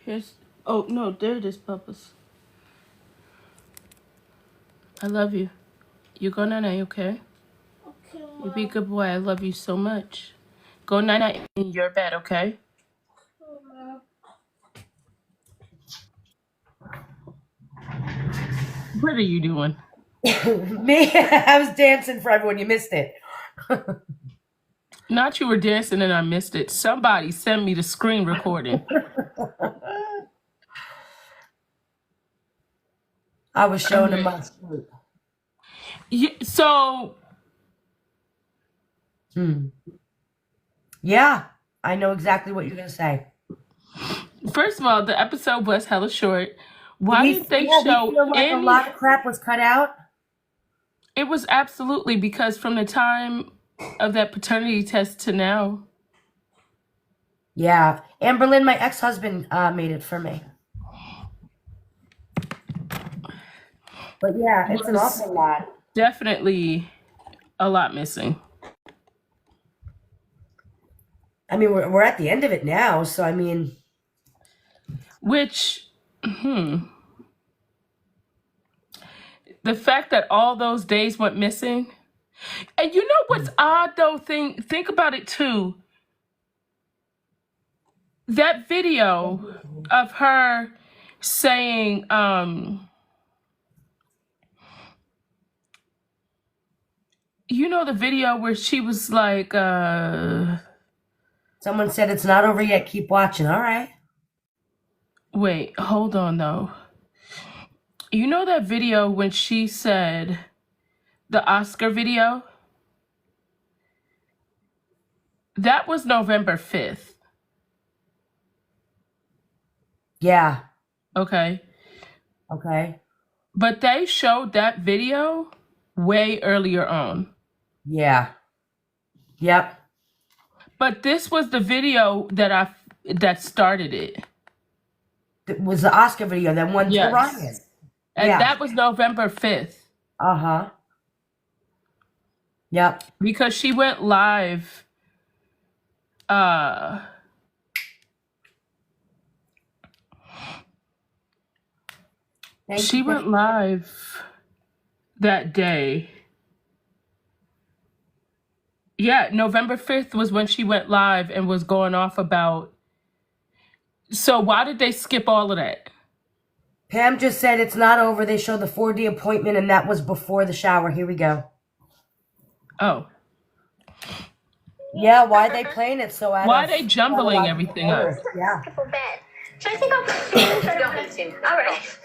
Here's. Oh no, there it is, Papas. I love you. You go night, okay? Okay, You Mom. be a good boy. I love you so much. Go night in your bed, okay? Mom. What are you doing? Me? I was dancing for everyone. You missed it. Not you were dancing and I missed it. Somebody send me the screen recording. I was showing him my scoop. So, Yeah, I know exactly what you're going to say. first of all, the episode was hella short. Why We didn't they feel show like a any? lot of crap was cut out. It was absolutely, because from the time of that paternity test to now. Yeah. Amberlynn, my ex-husband, made it for me. But yeah, it's an awful lot. Definitely a lot missing. I mean, we're at the end of it now, so I mean... Which, the fact that all those days went missing. And you know what's odd though? Think about it too. That video of her saying, you know, the video where she was like, Someone said it's not over yet. Keep watching. All right. wait, hold on though. You know that video when she said, the Oscar video? That was November 5th. Yeah. Okay. Okay. But they showed that video way earlier on. Yeah. Yep. But this was the video that started it. It was the Oscar video that won Yes. Ryan. And Yeah. that was November 5th. Uh-huh. Yep. Because she went live. She went live that day. Yeah, November 5th was when she went live and was going off about. So why did they skip all of that? Pam just said it's not over. They showed the 4D appointment, and that was before the shower. Here we go. Oh. Yeah, why are they playing it so out Why of... are they jumbling everything up? Yeah. For bed. Should I take off my shoes? You don't need to. All right.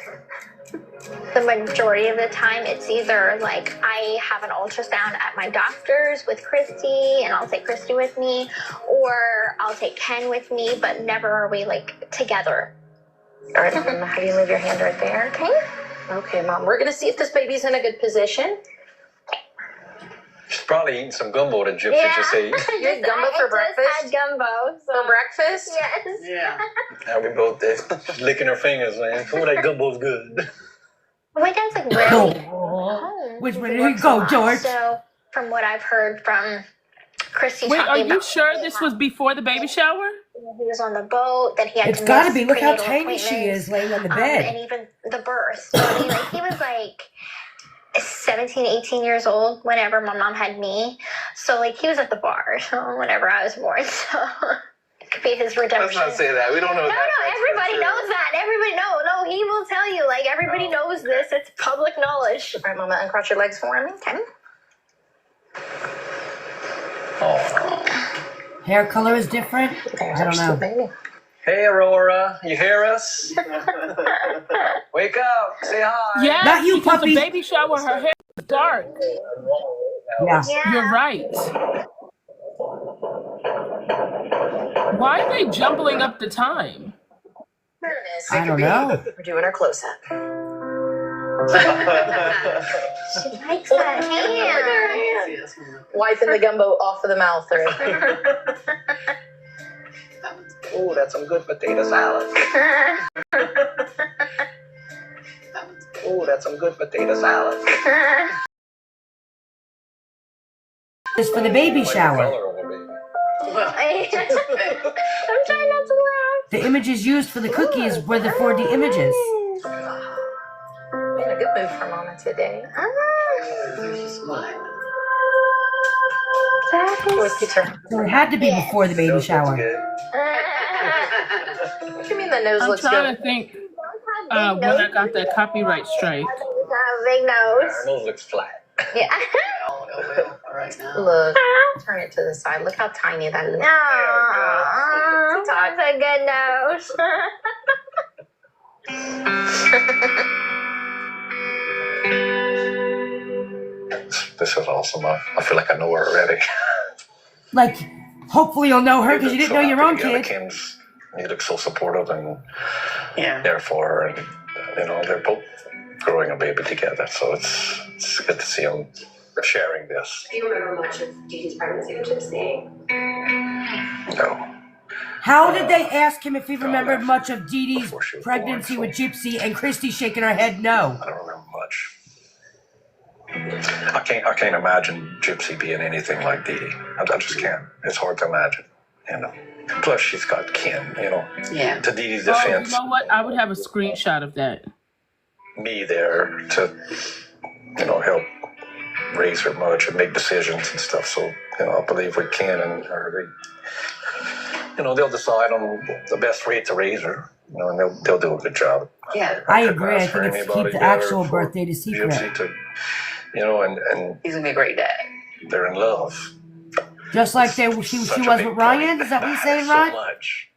The majority of the time, it's either like I have an ultrasound at my doctor's with Christy, and I'll take Christy with me, or I'll take Ken with me, but never are we like together. All right, Mom, have you move your hand right there? Okay. Okay, Mom. We're gonna see if this baby's in a good position. She's probably eating some gumbo that Gypsy just ate. You had gumbo for breakfast? I just had gumbo. So. For breakfast? Yes. Yeah. Now we both did. Licking her fingers, man. Oh, that gumbo's good. My dad's like really home. Which way He did he works a go, lot. George? So, from what I've heard from Christy Wait, are talking you about, sure this was before the baby shower? he was on the boat, then he had It's to got to miss be. Look how prenatal tiny she is appointments, laying on the and bed. even the birth. So, I mean, like, he was like 17, 18 years old whenever my mom had me. So, like, he was at the bar whenever I was born. So, it could be his redemption. Let's not say that. We don't know No, that. everybody knows that. Everybody, no, he will tell you. Like, everybody knows this. It's public knowledge. All right, Mama, uncross your legs for me. Okay. Oh. Hair color is different? There's I don't our know. sweet baby. Hey, Aurora. You hear us? Wake up. Say hi. Yeah, Not you, because puppy. the baby shower, her hair was dark. Yeah. You're right. Why are they jumbling up the time? There it is. I don't know. We're doing our close-up. She likes that hand. Wiping the gumbo off of the mouth. Oh, that's some good potato salad. Oh, that's some good potato salad. Just for the baby shower. Color of a baby. I'm trying not to laugh. The images used for the cookies were the 4D images. In a good mood for Mama today. With Peter. So it had to be before the baby shower. What do you mean the nose I'm looks trying good? to think when I got that copyright strike. Big nose. Our nose looks flat. Yeah. Right now. Look, turn it to the side. Look how tiny that is. Aww, that's a good nose. This is awesome. I feel like I know her already. Like, hopefully you'll know her because you didn't know your own kid. Kim's, he looks so supportive and Yeah. there for her, and they're both growing a baby together. So it's good to see them sharing this. Do you remember much of Gigi's pregnancy with Gypsy? No. How did they ask him if he remembered much of Dee Dee's Before she was pregnancy born, with Gypsy and Christy shaking her head no? I don't remember much. I can't imagine Gypsy being anything like Dee Dee. I just can't. It's hard to imagine. Plus, she's got kin. Yeah. To Dee Dee's Oh, defense, you know what? I would have a screenshot of that. me there to help raise her much and make decisions and stuff. So I believe we can, and they'll decide on the best way to raise her. And they'll do a good job. Yeah. I agree. I think it's to keep the actual birthday a secret. Gypsy to, and He's gonna be a great dad. they're in love. Just like she was Such a with big Ryan? point. Is that what you're saying, So Ryan? much,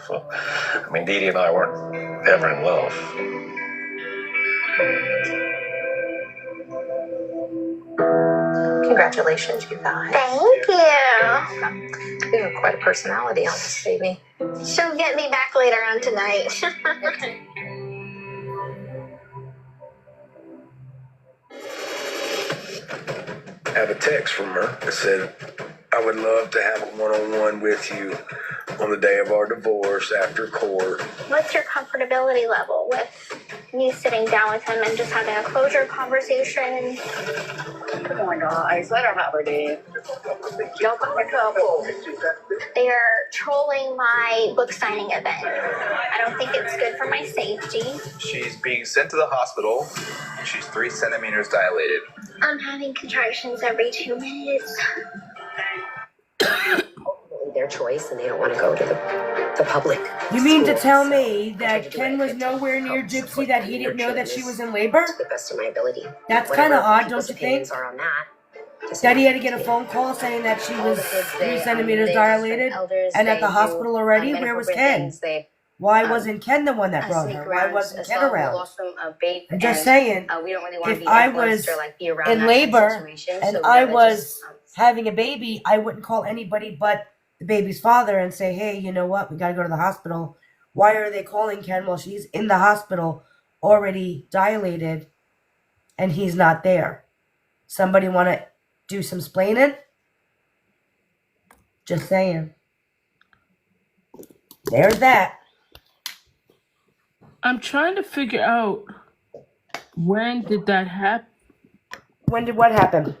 so Dee Dee and I weren't ever in love. Congratulations, you guys. Thank you. You have quite a personality on this baby. She'll get me back later on tonight. I have a text from her that said, I would love to have a one-on-one with you on the day of our divorce after court. What's your comfortability level with me sitting down with him and just having a closure conversation? Oh my gosh, let her have her day. Y'all got a couple. They are trolling my book signing event. I don't think it's good for my safety. She's being sent to the hospital. She's 3 centimeters dilated. I'm having contractions every 2 minutes. Their choice, and they don't want to go to the public. You mean to schools. tell me I that tried to do Ken what I was could to nowhere near help Gypsy, support that them he and didn't their know that she children was in labor? to the best of my ability. That's Whatever kind of odd, people's don't you think? opinions are on that. That he had to get a phone call saying that she was 3 centimeters dilated and at the hospital already? Where was Ken? Why wasn't Ken the one that brought her? Why wasn't Ken around? I'm just saying, if I was in labor and I was having a baby, I wouldn't call anybody but the baby's father and say, hey, you know what, we gotta go to the hospital. Why are they calling Ken while she's in the hospital already dilated and he's not there? Somebody want to do some splaining? Just saying. There's that. I'm trying to figure out when did that happen. When did what happen?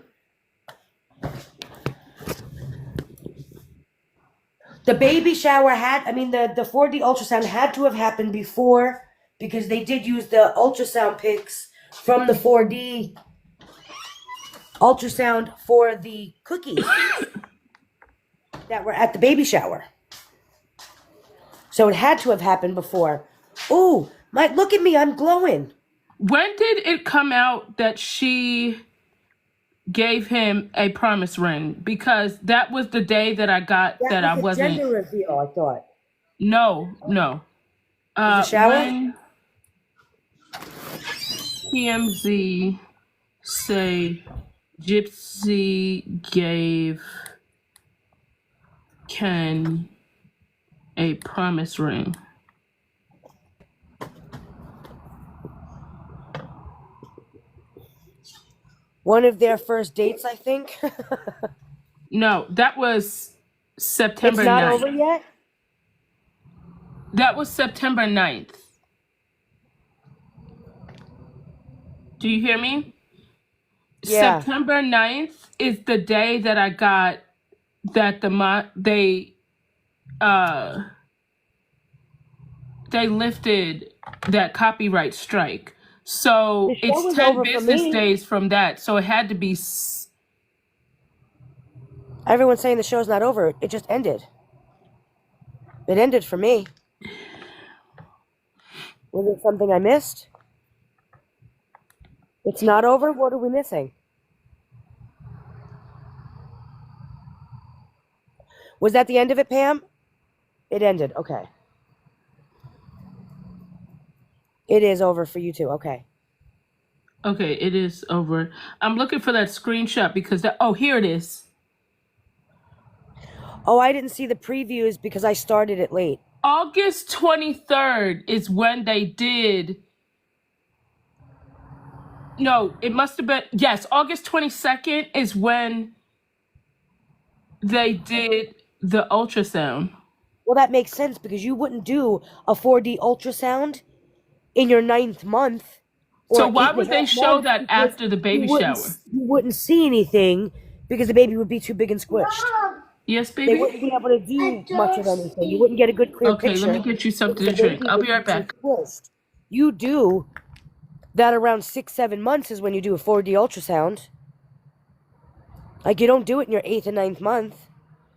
The baby shower the 4D ultrasound had to have happened before because they did use the ultrasound pics from the 4D ultrasound for the cookies that were at the baby shower. So it had to have happened before. Ooh, Mike, look at me, I'm glowing. When did it come out that she gave him a promise ring? Because that was the day that I got that I was a wasn't. gender reveal, I thought. No. The shower? When TMZ say Gypsy gave Ken a promise ring. One of their first dates, I think. No, that was September It's not 9th. over yet? That was September 9th. Do you hear me? Yeah. September 9th is the day that I got that they lifted that copyright strike. So The show it's was 10 over for business me. days from that. So it had to be. Everyone's saying the show's not over. It just ended. It ended for me. Was it something I missed? It's not over? What are we missing? Was that the end of it, Pam? It ended. Okay. It is over for you too. Okay. Okay, it is over. I'm looking for that screenshot because oh, here it is. Oh, I didn't see the previews because I started it late. August 23rd is when they did. No, it must have been. Yes, August 22nd is when they did the ultrasound. Well, that makes sense because you wouldn't do a 4D ultrasound in your 9th month. So why would they show that after the baby shower? You wouldn't see anything because the baby would be too big and squished. Yes, They baby? wouldn't be able to do much of anything. You wouldn't get a good clear Okay, picture. let me get you something to because the drink. baby I'll would be right too back. squished. You do that around 6-7 months is when you do a 4D ultrasound. Like you don't do it in your 8th and 9th month.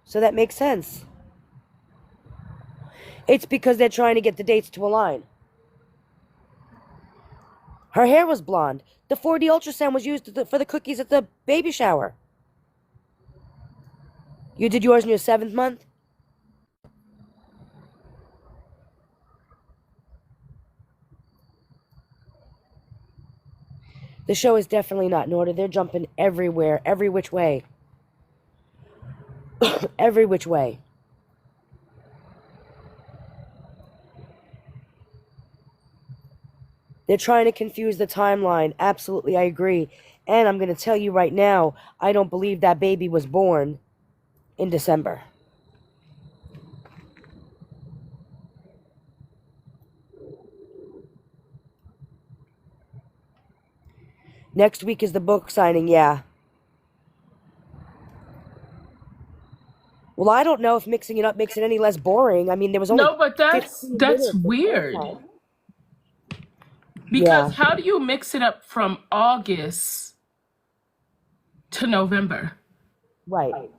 So that makes sense. It's because they're trying to get the dates to align. Her hair was blonde. The 4D ultrasound was used for the cookies at the baby shower. You did yours in your 7th month? The show is definitely not in order. They're jumping everywhere, every which way. Every which way. They're trying to confuse the timeline. Absolutely, I agree. And I'm going to tell you right now, I don't believe that baby was born in December. Next week is the book signing, yeah. Well, I don't know if mixing it up makes it any less boring. I mean, there was only No, but 15 that's minutes the weird. first time. Because Yeah. how do you mix it up from August to November? Right.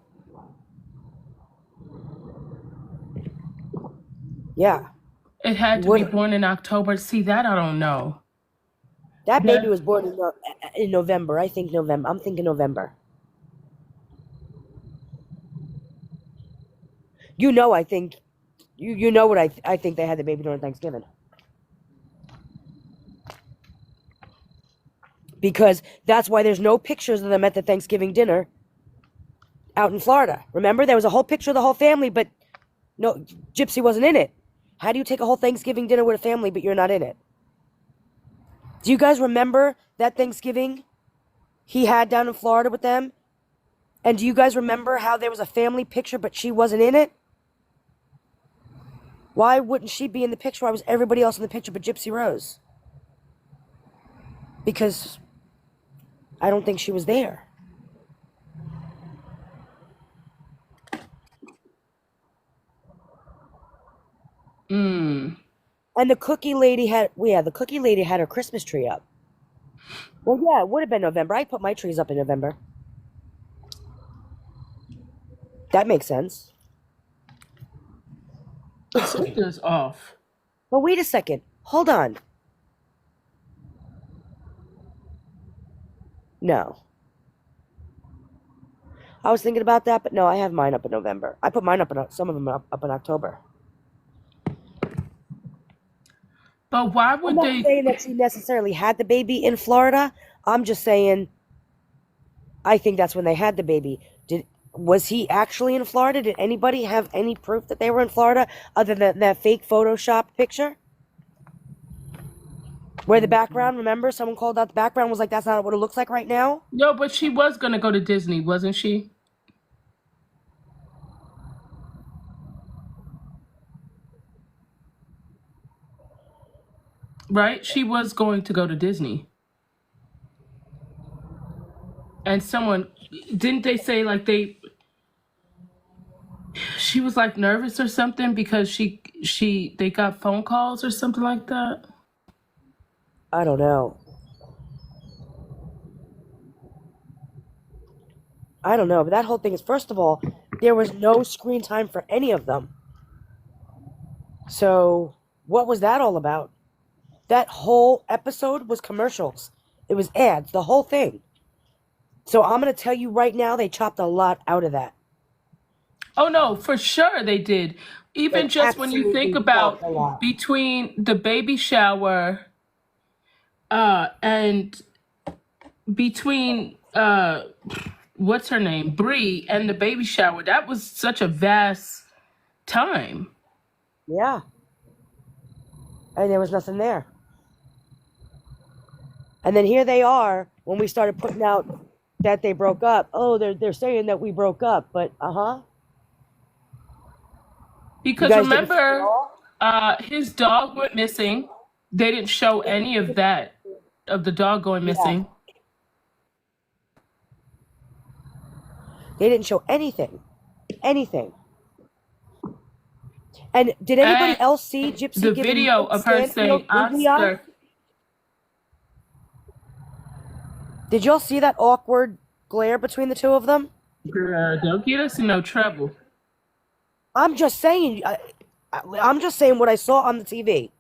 Yeah. It had to What- be born in October. See, that I don't know. That baby was born in November. I think November. I'm thinking November. You know, I think, you know what I think they had the baby during Thanksgiving. Because that's why there's no pictures of them at the Thanksgiving dinner out in Florida. Remember, there was a whole picture of the whole family, but no, Gypsy wasn't in it. How do you take a whole Thanksgiving dinner with a family, but you're not in it? Do you guys remember that Thanksgiving he had down in Florida with them? And do you guys remember how there was a family picture, but she wasn't in it? Why wouldn't she be in the picture? Why was everybody else in the picture but Gypsy Rose? Because I don't think she was there. And the cookie lady had, the cookie lady had her Christmas tree up. Well, yeah, it would have been November. I put my trees up in November. That makes sense. Something's off. But wait a second. Hold on. No. I was thinking about that, but no, I have mine up in November. I put mine up in, some of them up in October. But why I'm would not they? saying that she necessarily had the baby in Florida. I'm just saying I think that's when they had the baby. Was he actually in Florida? Did anybody have any proof that they were in Florida other than that fake Photoshop picture? Where the background, remember? Someone called out the background, was like, that's not what it looks like right now? No, but she was going to go to Disney, wasn't she? Right? She was going to go to Disney. And someone, didn't they say like she was like nervous or something because they got phone calls or something like that. I don't know. I don't know, but that whole thing is, first of all, there was no screen time for any of them. So, what was that all about? That whole episode was commercials. It was ads, the whole thing. So, I'm going to tell you right now, they chopped a lot out of that. Oh no, for sure they did. Even They just when you think absolutely chopped a about lot. between the baby shower and between what's her name, Bree, and the baby shower, that was such a vast time. Yeah. And there was nothing there. And then here they are when we started putting out that they broke up. Oh, they're saying that we broke up, but Because remember, his dog went missing. They didn't show any of that, of the dog going missing. They didn't show anything. Anything. And did anybody else see Gypsy the giving video of her saying Oscar? Did y'all see that awkward glare between the two of them? Girl, don't get us in no trouble. I'm just saying. I'm just saying what I saw on the TV,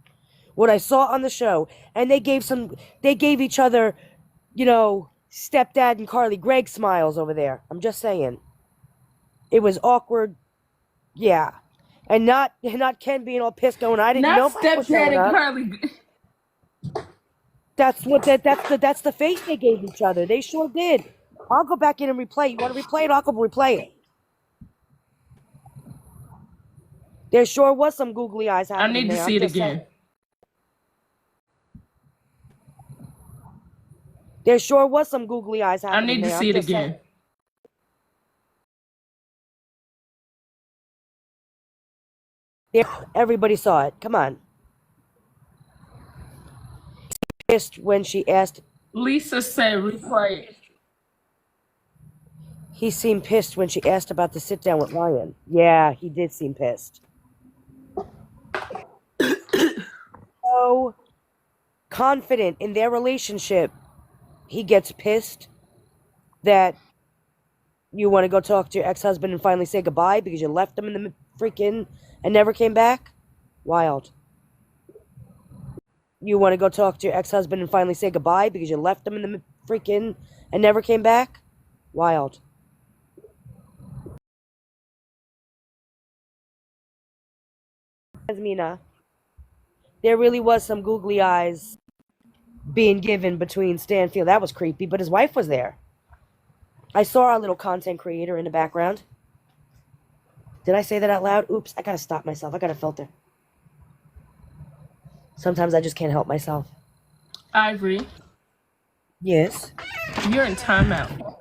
what I saw on the show, and they gave each other, stepdad and Carly Gregg smiles over there. I'm just saying. It was awkward, yeah, and not Ken being all pissed going, I didn't know. Not stepdad and Carly. That's the face they gave each other. They sure did. I'll go back in and replay. You want to replay it? I'll go replay it. There sure was some googly eyes happening. I need to see it again. There sure was some googly eyes happening. I need to see it again. There, everybody saw it. Come on. Pissed when she asked. Lisa said replay it. He seemed pissed when she asked about the sit down with Ryan. Yeah, he did seem pissed. So confident in their relationship, he gets pissed that you want to go talk to your ex-husband and finally say goodbye because you left him in the freaking and never came back. Wild. You want to go talk to your ex-husband and finally say goodbye because you left him in the freaking and never came back. Wild. Mina, there really was some googly eyes being given between Stanfield. That was creepy, but his wife was there. I saw our little content creator in the background. Did I say that out loud? Oops, I gotta stop myself. I gotta filter. Sometimes I just can't help myself. Ivory. Yes. You're in timeout.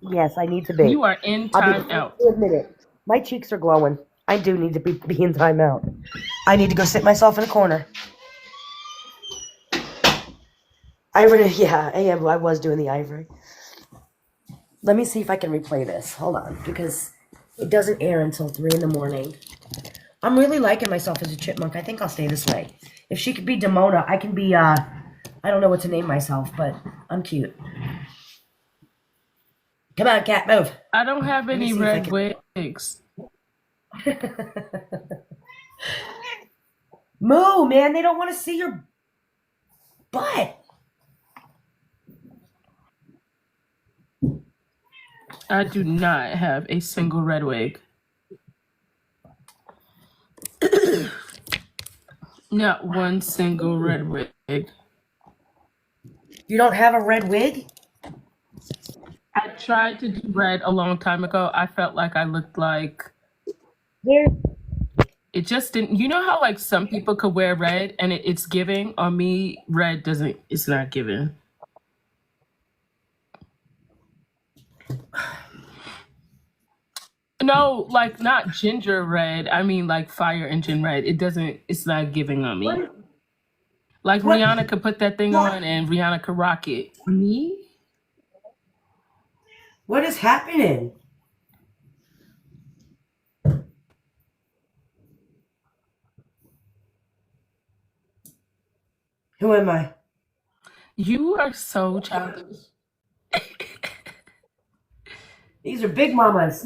Yes, I need to be. You are in timeout. I'll admit it. My cheeks are glowing. I do need to be in timeout. I need to go sit myself in a corner. Ivory, yeah, I was doing the Ivory. Let me see if I can replay this. Hold on, because it doesn't air until 3 in the morning. I'm really liking myself as a chipmunk. I think I'll stay this way. If she could be Demona, I can be, I don't know what to name myself, but I'm cute. Come on, cat, move. I don't have any red wigs. Moo, man, they don't want to see your butt. I do not have a single red wig. Not one single red wig. You don't have a red wig? I tried to do red a long time ago. I felt like I looked like... It just didn't... You know how like some people could wear red and it's giving? On me, red doesn't... It's not giving. No, like not ginger red. I mean like fire engine red. It doesn't... It's not giving on me. Like Rihanna could put that thing on and Rihanna could rock it. Me? What is happening? Who am I? You are so childish. These are big mamas.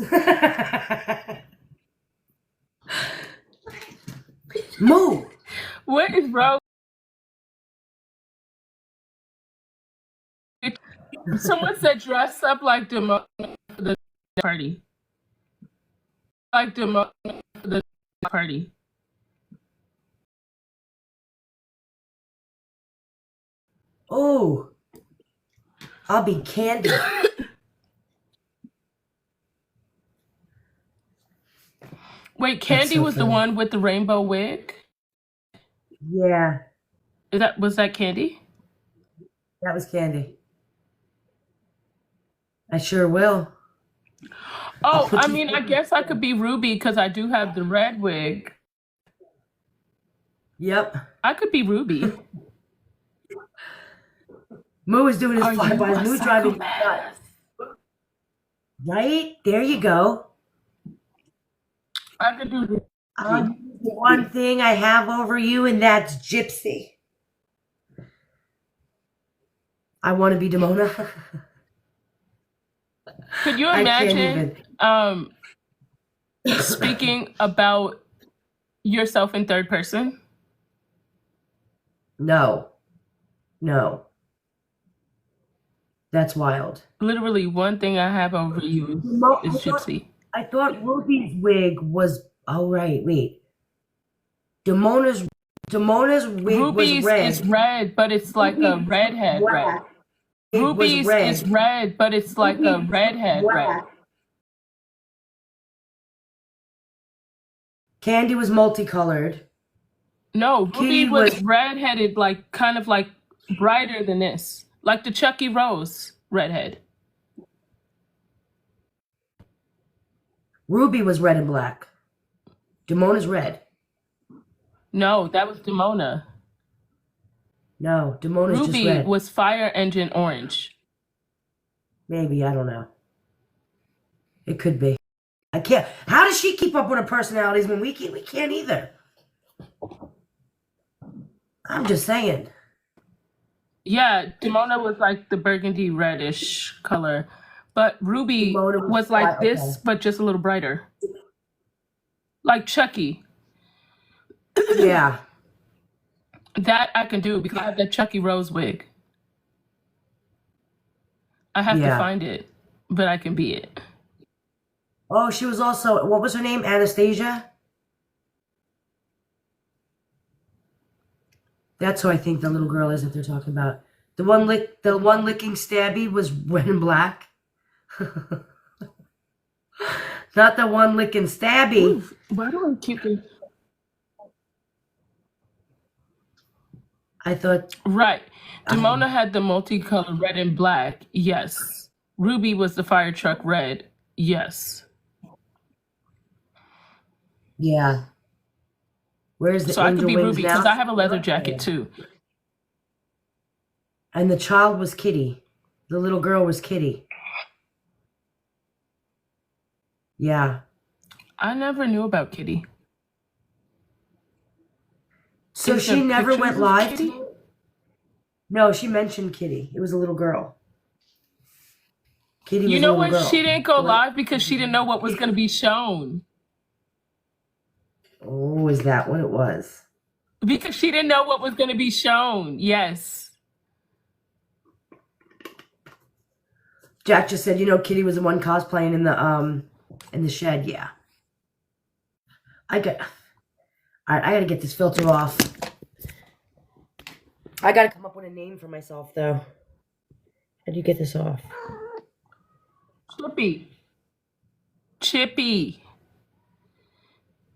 Move. What is wrong? Someone said dress up like Demona for the party. Like Demona for the party. Oh, I'll be Candy. Wait, Candy so was the funny. one with the rainbow wig? Yeah, Was that Candy? that was Candy. I sure will. Oh, I mean, I guess I could be Ruby because I do have the red wig. Yep. I could be Ruby. Moo is doing his Are you flybys. a Moo driving psychopath? right there. You go. I could do this. One thing I have over you, and that's Gypsy. I want to be Demona. Could you I can't imagine even. speaking about yourself in third person? No. That's wild. Literally, one thing I have over you is Gypsy. I thought Ruby's wig was. Oh, right. Wait. Demona's wig Ruby's was red. is red, but it's like a redhead red. Ruby's is red, but it's like a redhead red. Candy was multicolored. No, Kitty Ruby was was- redheaded, like kind of like brighter than this, like the Chucky Rose redhead. Ruby was red and black. Demona's red. No, that was Demona. No, Demona's just Ruby red. was Fire Engine orange. Maybe, I don't know. It could be. I can't. How does she keep up with her personalities when we can't either? I'm just saying. Yeah, Demona was like the burgundy reddish color, but Ruby Demona was like okay. this, but just a little brighter, like Chucky. Yeah. That I can do because I have that Chucky Rose wig. I have to Yeah. find it, but I can be it. Oh, she was also, what was her name? Anastasia? That's who I think the little girl is that they're talking about. The one licking Stabby was red and black. Not the one licking Stabby. Ooh, why do I keep it? I thought, Right. Demona had the multicolored red and black. Yes. Ruby was the fire truck red. Yes. yeah. Where's the So I could angel be wings Ruby now? because I have a leather jacket too. And the child was Kitty. The little girl was Kitty. Yeah. I never knew about Kitty. So Is she there never pictures went of live? Kitty? No, she mentioned Kitty. It was a little girl. Kitty was You a know little what? girl. She didn't go live because she didn't know what was going to be shown. Oh, is that what it was? Because she didn't know what was going to be shown. Yes. Jack just said, Kitty was the one cosplaying in the shed. Yeah. All right, I gotta get this filter off. I gotta come up with a name for myself, though. How do you get this off? Chippy.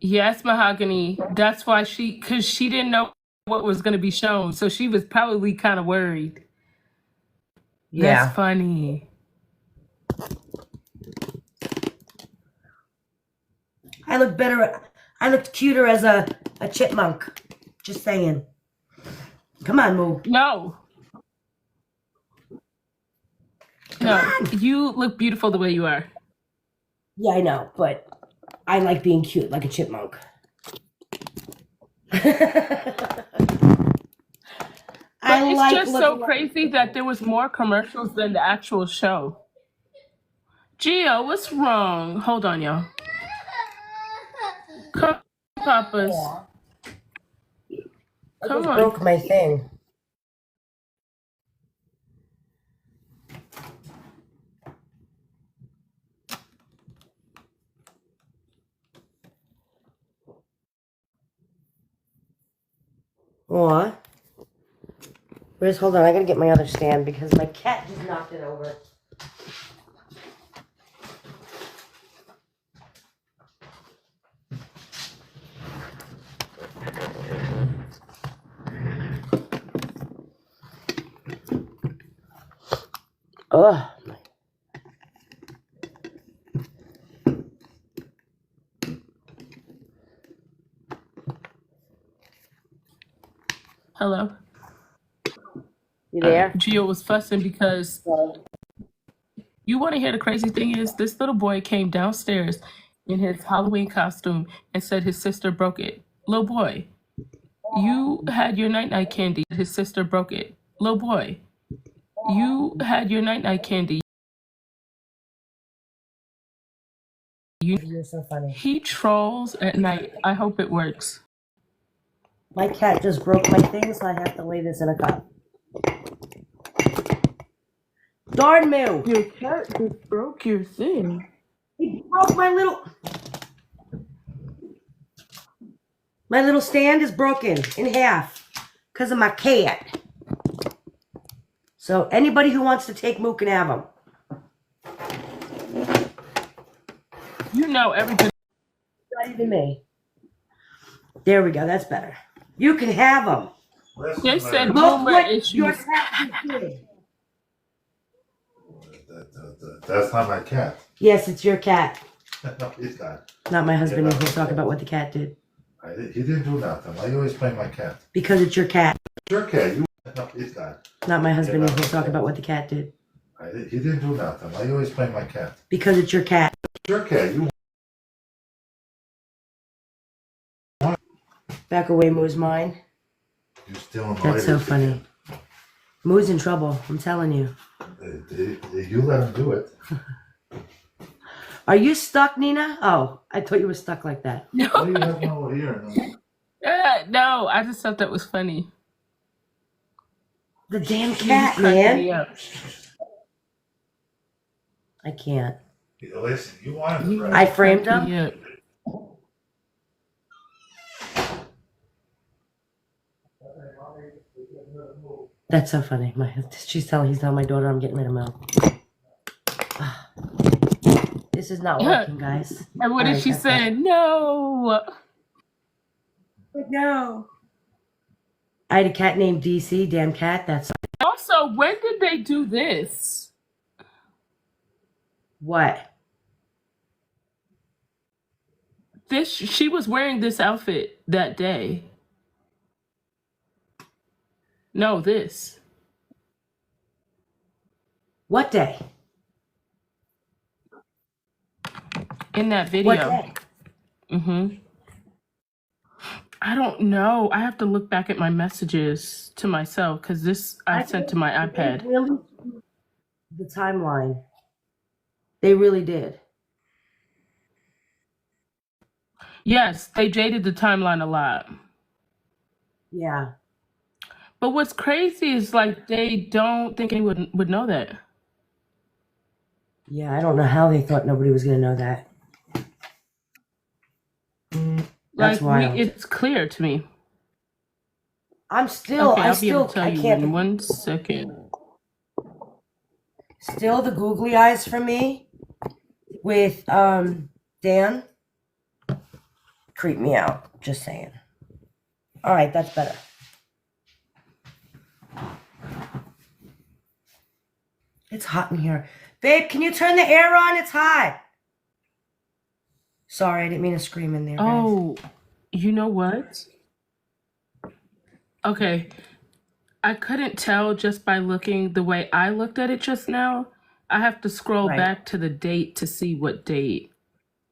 Yes, Mahogany. That's why because she didn't know what was going to be shown. So she was probably kind of worried. Yeah. That's funny. I look better. I looked cuter as a chipmunk. Just saying. Come on, Moo. No, you look beautiful the way you are. Yeah, I know, but I like being cute like a chipmunk. It's like just so looking at. crazy that there was more commercials than the actual show. Gio, what's wrong? Hold on, y'all. Come, Papas. I Come just on. broke my thing. What? Where's, hold on, I gotta get my other stand because my cat just knocked it over. Ugh. Hello. You there? Gio was fussing because you want to hear the crazy thing is this little boy came downstairs in his Halloween costume and said his sister broke it. Little boy, you had your night-night candy. His sister broke it. Little boy, you had your night-night candy. You're so funny. He trolls at night. I hope it works. My cat just broke my thing, so I have to lay this in a cup. Darn me! Your cat just broke your thing. He broke my little stand is broken in half because of my cat. So anybody who wants to take Moo can have them. You know everybody. Not even me. There we go. That's better. You can have them. They said Look boomer what your issues. cat did. That's not my cat. Yes, it's your cat. No, it's not. Not my husband. Yeah, He'll talk about what the cat did. He didn't do nothing. Why you always blame my cat? Because it's your cat. Your cat. No, it's not. Not my husband. Yeah, He'll talk about what the cat did. He didn't do nothing. Why you always blame my cat? Because it's your cat. Your cat. Back away, Moo's mine. You're still in the That's so ladies' funny. Moo's in trouble. I'm telling you. You let him do it. Are you stuck, Nina? Oh, I thought you were stuck like that. No, What do you have over here? no, I just thought that was funny. The damn You cat, cracking me man. up. I can't. Listen, you want him, You right? I framed cracking him. me up. That's so funny. He's telling my daughter I'm getting rid of Mo. This is not working, guys. And what All did right, she that's say? No. No. I had a cat named DC. Damn cat. That's Also, when did they do this? what. She was wearing this outfit that day. No, this. What day? In that What video. day? Mm-hmm. I don't know. I have to look back at my messages to myself because this I sent to my iPad. They really the timeline. They really did. Yes, they jaded the timeline a lot. Yeah. But what's crazy is like they don't think anyone would know that. Yeah, I don't know how they thought nobody was going to know that. That's wild. It's clear to me. I'm still, Okay, I I'll be able still, to tell I you can't. in 1 second. Still the googly eyes for me with Dan creep me out. Just saying. All right, that's better. It's hot in here. Babe, can you turn the air on? It's hot. Sorry, I didn't mean to scream in there. Guys. Oh, you know what? Okay. I couldn't tell just by looking the way I looked at it just now. I have to scroll Right. back to the date to see what date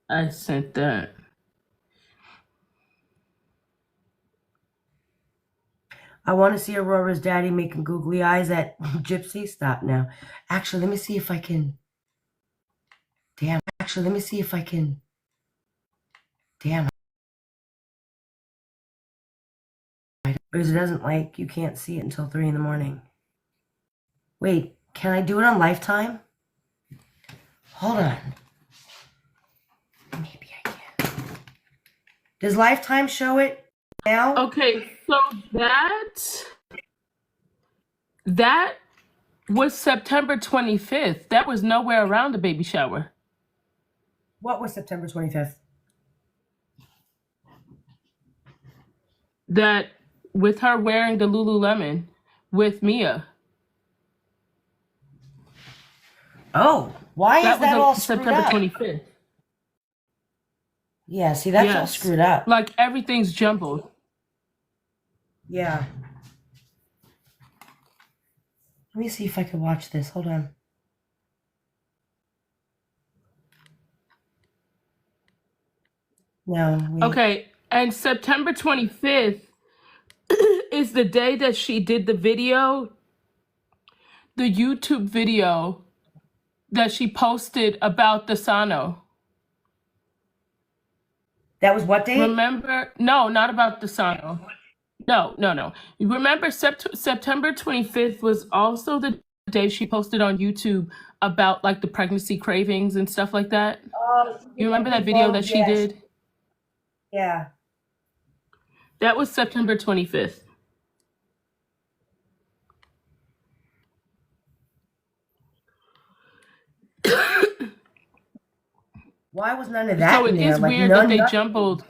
I sent that. I want to see Aurora's daddy making googly eyes at Gypsy. Stop now. Actually, let me see if I can. Damn. Actually, let me see if I can. Damn. Because it doesn't you can't see it until 3 in the morning. Wait, can I do it on Lifetime? Hold on. Maybe I can. Does Lifetime show it now? Okay, so that was September 25th. That was nowhere around the baby shower. What was September 25th? That with her wearing the Lululemon with Mia. Oh, why is that all screwed September up? 25th. Yeah, see, that's all Yes. screwed up. Like everything's jumbled. Yeah. Let me see if I can watch this. Hold on. No. Wait. Okay, and September 25th is the day that she did the video, the YouTube video that she posted about the Sano. That was what date? Remember? No, not about the Sano. No. You remember September 25th was also the day she posted on YouTube about like the pregnancy cravings and stuff like that? You remember that video that she did? Yeah. That was September 25th. Why was none of that So it in there? is Like, weird that they jumbled.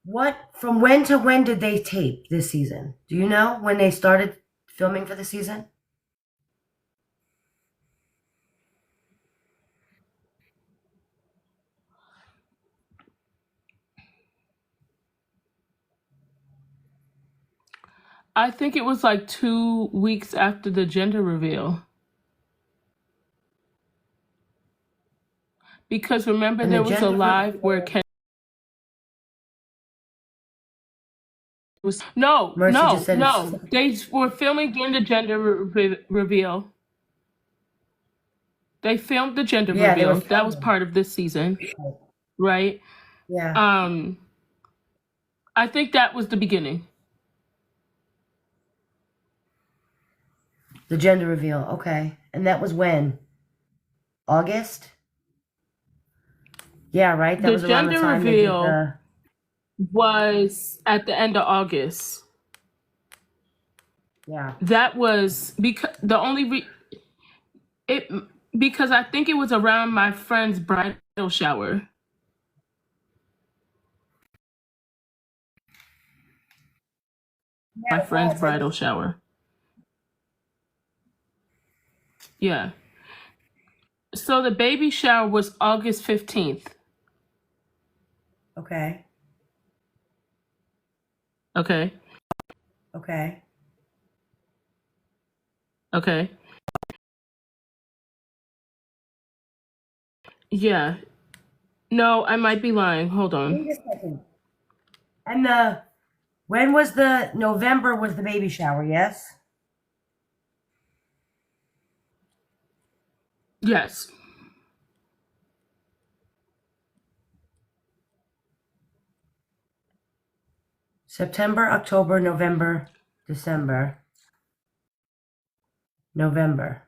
What? From when to when did they tape this season? Do you know when they started filming for the season? I think it was like 2 weeks after the gender reveal. Because remember And the there was a gender live where Ken was no. Mercy just said it's- They were filming during the gender reveal. They filmed the gender Yeah, they reveal. were That was filming. part of this season, right? Yeah. I think that was the beginning. The gender reveal. Okay. And that was when? August? Yeah, right? That The was around the gender time they did reveal the... was at the end of August. Yeah. That was because the only because I think it was around my friend's bridal shower. My friend's bridal shower. Yeah. So the baby shower was August 15th. Okay. Okay. Okay. Okay. Yeah. No, I might be lying. Hold on. Wait a second. And when was the November was the baby shower, yes? Yes. September, October, November, December. November.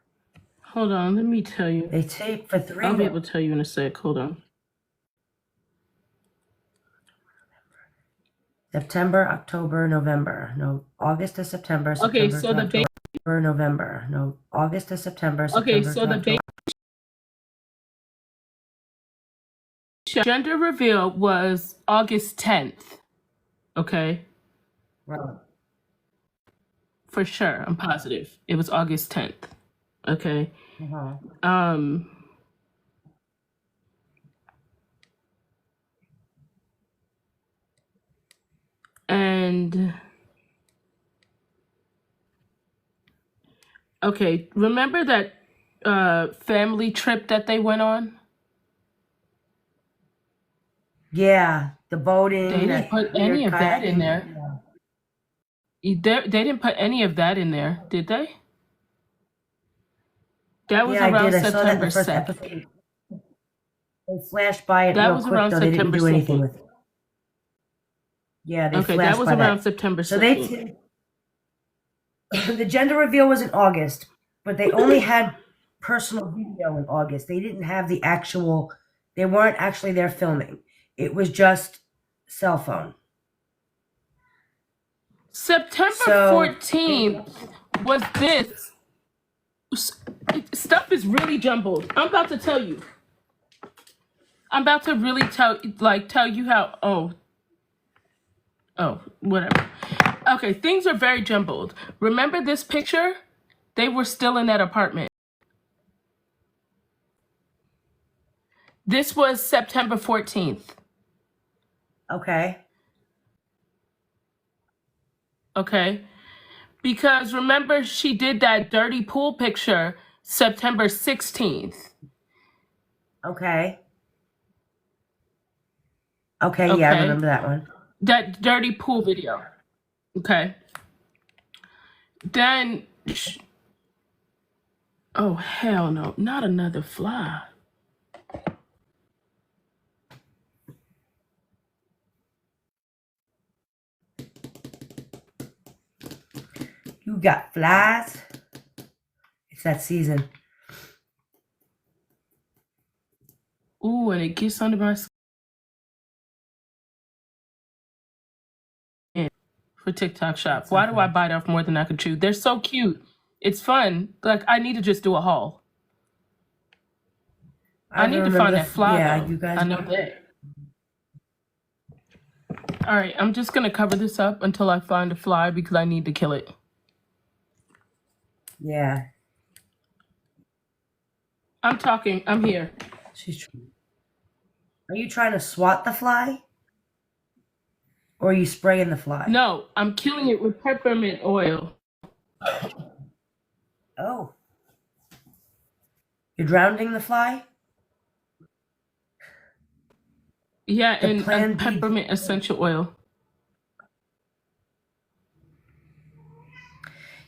Hold on, let me tell you. They taped for 3 I'll be months. able to tell you in a sec. Hold on. September, October, November. No, August to September. Okay, September so to the baby. October, November. No, August to September. Okay, September so to the October. baby gender reveal was August 10th. Okay, Right. for sure. I'm positive. It was August 10th. Okay. Uh-huh. And okay, remember that family trip that they went on? Yeah, the boating. They didn't put any of that in there. They didn't put any of that in there, did they? That was Yeah, I around did. I saw that in September the first 2nd. episode. They flashed by it That real was quick, around though. They didn't September do anything 2nd. with it. Yeah, they Okay, that flashed was by around that. September So 2nd. the gender reveal was in August, but they only had personal video in August. They didn't have the actual, they weren't actually there filming. It was just cell phone. September So 14th was this. Stuff is really jumbled. I'm about to tell you. I'm about to really tell you how, whatever. Okay, things are very jumbled. Remember this picture? They were still in that apartment. This was September 14th. Okay. Okay. Because remember, she did that dirty pool picture September 16th. Okay. Okay, yeah, I remember that one. That dirty pool video. Okay. Then, oh, hell no. Not another fly. You got flies? It's that season. Ooh, and it gets under my skin for TikTok shop. Why do I bite off more than I can chew? They're so cute. It's fun. Like, I need to just do a haul. I need to find that fly. Yeah, though. you guys. I know that. All right, I'm just going to cover this up until I find a fly because I need to kill it. Yeah. I'm talking. I'm here. Are you trying to swat the fly? Or are you spraying the fly? No, I'm killing it with peppermint oil. Oh. You're drowning the fly? Yeah, and peppermint essential oil.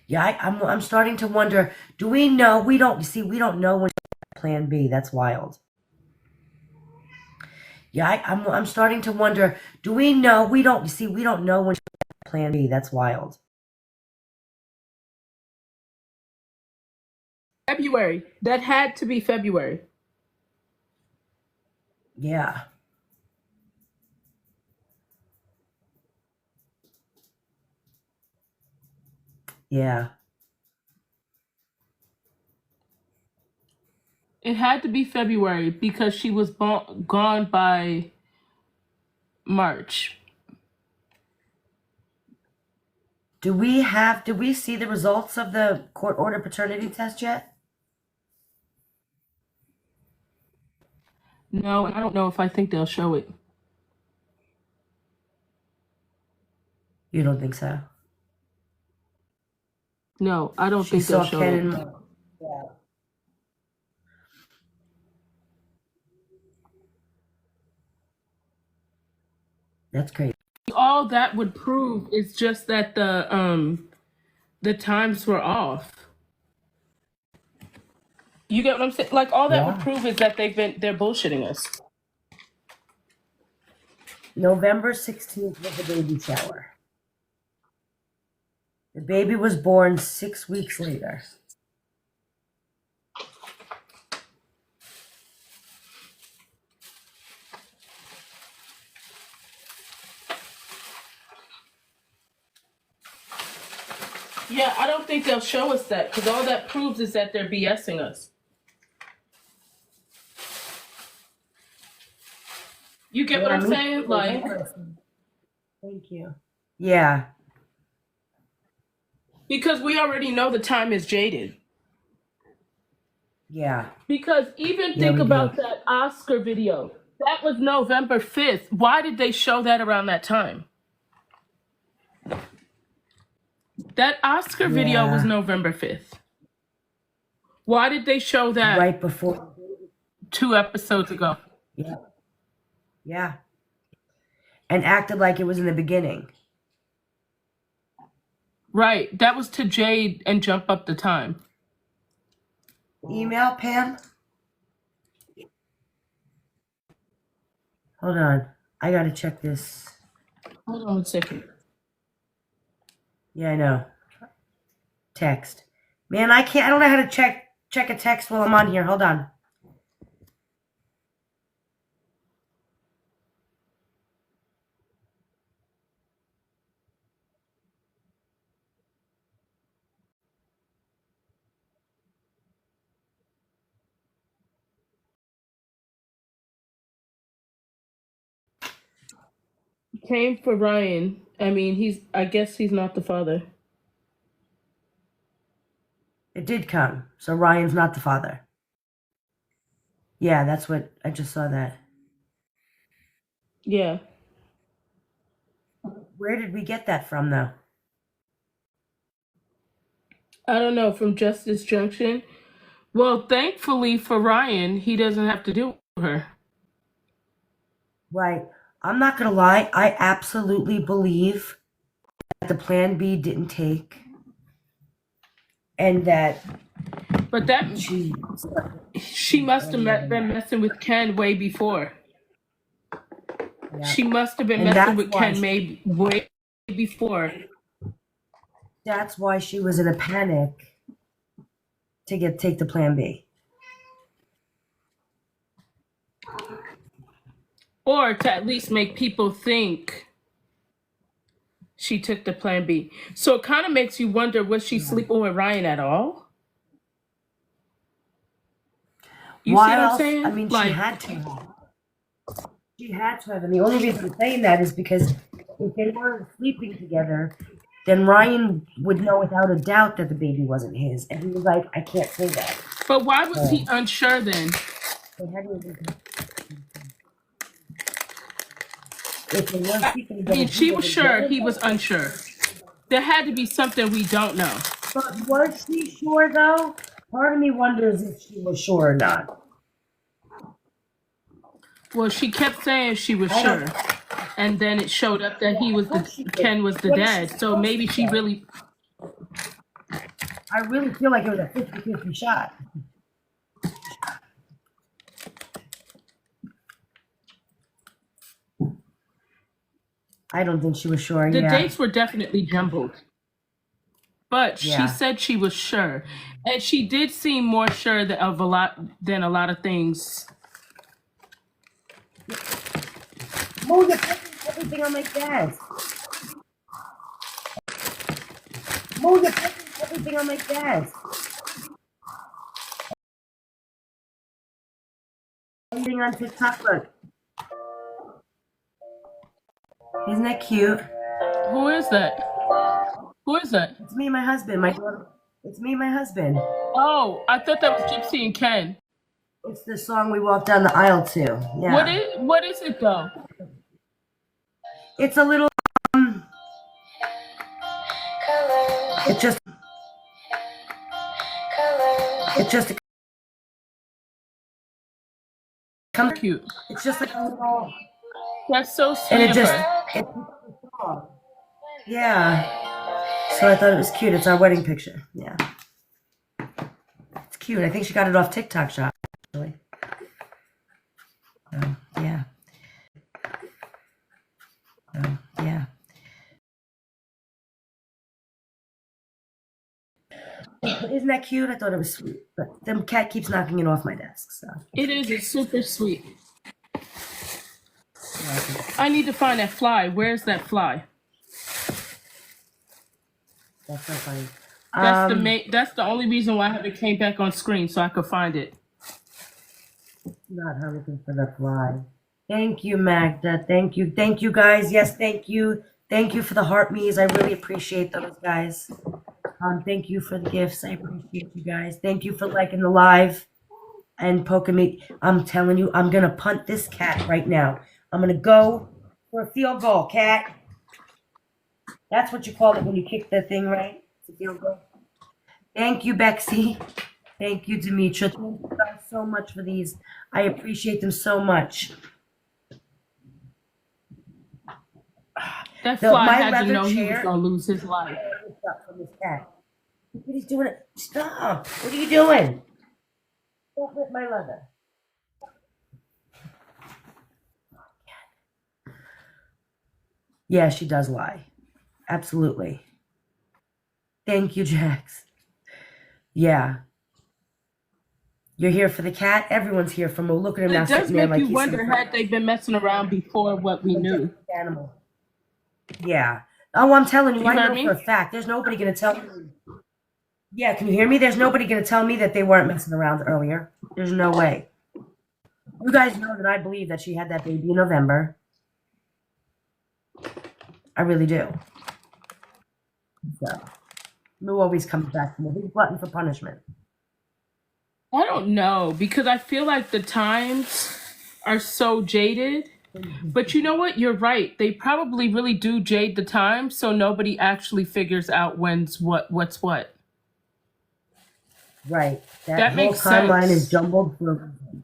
Yeah, I'm starting to wonder, do we know? We don't know when plan B. That's wild. Yeah, I'm starting to wonder, do we know? We don't know when plan B. That's wild. February. That had to be February. Yeah. Yeah. It had to be February because she was gone by March. Did we see the results of the court order paternity test yet? No, I don't know if I think they'll show it. You don't think so? No, I don't think they'll show it. Yeah. That's great. All that would prove is just that the times were off. You get what I'm saying? Like, all that would prove is that they're bullshitting us. November 16th was the baby shower. The baby was born 6 weeks later. Yeah, I don't think they'll show us that because all that proves is that they're BSing us. You get what I'm saying? Like, thank you. Yeah. Because we already know the time is jaded. Yeah. Because even think about that Oscar video. That was November 5th. Why did they show that around that time? That Oscar video was November 5th. Why did they show that right before 2 episodes ago? Yeah. Yeah. And acted like it was in the beginning. Right. That was to Jade and jump up the time. Email, Pam? Hold on. I gotta check this. Hold on 1 second. Yeah, I know. Text. Man, I don't know how to check a text while I'm on here. Hold on. Came for Ryan. I mean, I guess he's not the father. It did come. So Ryan's not the father. Yeah, that's what I just saw that. Yeah. Where did we get that from, though? I don't know, from Justice Junction. Well, thankfully for Ryan, he doesn't have to deal with her. Right. I'm not gonna lie. I absolutely believe that the Plan B didn't take, and that. But that she must have been messing with Ken way before. Yeah. She must have been And messing that's with why Ken maybe way before. That's why she was in a panic to take the Plan B. Or to at least make people think she took the Plan B. So it kind of makes you wonder, was she sleeping with Ryan at all? You see Why what I'm else? saying? I mean, Like, she had to. She had to have. And the only reason I'm saying that is because if they weren't sleeping together, then Ryan would know without a doubt that the baby wasn't his. And he was like, I can't say that. But why was he unsure then? They hadn't even. If they weren't sleeping I mean, together, she was sure, he was unsure. There had to be something we don't know. But was she sure, though? Part of me wonders if she was sure or not. Well, she kept saying she was sure. And then it showed up that Ken was the dad. So maybe she really... I really feel like it was a 50-50 shot. I don't think she was sure. The dates were definitely jumbled. But Yeah. she said she was sure. And she did seem more sure than a lot of things. Oh, you're putting everything on my desk. Oh, you're putting everything on my desk. Everything on TikTok, look. Isn't that cute? Who is that? Who is that? It's me and my husband. My daughter. It's me and my husband. Oh, I thought that was Gypsy and Ken. It's the song we walked down the aisle to. Yeah. What is it though? It's a little. It's just. It's just. Come Cute. It's just like a little. That's so sweet. And it of just. her. Yeah. So I thought it was cute. It's our wedding picture. Yeah. It's cute. I think she got it off TikTok Shop, actually. Yeah. Yeah. Isn't that cute? I thought it was sweet. But the cat keeps knocking it off my desk. So It is. It's super sweet. I need to find that fly. Where's that fly? that's so funny. That's the only reason why I haven't came back on screen, so I could find it. Not her looking for the fly. Thank you, Magda. Thank you. Thank you, guys. Yes, thank you. Thank you for the heart me's. I really appreciate those, guys. Thank you for the gifts. I appreciate you guys. Thank you for liking the live and poking me. I'm telling you, I'm going to punt this cat right now. I'm going to go for a field goal, cat. That's what you call it when you kick the thing, right? It's a field goal. Thank you, Bexy. Thank you, Demetra. Thank you guys so much for these. I appreciate them so much. That fly my had to leather know he was chair- going to lose his life. up from this cat. Look what he's doing. Stop. What are you doing? Don't rip my leather. Yeah, she does lie. Absolutely. Thank you, Jax. Yeah. You're here for the cat? Everyone's here for Mo. Look at him now It does sitting there make like you he's wonder, had they been messing around before what we knew? Animal. Yeah. Oh, I'm telling you, You I heard know me? for a fact. There's nobody going to tell me. Yeah, can you hear me? There's nobody going to tell me that they weren't messing around earlier. There's no way. You guys know that I believe that she had that baby in November. I really do. So, Moo always comes back to me. He's glutton for punishment. I don't know, because I feel like the times are so jaded. But you know what? You're right. They probably really do jade the times, so nobody actually figures out what's what. Right. That whole makes timeline sense. is jumbled for a reason.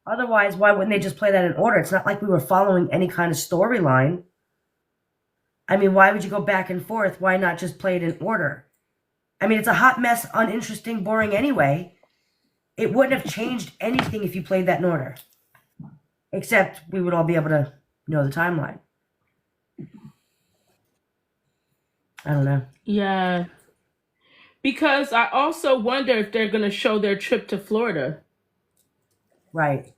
Otherwise, why wouldn't they just play that in order? It's not like we were following any kind of storyline. I mean, why would you go back and forth? Why not just play it in order? I mean, it's a hot mess, uninteresting, boring anyway. It wouldn't have changed anything if you played that in order. Except we would all be able to know the timeline. I don't know. Yeah. Because I also wonder if they're going to show their trip to Florida. Right.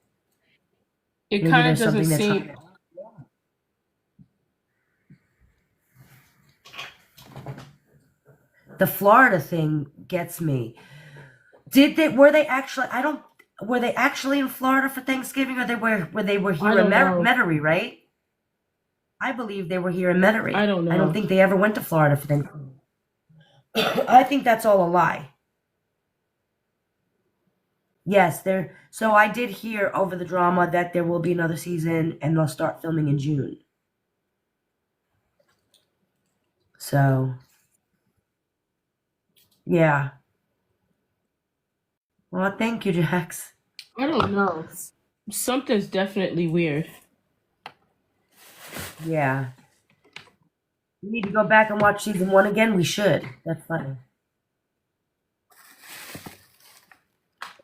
It Maybe kind of there's doesn't something seem... that's The Florida thing gets me. Were they actually in Florida for Thanksgiving, or they were here in Metairie, right? I believe they were here in Metairie. I don't know. I don't think they ever went to Florida for Thanksgiving. I think that's all a lie. Yes, so I did hear over the drama that there will be another season and they'll start filming in June. So, yeah. Well, thank you, Jax. I don't know. Something's definitely weird. Yeah. We need to go back and watch season 1 again. We should. That's funny.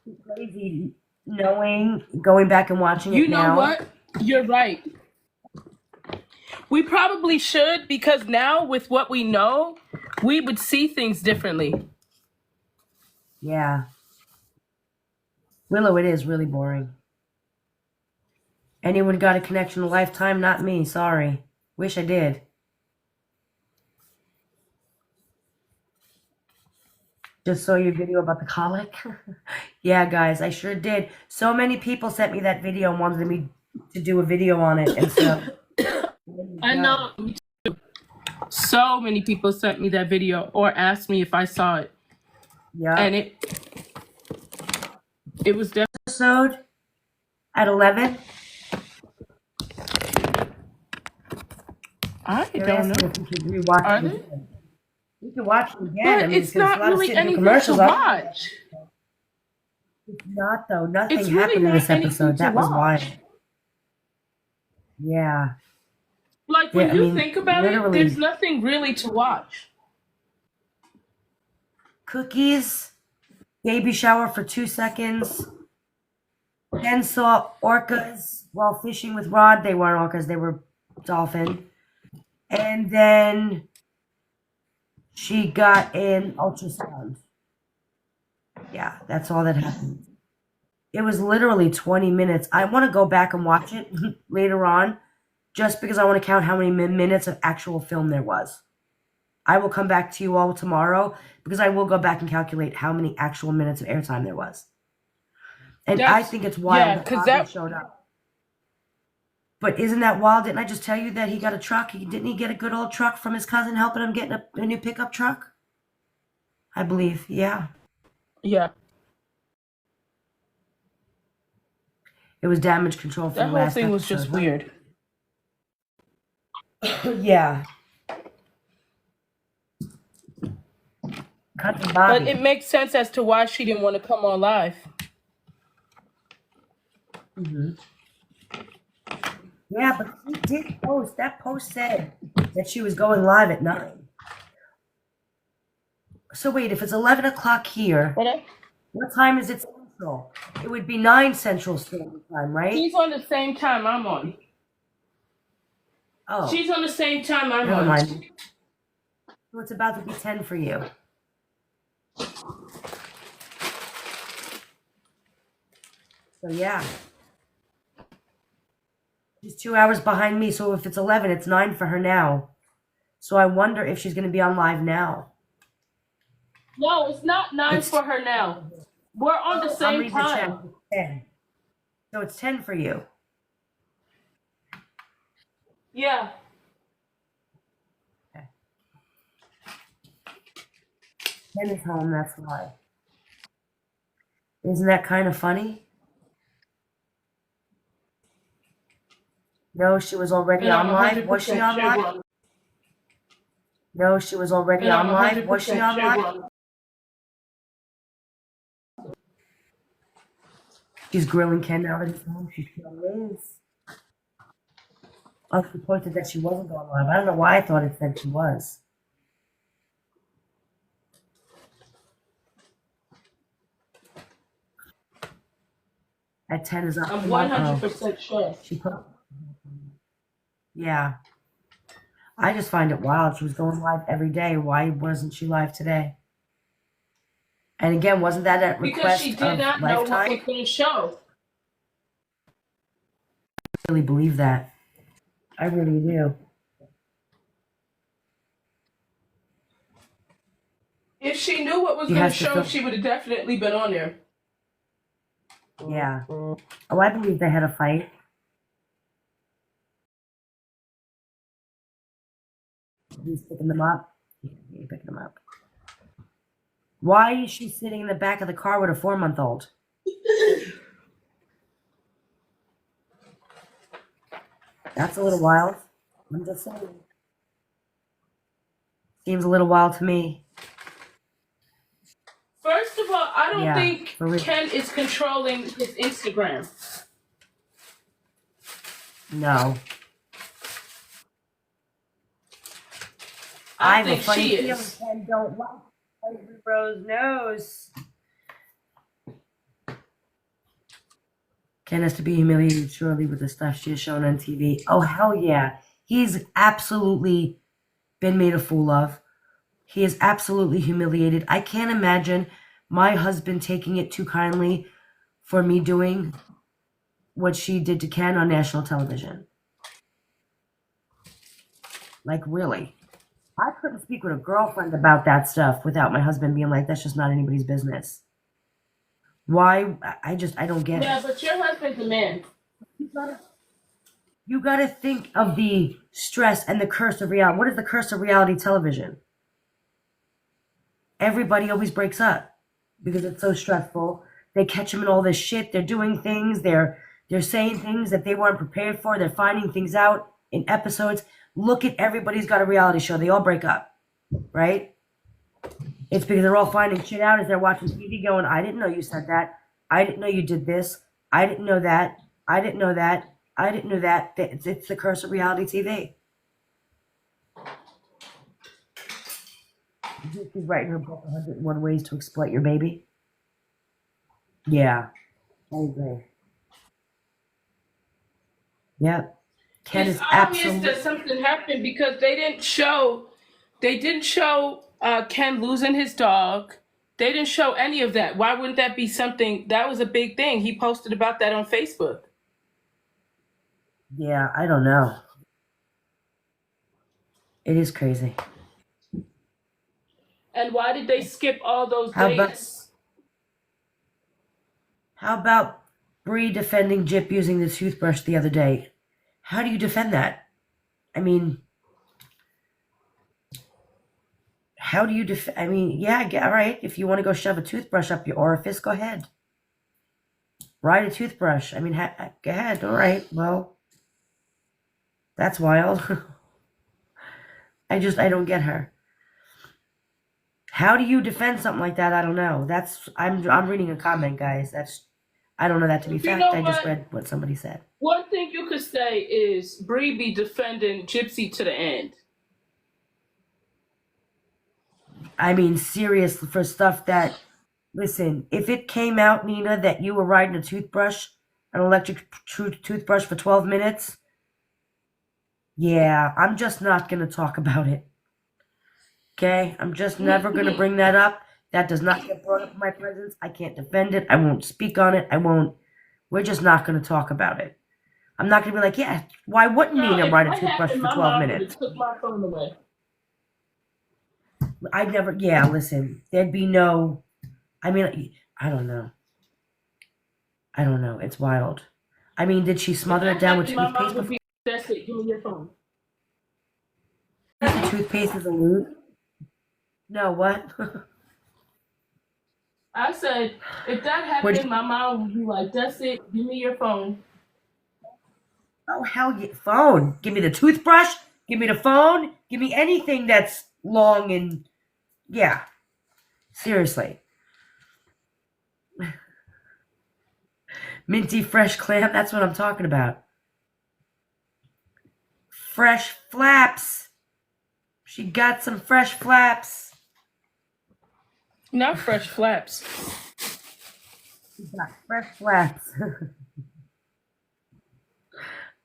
It's crazy going back and watching it You know now. what? You're right. We probably should, because now with what we know, we would see things differently. Yeah. Willow, it is really boring. Anyone got a connection to Lifetime? Not me. Sorry. Wish I did. Just saw your video about the colic. Yeah, guys, I sure did. So many people sent me that video and wanted me to do a video on it. And so I know. Me too. So many people sent me that video or asked me if I saw it. Yeah. And it was definitely episode at 11. I They're don't asking know. if we could rewatch Are it they? again. We can watch it again. But I mean, it's because a not lot of really sitting anything to commercials up. watch. It's not though. Nothing It's happened really in not this anything episode. to That was watch. wild. Yeah. Like, when Yeah, you think about it, literally. there's nothing really to watch. Cookies, baby shower for 2 seconds. Then saw orcas while fishing with Rod. They weren't orcas, they were dolphin. And then she got an ultrasound. Yeah, that's all that happened. It was literally 20 minutes. I want to go back and watch it later on, just because I want to count how many minutes of actual film there was. I will come back to you all tomorrow, because I will go back and calculate how many actual minutes of airtime there was. And I think it's wild yeah, that 'cause Bobby that- showed up. But isn't that wild? Didn't I just tell you that he got a truck? Didn't he get a good old truck from his cousin helping him get a new pickup truck? I believe, yeah. Yeah. It was damage control for That the whole last thing was just episode. weird. Yeah. Cousin Bobby. But it makes sense as to why she didn't want to come on live. Mm-hmm. Yeah, but she did post. That post said that she was going live at 9. So wait, if it's 11 o'clock here, What? what time is it Central? It would be 9 Central Standard Time, right? She's on the same time I'm on. Oh, She's on the same time I'm never on. mind. So it's about to be 10 for you. So yeah. She's 2 hours behind me, so if it's 11, it's 9 for her now. So I wonder if she's going to be on live now. No, it's not 9 for her now. We're on the same reading the chat. time. It's 10. So it's 10 for you. Yeah. Okay. 10 is home, that's why. Isn't that kind of funny? No, she was already And on I'm live. Was she 100% on sure live? we're- No, she was already and I'm on live. Was she 100% on sure live? we're- She's grilling Ken now that he's home. She still is. Oh, she posted that she wasn't going live. I don't know why I thought it said she was. At 10 is up. I'm 100% sure. She put. Yeah. I just find it wild. She was going live every day. Why wasn't she live today? And again, wasn't that at Because request she of did not know what Lifetime? was going to show. I really believe that. I really do. If she knew what was She going to has to show, film- she would have definitely been on there. Yeah. Oh, I believe they had a fight. He's picking them up. Yeah, he's picking them up. Why is she sitting in the back of the car with a 4-month-old? That's a little wild. I'm just saying. Seems a little wild to me. First of all, I don't Yeah, think for real. Ken is controlling his Instagram. No. I have a think funny she feeling is. Ken don't like Every Rose knows. Ken has to be humiliated surely with the stuff she has shown on TV. Oh, hell yeah. He's absolutely been made a fool of. He is absolutely humiliated. I can't imagine my husband taking it too kindly for me doing what she did to Ken on national television. Like, really. I couldn't speak with a girlfriend about that stuff without my husband being like, that's just not anybody's business. Why? I don't get Yeah, it. but your husband's a man. You gotta think of the stress and the curse of reality. What is the curse of reality television? Everybody always breaks up because it's so stressful. They catch them in all this shit. They're doing things. They're saying things that they weren't prepared for. They're finding things out in episodes. Look at Everybody's Got a Reality Show. They all break up, right? It's because they're all finding shit out as they're watching TV going, I didn't know you said that. I didn't know you did this. I didn't know that. I didn't know that. I didn't know that. It's the curse of reality TV. She's writing her book, 101 Ways to Exploit Your Baby. Yeah, I agree. Yep. Ken It's is obvious absolutely. that something happened because they didn't show Ken losing his dog. They didn't show any of that. Why wouldn't that be something? That was a big thing. He posted about that on Facebook. Yeah, I don't know. It is crazy. And why did they skip all those How about- dates? How about Bree defending Jip using the toothbrush the other day? How do you defend that? I mean, how do you I mean, yeah, all right. If you want to go shove a toothbrush up your orifice, go ahead. Ride a toothbrush. I mean, go ahead. All right. Well, that's wild. I don't get her. How do you defend something like that? I don't know. I'm reading a comment, guys. I don't know that to be You fact. know I just what? read what somebody said. One thing you could say is Bree be defending Gypsy to the end. I mean, seriously, for stuff that, listen, if it came out, Nina, that you were riding a toothbrush, an electric toothbrush for 12 minutes, yeah, I'm just not going to talk about it. Okay? I'm just never going to bring that up. That does not get brought up in my presence. I can't defend it. I won't speak on it. We're just not going to talk about it. I'm not going to be like, yeah, why wouldn't Nina ride a toothbrush for 12 minutes? Took my phone away. I'd never, yeah, listen, there'd be no, I mean, I don't know. It's wild. I mean, did she smother it down with toothpaste before? That's it. Give me your phone. Toothpaste is a lube? No, what? I said, if that happened, my mom would be like, that's it. Give me your phone. Oh, hell yeah. Phone. Give me the toothbrush. Give me the phone. Give me anything that's long and, yeah. Seriously. Minty fresh clam. That's what I'm talking about. Fresh flaps. She got some fresh flaps. Not fresh flaps. She got fresh flaps.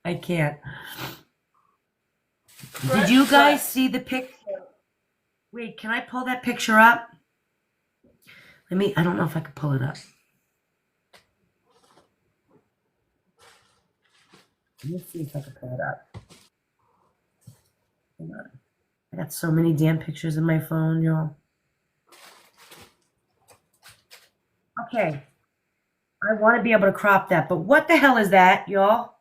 I can't. Did you guys see the picture? Wait, can I pull that picture up? I don't know if I can pull it up. Let me see if I can pull it up. Hang on. I got so many damn pictures in my phone, y'all. Okay. I want to be able to crop that, but what the hell is that, y'all?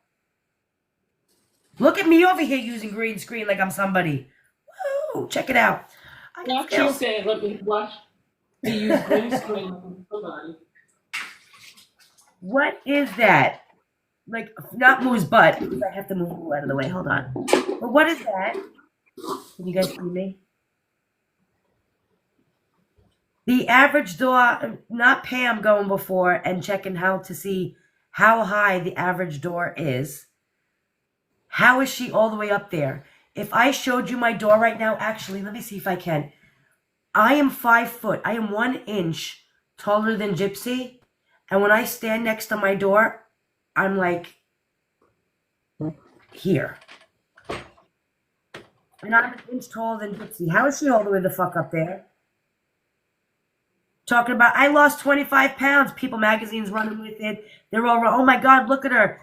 Look at me over here using green screen like I'm somebody. Woo! Check it out. Now she's saying, let me watch me use green screen like somebody. What is that? Like, not Moo's butt, because I have to move Moo out of the way. Hold on. But what is that? Can you guys see me? The average door, not Pam going before and checking how to see how high the average door is. How is she all the way up there? If I showed you my door right now, actually, let me see if I can. I am 5 foot. I am 1 inch taller than Gypsy. And when I stand next to my door, I'm like here. And I'm 1 inch taller than Gypsy. How is she all the way the fuck up there? Talking about, I lost 25 pounds. People magazine's running with it. They're all, oh my God, look at her.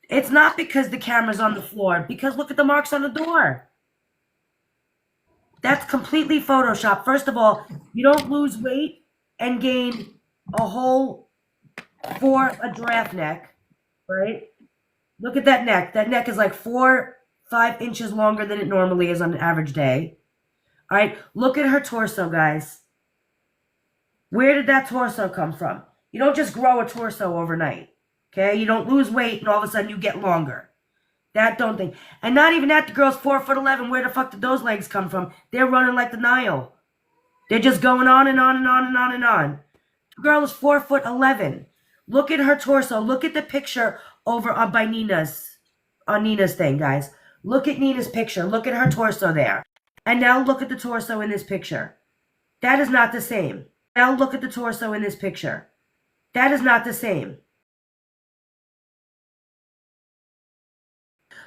It's not because the camera's on the floor. Because look at the marks on the door. That's completely Photoshop. First of all, you don't lose weight and gain a whole for a giraffe neck, right? Look at that neck. That neck is like 4-5 inches longer than it normally is on an average day. All right, look at her torso, guys. Where did that torso come from? You don't just grow a torso overnight, okay? You don't lose weight and all of a sudden you get longer. That don't think. And not even that, the girl's 4'11". Where the fuck did those legs come from? They're running like the Nile. They're just going on and on and on and on and on. The girl is 4'11". Look at her torso. Look at the picture over by Nina's, on Nina's thing, guys. Look at Nina's picture. Look at her torso there. And now look at the torso in this picture. That is not the same. Now look at the torso in this picture. That is not the same.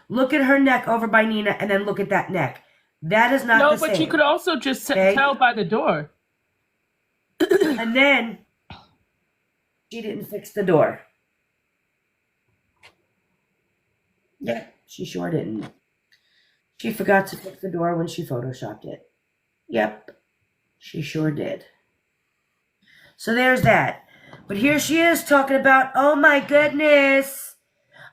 Look at her neck over by Nina and then look at that neck. That is not the same. No, but you could also just tell by the door. And then she didn't fix the door. Yeah, she sure didn't. She forgot to fix the door when she photoshopped it. Yep, she sure did. So there's that. But here she is talking about, oh my goodness,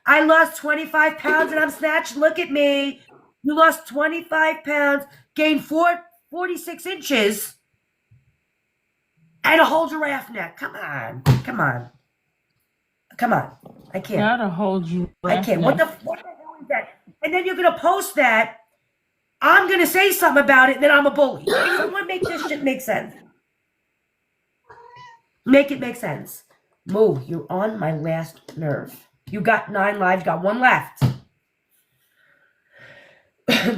I lost 25 pounds and I'm snatched. Look at me. You lost 25 pounds, gained 46 inches, and a whole giraffe neck. Come on. Come on. Come on. I can't. Not a whole giraffe I can't. neck. What the hell is that? And then you're going to post that. I'm going to say something about it, and then I'm a bully. Someone make this shit make sense. Make it make sense. Moo, you're on my last nerve. You got 9 lives, you got 1 left.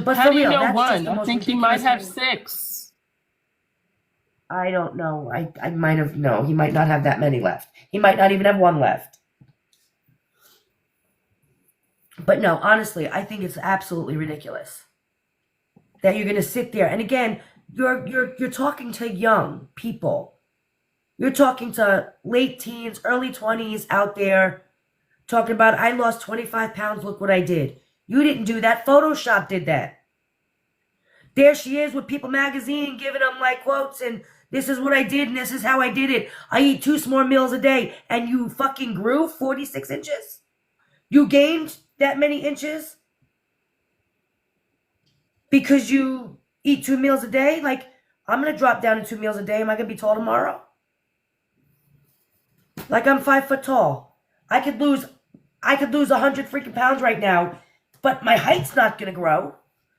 But How for do you real, know that's just one? the I most think you might have ridiculous thing. 6. I don't know. I might have, no, he might not have that many left. He might not even have one left. But no, honestly, I think it's absolutely ridiculous that you're going to sit there. And again, you're talking to young people. You're talking to late teens, early 20s out there talking about, I lost 25 pounds, look what I did. You didn't do that. Photoshop did that. There she is with People Magazine giving them like quotes and this is what I did and this is how I did it. I eat 2 small meals a day. And you fucking grew 46 inches? You gained that many inches because you eat 2 meals a day? Like, I'm going to drop down to 2 meals a day. Am I going to be tall tomorrow? Like, I'm 5 foot tall. I could lose 100 freaking pounds right now, but my height's not going to grow.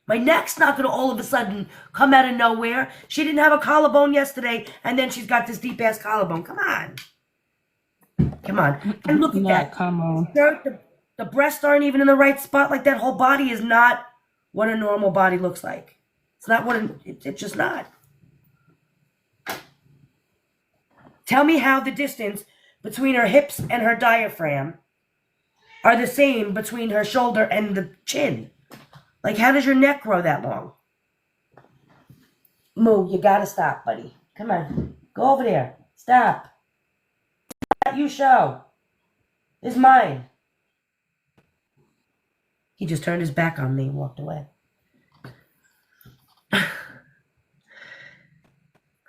My neck's not going to all of a sudden come out of nowhere. She didn't have a collarbone yesterday, and then she's got this deep-ass collarbone. Come on. Come on. And look at that. Come on. The breasts aren't even in the right spot. Like, that whole body is not what a normal body looks like. It's not what it's just not. Tell me how the distance between her hips and her diaphragm are the same between her shoulder and the chin. Like, how does your neck grow that long? Moo, you gotta stop, buddy. Come on. Go over there. Stop. Not you show. It's mine. He just turned his back on me and walked away.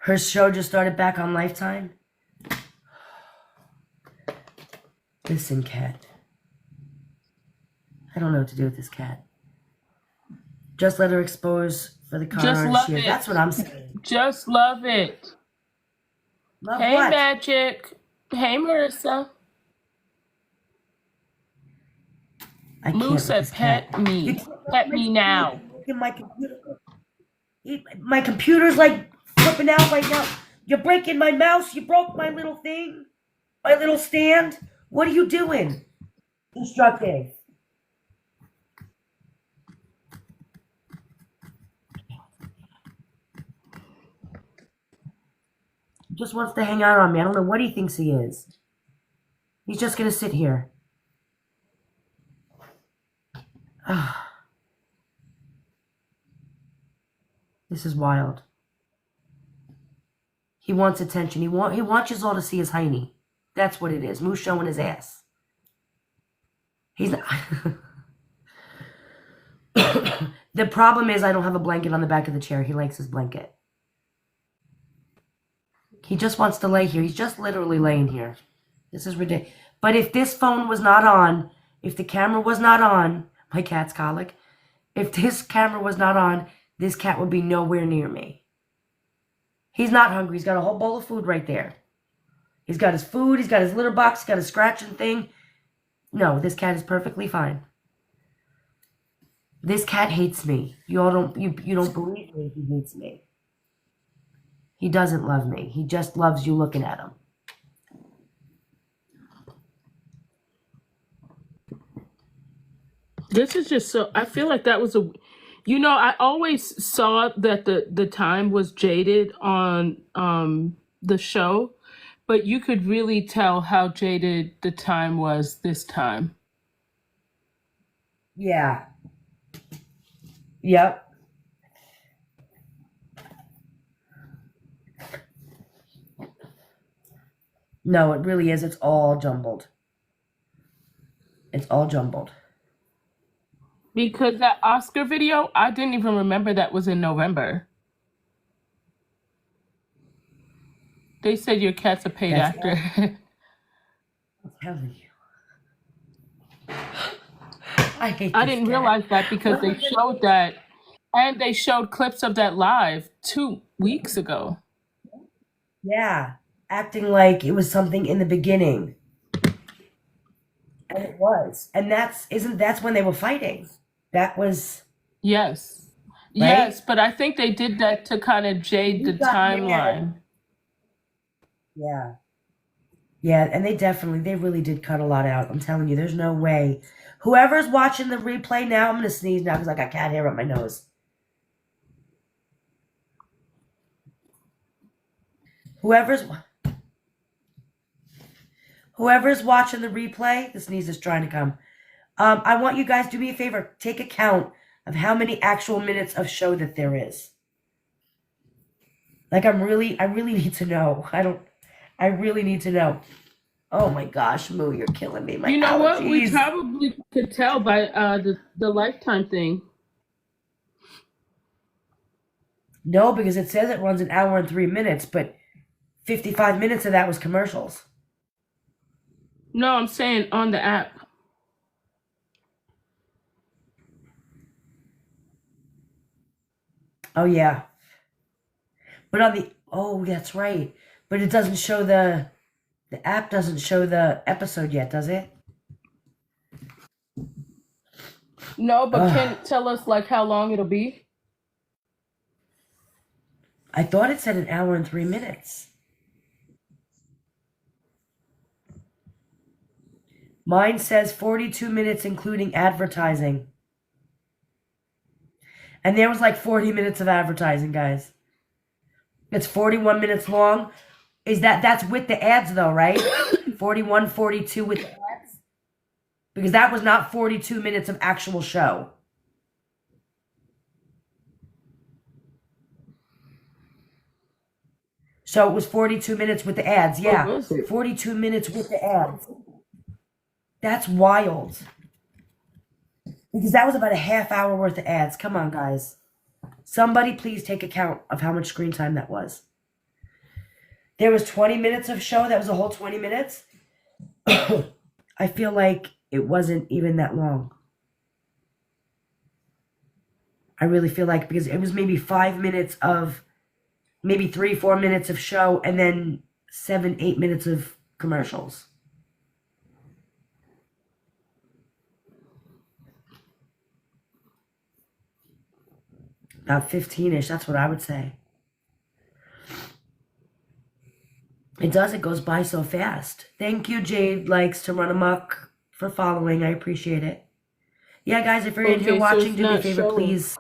Her show just started back on Lifetime. Listen, cat. I don't know what to do with this cat. Just let her expose for the con artist. That's what I'm saying. Just love it. Love hey, what? Magic. Hey, Marissa. Moo said, pet me. Pet me now. My computer's like flipping out right now. You're breaking my mouse. You broke my little thing. My little stand. What are you doing? Destructive. He just wants to hang out on me. I don't know what he thinks he is. He's just going to sit here. This is wild. He wants attention. He wants us all to see his hiney. That's what it is. Moose showing his ass. He's not. The problem is I don't have a blanket on the back of the chair. He likes his blanket. He just wants to lay here. He's just literally laying here. This is ridiculous. But if this phone was not on, if the camera was not on, my cat's colic, if this camera was not on, this cat would be nowhere near me. He's not hungry. He's got a whole bowl of food right there. He's got his food. He's got his litter box. He's got his scratching thing. No, this cat is perfectly fine. This cat hates me. You don't believe me. He hates me. He doesn't love me. He just loves you looking at him. This is just so, I feel like that was I always saw that the time was jaded on the show, but you could really tell how jaded the time was this time. Yeah. Yep. No, it really is. It's all jumbled. It's all jumbled. Because that Oscar video, I didn't even remember that was in November. They said your cat's a paid actor. I'm telling you. I hate I this didn't cat. realize that because they showed that, and they showed clips of that live 2 weeks ago. Yeah, acting like it was something in the beginning. And it was. And that's when they were fighting. That was Yes. right? Yes, but I think they did that to kind of jade the You got mad. timeline. Yeah. Yeah, and they really did cut a lot out. I'm telling you, there's no way. Whoever's watching the replay now, I'm gonna sneeze now because I got cat hair up my nose. Whoever's watching the replay, the sneeze is trying to come. I want you guys to do me a favor. Take a count of how many actual minutes of show that there is. Like I really need to know. I really need to know. Oh my gosh, Moo, you're killing me. My You know what? We allergies. probably could tell by the Lifetime thing. No, because it says it runs an hour and 3 minutes, but 55 minutes of that was commercials. No, I'm saying on the app. Oh yeah. But on the that's right. But it doesn't show the app doesn't show the episode yet, does it? No, but can it tell us like how long it'll be? I thought it said an hour and 3 minutes. Mine says 42 minutes including advertising. And there was like 40 minutes of advertising, guys. It's 41 minutes long. That's with the ads though, right? 41, 42 with the ads? Because that was not 42 minutes of actual show. So it was 42 minutes with the ads. Yeah, What was it? 42 minutes with the ads. That's wild. Because that was about a half hour worth of ads. Come on, guys. Somebody please take account of how much screen time that was. There was 20 minutes of show. That was a whole 20 minutes. I feel like it wasn't even that long. I really feel like because it was maybe 5 minutes of, maybe 3-4 minutes of show, and then 7-8 minutes of commercials. About 15-ish, that's what I would say. It does, it goes by so fast. Thank you, Jade Likes to Run Amok, for following. I appreciate it. Yeah, guys, if you're in here Okay, so watching, it's do me a not favor, showing. please.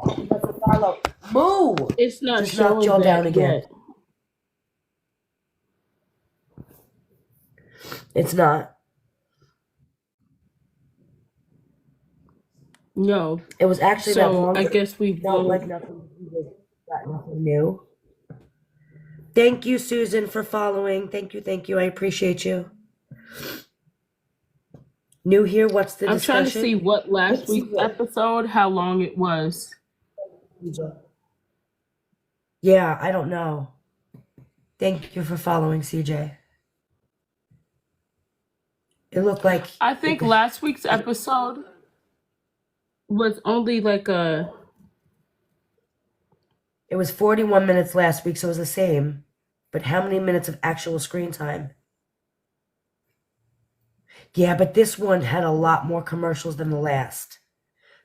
Let's follow. Moo! It's not Just knocked showing y'all that down again. yet. It's not. No. It was actually that So long. I guess we Don't will. like nothing. We just got nothing new. Thank you, Susan, for following. Thank you. I appreciate you. New here, what's the I'm discussion? trying to see what last week's episode, how long it was. Yeah, I don't know. Thank you for following, CJ. It looked like I think last week's episode was only like a. it was 41 minutes last week, so it was the same. But how many minutes of actual screen time? Yeah, but this one had a lot more commercials than the last.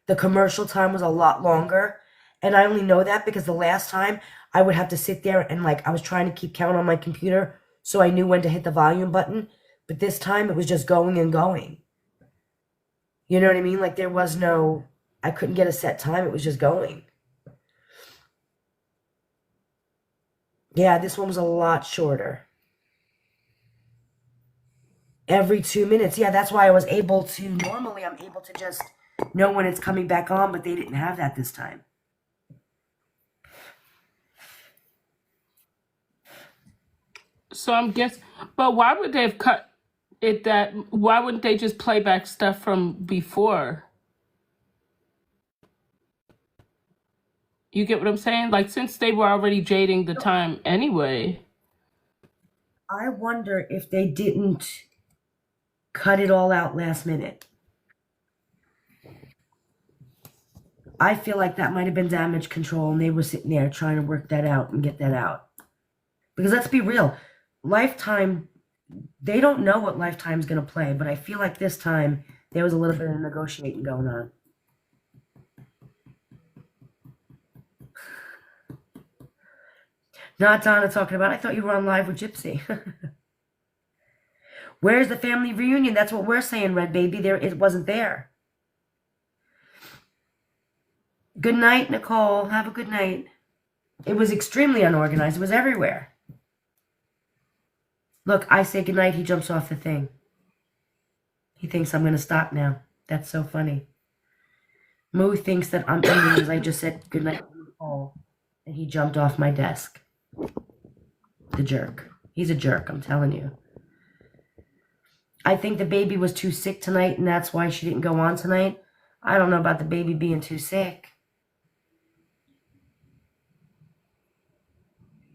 The commercial time was a lot longer. And I only know that because the last time I would have to sit there and I was trying to keep count on my computer so I knew when to hit the volume button. But this time it was just going and going. You know what I mean? Like there was no, I couldn't get a set time. It was just going. Yeah, this one was a lot shorter. Every 2 minutes. Yeah, that's why I was able to, normally I'm able to just know when it's coming back on, but they didn't have that this time. So I'm guessing, but why would they have cut it that? Why wouldn't they just play back stuff from before? You get what I'm saying? Like since they were already jading the time anyway. I wonder if they didn't cut it all out last minute. I feel like that might have been damage control and they were sitting there trying to work that out and get that out. Because let's be real, Lifetime, they don't know what Lifetime's going to play, but I feel like this time there was a little bit of negotiating going on. Not Donna talking about, I thought you were on live with Gypsy. Where's the family reunion? That's what we're saying, Red Baby. It wasn't there. Good night, Nicole. Have a good night. It was extremely unorganized. It was everywhere. Look, I say goodnight, he jumps off the thing. He thinks I'm going to stop now. That's so funny. Moo thinks that I'm ending because I just said goodnight to Nicole, and he jumped off my desk. The jerk. He's a jerk, I'm telling you. I think the baby was too sick tonight, and that's why she didn't go on tonight. I don't know about the baby being too sick.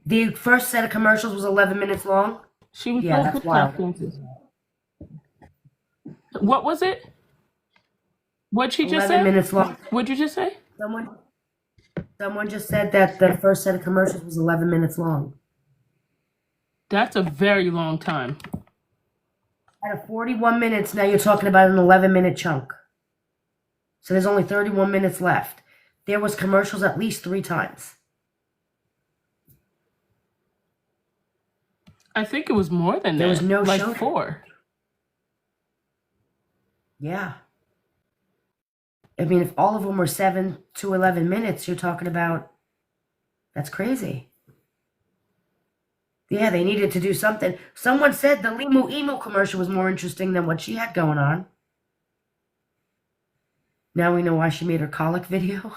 The first set of commercials was 11 minutes long. She was Yeah, both that's good tap wild. dances. What was it? What'd she just 11 say? minutes long. What'd you just say? Someone just said that the first set of commercials was 11 minutes long. That's a very long time. Out of 41 minutes, now you're talking about an 11-minute chunk. So there's only 31 minutes left. There was commercials at least 3 times. I think it was more than that. There was no like show. 4. Yeah. I mean, if all of them were 7 to 11 minutes, you're talking about... That's crazy. Yeah, they needed to do something. Someone said the Limu Emu commercial was more interesting than what she had going on. Now we know why she made her colic video.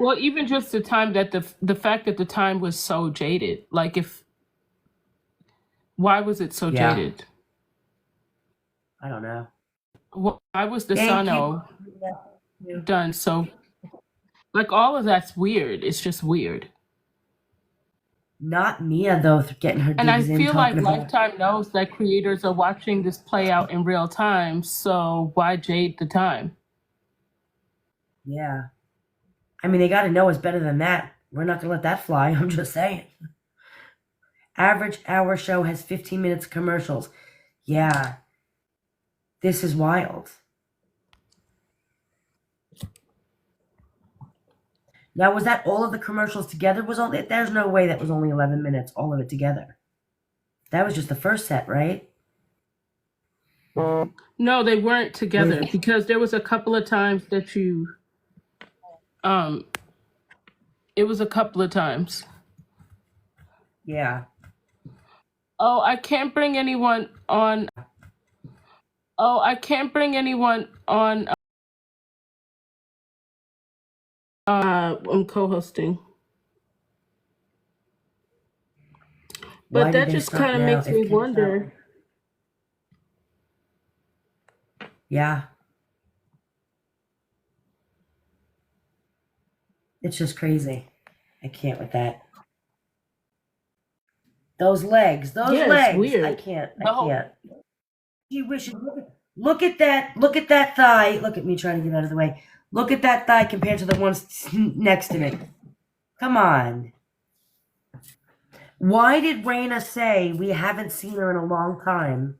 Well, even just the time that the fact that the time was so jaded. Like why was it so jaded? I don't know. Why was the Thank Sano you. done so? Like all of that's weird. It's just weird. Not Mia, though, getting her And I digs in feel like talking about... Lifetime knows that creators are watching this play out in real time. So why jade the time? Yeah. I mean, they got to know it's better than that. We're not going to let that fly. I'm just saying. Average hour show has 15 minutes of commercials. Yeah. This is wild. Now, was that all of the commercials together? There's no way that was only 11 minutes, all of it together. That was just the first set, right? No, they weren't together because there was a couple of times that you... It was a couple of times. Yeah. Oh, I can't bring anyone on. Oh, I can't bring anyone on. I'm co-hosting. Why But did that they just stop kind of now makes if me Kim wonder. stopped? Yeah. It's just crazy. I can't with that. Those legs. Yeah, it's Legs. weird. I can't. No. I can't. She wishes. Look at that. Look at that thigh. Look at me trying to get out of the way. Look at that thigh compared to the ones next to me. Come on. Why did Raina say we haven't seen her in a long time?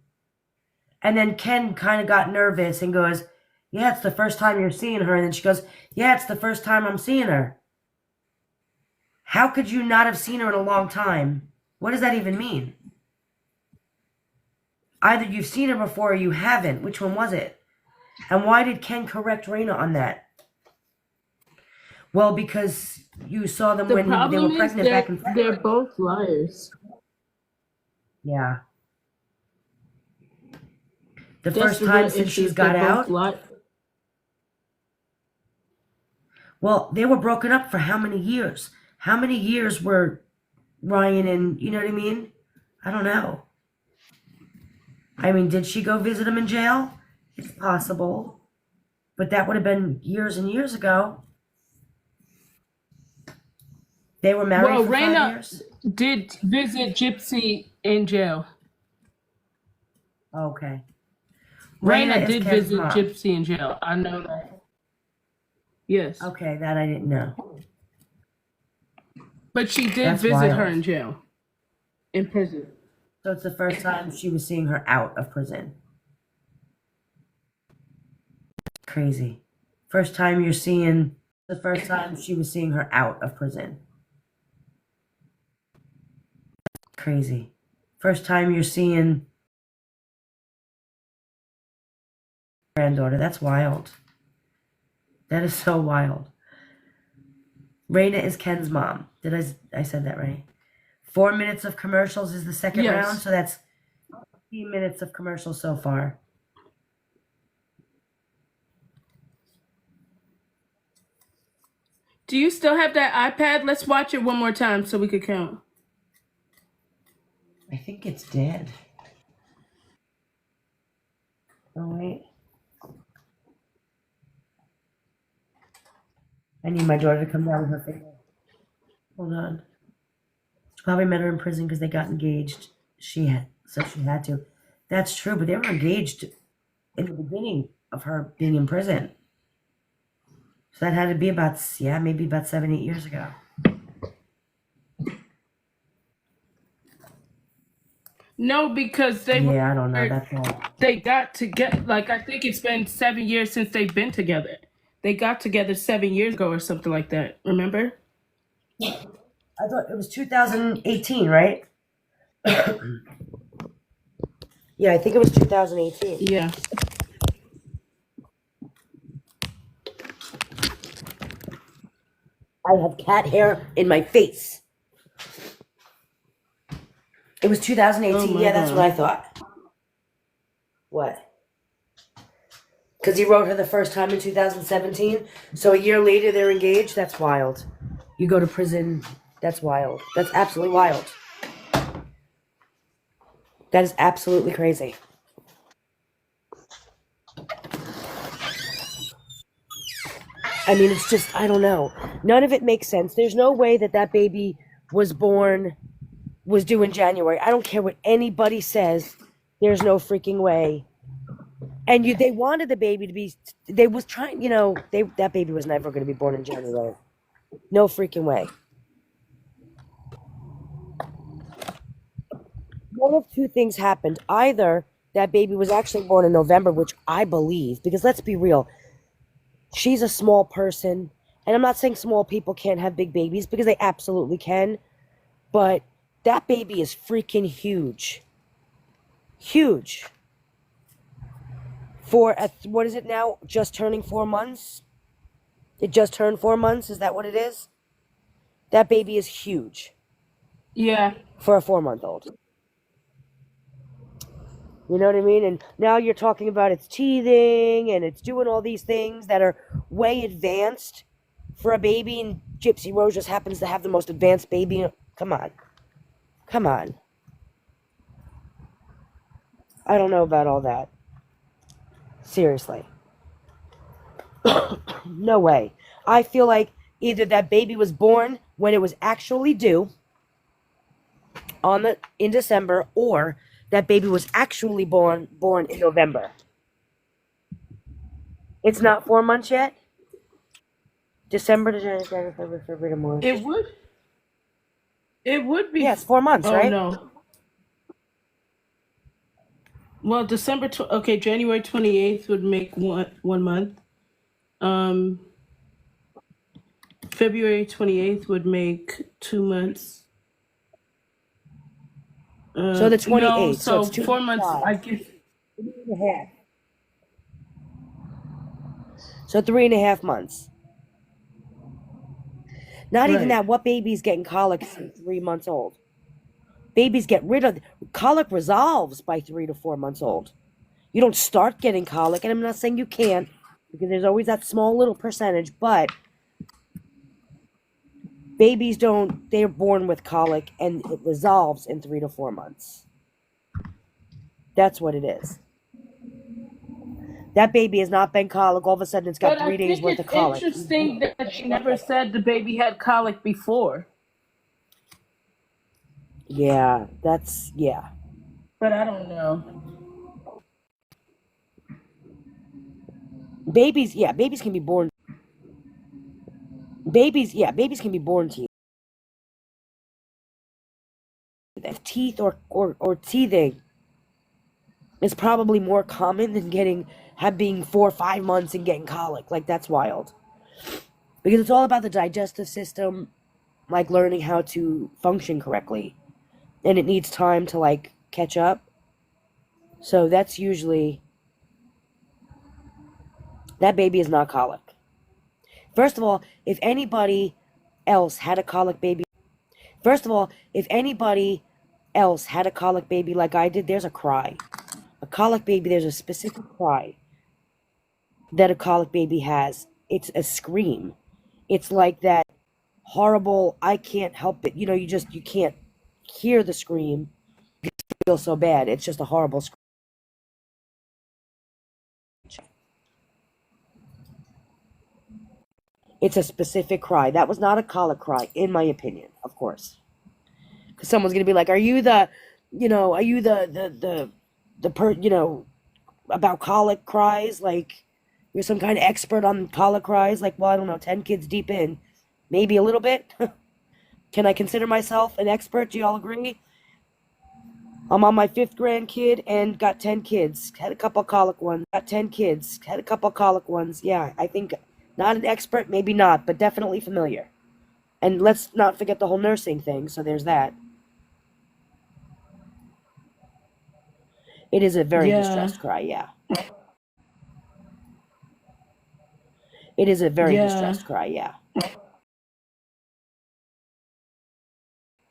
And then Ken kind of got nervous and goes, yeah, it's the first time you're seeing her. And then she goes, yeah, it's the first time I'm seeing her. How could you not have seen her in a long time? What does that even mean? Either you've seen her before or you haven't. Which one was it? And why did Ken correct Raina on that? Well, because you saw them The when they problem were is pregnant back in February. they're both liars. Yeah. The That's first the time real since issue. she's got They're out. both Well, they were broken up for how many years? How many years were Ryan and, you know what I mean? I don't know. I mean, did she go visit him in jail? It's possible. But that would have been years and years ago. They were married Well, for 5 Raina years? did visit Gypsy in jail. Okay. Raina is did Ken's visit mom. Gypsy in jail. I know that. Yes. Okay, that I didn't know. But she did That's visit wild. her in jail. In prison. So it's the first time she was seeing her out of prison. Crazy. First time you're seeing... The first time she was seeing her out of prison. Crazy. First time you're seeing... Granddaughter. That's wild. That is so wild. Raina is Ken's mom. I said that right? 4 minutes of commercials is the second Yes. round, so that's 15 minutes of commercials so far. Do you still have that iPad? Let's watch it one more time so we could count. I think it's dead. Oh, wait. I need my daughter to come down with her finger. Hold on. She probably met her in prison because they got engaged. So she had to. That's true, but they were engaged in the beginning of her being in prison. So that had to be about, maybe about 7, 8 years ago. No, because they Yeah, I don't know. That's all. they got together. Like, I think it's been 7 years since they've been together. They got together 7 years ago or something like that. Remember? I thought it was 2018, right? Yeah, I think it was 2018. Yeah. I have cat hair in my face. It was 2018. Oh, Yeah, that's God. what I thought. What? Because he wrote her the first time in 2017. So a year later, they're engaged. That's wild. You go to prison. That's wild. That's absolutely wild. That is absolutely crazy. I mean, it's just, I don't know. None of it makes sense. There's no way that that baby was due in January. I don't care what anybody says. There's no freaking way. And they wanted the baby to be, they was trying, that baby was never going to be born in January. No freaking way. One of two things happened. Either that baby was actually born in November, which I believe, because let's be real, she's a small person, and I'm not saying small people can't have big babies, because they absolutely can, but that baby is freaking huge. Huge. For, what is it now? Just turning 4 months? It just turned 4 months? Is that what it is? That baby is huge. Yeah. For a 4-month-old. You know what I mean? And now you're talking about it's teething and it's doing all these things that are way advanced for a baby, and Gypsy Rose just happens to have the most advanced baby. Come on. Come on. I don't know about all that. Seriously. No way. I feel like either that baby was born when it was actually due in December, or that baby was actually born in November. It's not 4 months yet? December to January, February to March. It would be. Yes, 4 months, Oh, right? no. Well, January 28th would make one month. February 28th would make 2 months. So the 28th. No, so it's 4 months. I guess. 3.5. So 3.5 months. Not even Right. that. What baby's getting colic at 3 months old? Babies get rid of colic resolves by 3 to 4 months old. You don't start getting colic, and I'm not saying you can't, because there's always that small little percentage, but babies don't, they're born with colic and it resolves in 3 to 4 months. That's what it is. That baby has not been colic. All of a sudden it's got But 3 I days think worth of it's colic. interesting that she never said the baby had colic before. Yeah, But I don't know. Babies can be born. Babies can be born to you. Teeth or teething is probably more common than being 4 or 5 months and getting colic. Like, that's wild. Because it's all about the digestive system, like learning how to function correctly. And it needs time to like catch up. So that's usually, that baby is not colic. First of all, if anybody else had a colic baby, First of all, if anybody else had a colic baby like I did, there's a cry. A colic baby, there's a specific cry that a colic baby has. It's a scream. It's like that horrible, I can't help it. You know, you can't hear the scream. You feel so bad. It's just a horrible scream. It's a specific cry. That was not a colic cry, in my opinion, of course. Because someone's going to be like, are you the about colic cries? Like, you're some kind of expert on colic cries? Like, well, I don't know, 10 kids deep in. Maybe a little bit. Can I consider myself an expert? Do y'all agree? I'm on my 5th grandkid and got 10 kids. Had a couple colic ones. Got 10 kids. Had a couple colic ones. Yeah, I think not an expert, maybe not, but definitely familiar. And let's not forget the whole nursing thing, so there's that. It is a very distressed cry, yeah. It is a very distressed cry, yeah.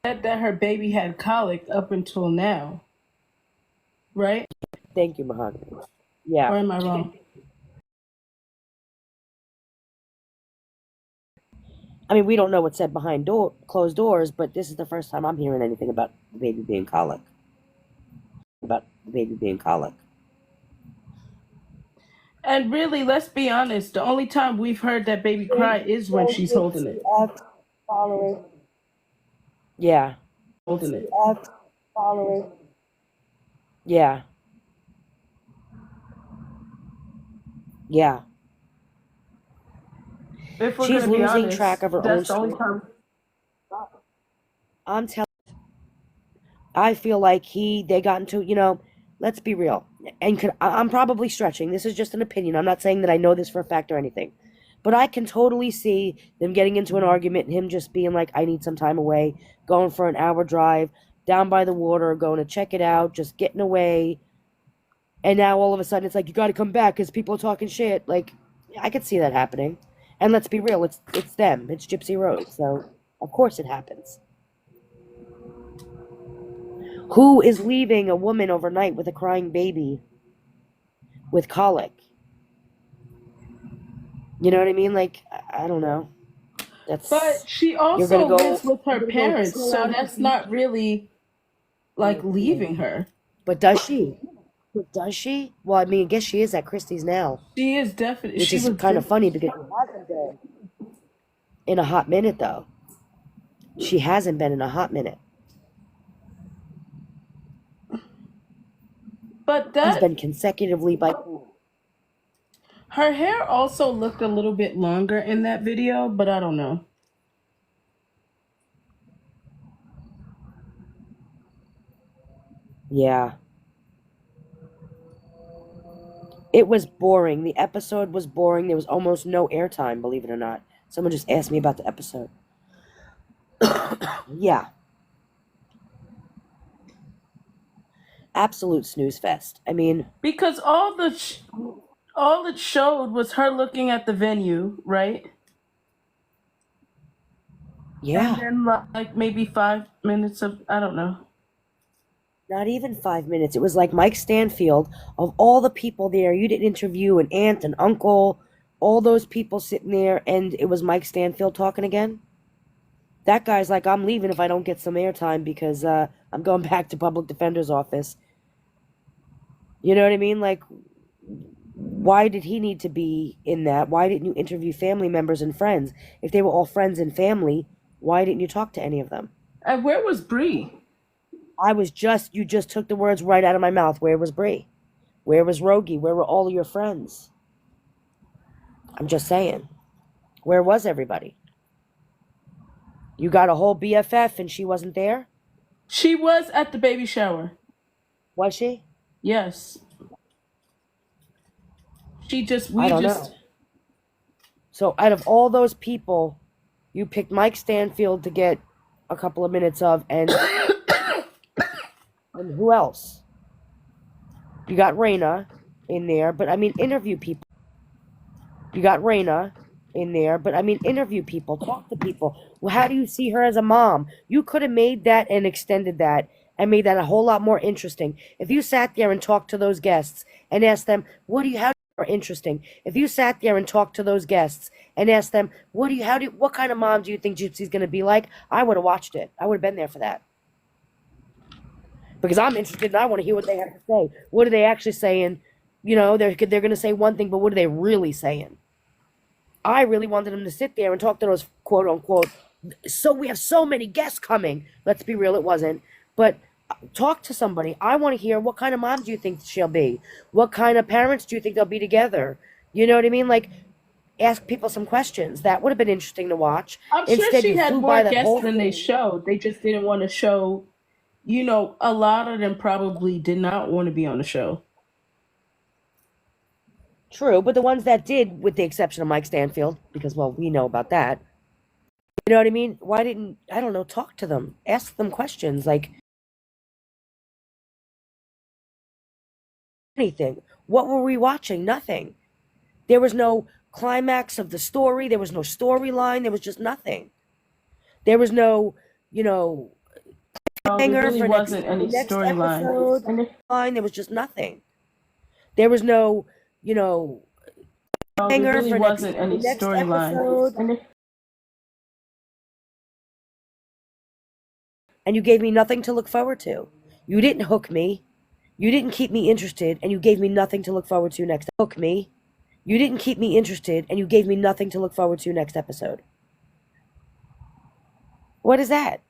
Said that her baby had colic up until now, right? Thank you, Mahogany. Yeah. Or am I wrong? I mean, we don't know what's said behind closed doors, but this is the first time I'm hearing anything about the baby being colic. And really, let's be honest, the only time we've heard that baby cry is when she's holding it. Yeah. Holding it. Yeah. Yeah. If we're She's gonna be losing honest, track of her own that's the only story. time. I'm telling. I feel like they got into, let's be real. And I'm probably stretching. This is just an opinion. I'm not saying that I know this for a fact or anything. But I can totally see them getting into an argument and him just being like, I need some time away, going for an hour drive, down by the water, going to check it out, just getting away. And now all of a sudden it's like, you got to come back because people are talking shit. Like, I could see that happening. And let's be real, it's them. It's Gypsy Road. So, of course it happens. Who is leaving a woman overnight with a crying baby with colic? You know what I mean? Like, I don't know. But she also lives with her parents, so that's not really like leaving her. But does she? Well, I mean, I guess she is at Christie's now. She is definitely. Which is kind of funny because she hasn't been in a hot minute, though. She hasn't been in a hot minute. But that has been consecutively by. Her hair also looked a little bit longer in that video, but I don't know. Yeah. It was boring. The episode was boring. There was almost no airtime, believe it or not. Someone just asked me about the episode. Yeah. Absolute snooze fest. I mean, because all it showed was her looking at the venue, right? Yeah. And then like maybe 5 minutes of, I don't know. Not even 5 minutes. It was like Mike Stanfield, of all the people there, you didn't interview an aunt, an uncle, all those people sitting there, and it was Mike Stanfield talking again. That guy's like, I'm leaving if I don't get some airtime because I'm going back to public defender's office. You know what I mean? Like, why did he need to be in that? Why didn't you interview family members and friends? If they were all friends and family, why didn't you talk to any of them? And where was Bree? You just took the words right out of my mouth. Where was Bree? Where was Rogie? Where were all of your friends? I'm just saying. Where was everybody? You got a whole BFF and she wasn't there? She was at the baby shower. Was she? Yes. We just know. So out of all those people, you picked Mike Stanfield to get a couple of minutes of, and and who else? You got Raina in there, but I mean, interview people. You got Raina, in there, but I mean, interview people, talk to people. Well, how do you see her as a mom? You could have made that and extended that and made that a whole lot more interesting. If you sat there and talked to those guests and asked them, how do you more interesting? If you sat there and talked to those guests and asked them, what kind of mom do you think Gypsy's going to be like? I would have watched it. I would have been there for that. Because I'm interested and I want to hear what they have to say. What are they actually saying? You know, they're going to say one thing, but what are they really saying? I really wanted them to sit there and talk to those quote unquote. So we have so many guests coming. Let's be real, it wasn't. But talk to somebody. I want to hear, what kind of mom do you think she'll be? What kind of parents do you think they'll be together? You know what I mean? Like, ask people some questions. That would have been interesting to watch. I'm sure she had more guests than they showed. They just didn't want to show, you know, a lot of them probably did not want to be on the show. True, but the ones that did, with the exception of Mike Stanfield, because, well, we know about that. You know what I mean? Why didn't, I don't know, talk to them. Ask them questions, like, anything. What were we watching? Nothing. There was no climax of the story. There was no storyline. There was just nothing. There was no, you know, there really wasn't any storyline. There was just nothing. There was no, you know, there really wasn't any storyline. And you gave me nothing to look forward to. You didn't hook me. You didn't keep me interested, and you gave me nothing to look forward to next. Hook me. You didn't keep me interested, and you gave me nothing to look forward to next episode. What is that?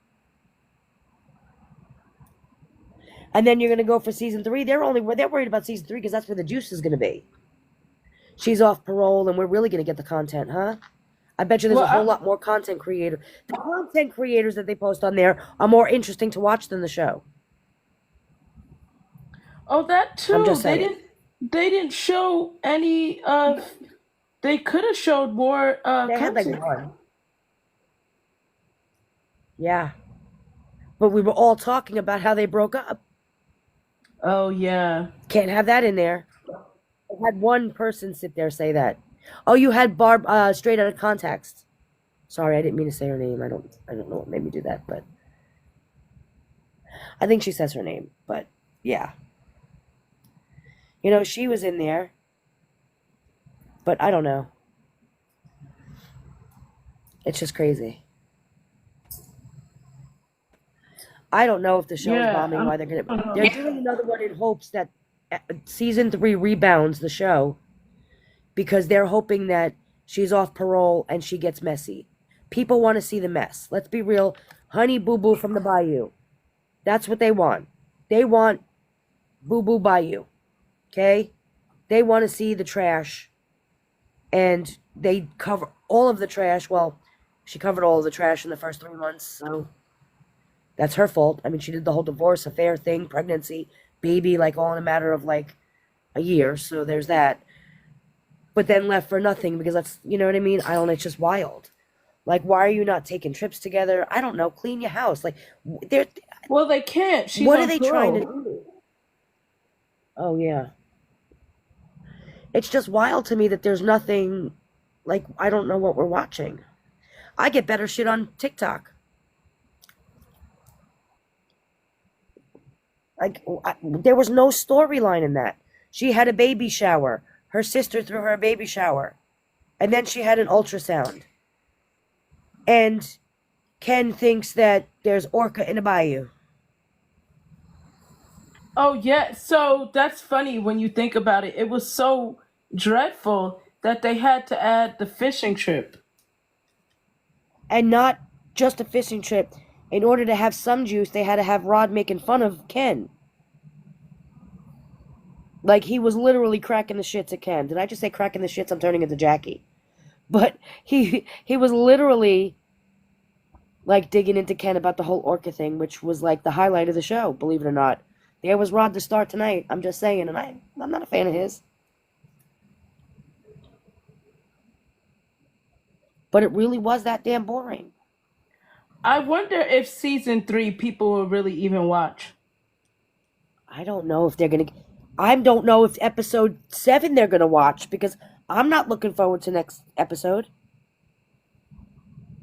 And then you're going to go for season 3. They're worried about season 3 because that's where the juice is going to be. She's off parole, and we're really going to get the content, huh? I bet you there's a whole lot more content creator. The content creators that they post on there are more interesting to watch than the show. Oh, that too. They didn't show any of. They could have showed more. They had like one. Yeah, but we were all talking about how they broke up. Oh yeah. Can't have that in there. I had one person sit there say that. Oh, you had Barb straight out of context. Sorry, I didn't mean to say her name. I don't know what made me do that, but I think she says her name. But yeah, you know, she was in there, but I don't know. It's just crazy. I don't know if the show's bombing. Why they're doing another one in hopes that season 3 rebounds the show, because they're hoping that she's off parole and she gets messy. People want to see the mess. Let's be real. Honey Boo Boo from the Bayou. That's what they want. They want Boo Boo Bayou. Okay? They want to see the trash. And they cover all of the trash. Well, she covered all of the trash in the first 3 months, so that's her fault. I mean, she did the whole divorce affair thing, pregnancy, baby, like all in a matter of like a year. So there's that. But then left for nothing because that's, you know what I mean? I don't know, it's just wild. Like, why are you not taking trips together? I don't know, clean your house. Like, they're... Well, they can't. She's what are they trying to do? Oh, yeah. It's just wild to me that there's nothing, like, I don't know what we're watching. I get better shit on TikTok. Like, there was no storyline in that. She had a baby shower. Her sister threw her a baby shower. And then she had an ultrasound. And Ken thinks that there's orca in a bayou. Oh, yeah. So that's funny when you think about it. It was so dreadful that they had to add the fishing trip. And not just a fishing trip. In order to have some juice, they had to have Rod making fun of Ken. Like, he was literally cracking the shits at Ken. Did I just say cracking the shits? I'm turning into Jackie. But he was literally, like, digging into Ken about the whole orca thing, which was, like, the highlight of the show, believe it or not. There was Rod to start tonight. I'm just saying, and I'm not a fan of his. But it really was that damn boring. I wonder if season 3 people will really even watch. I don't know if they're going to... I don't know if episode 7 they're going to watch, because I'm not looking forward to next episode.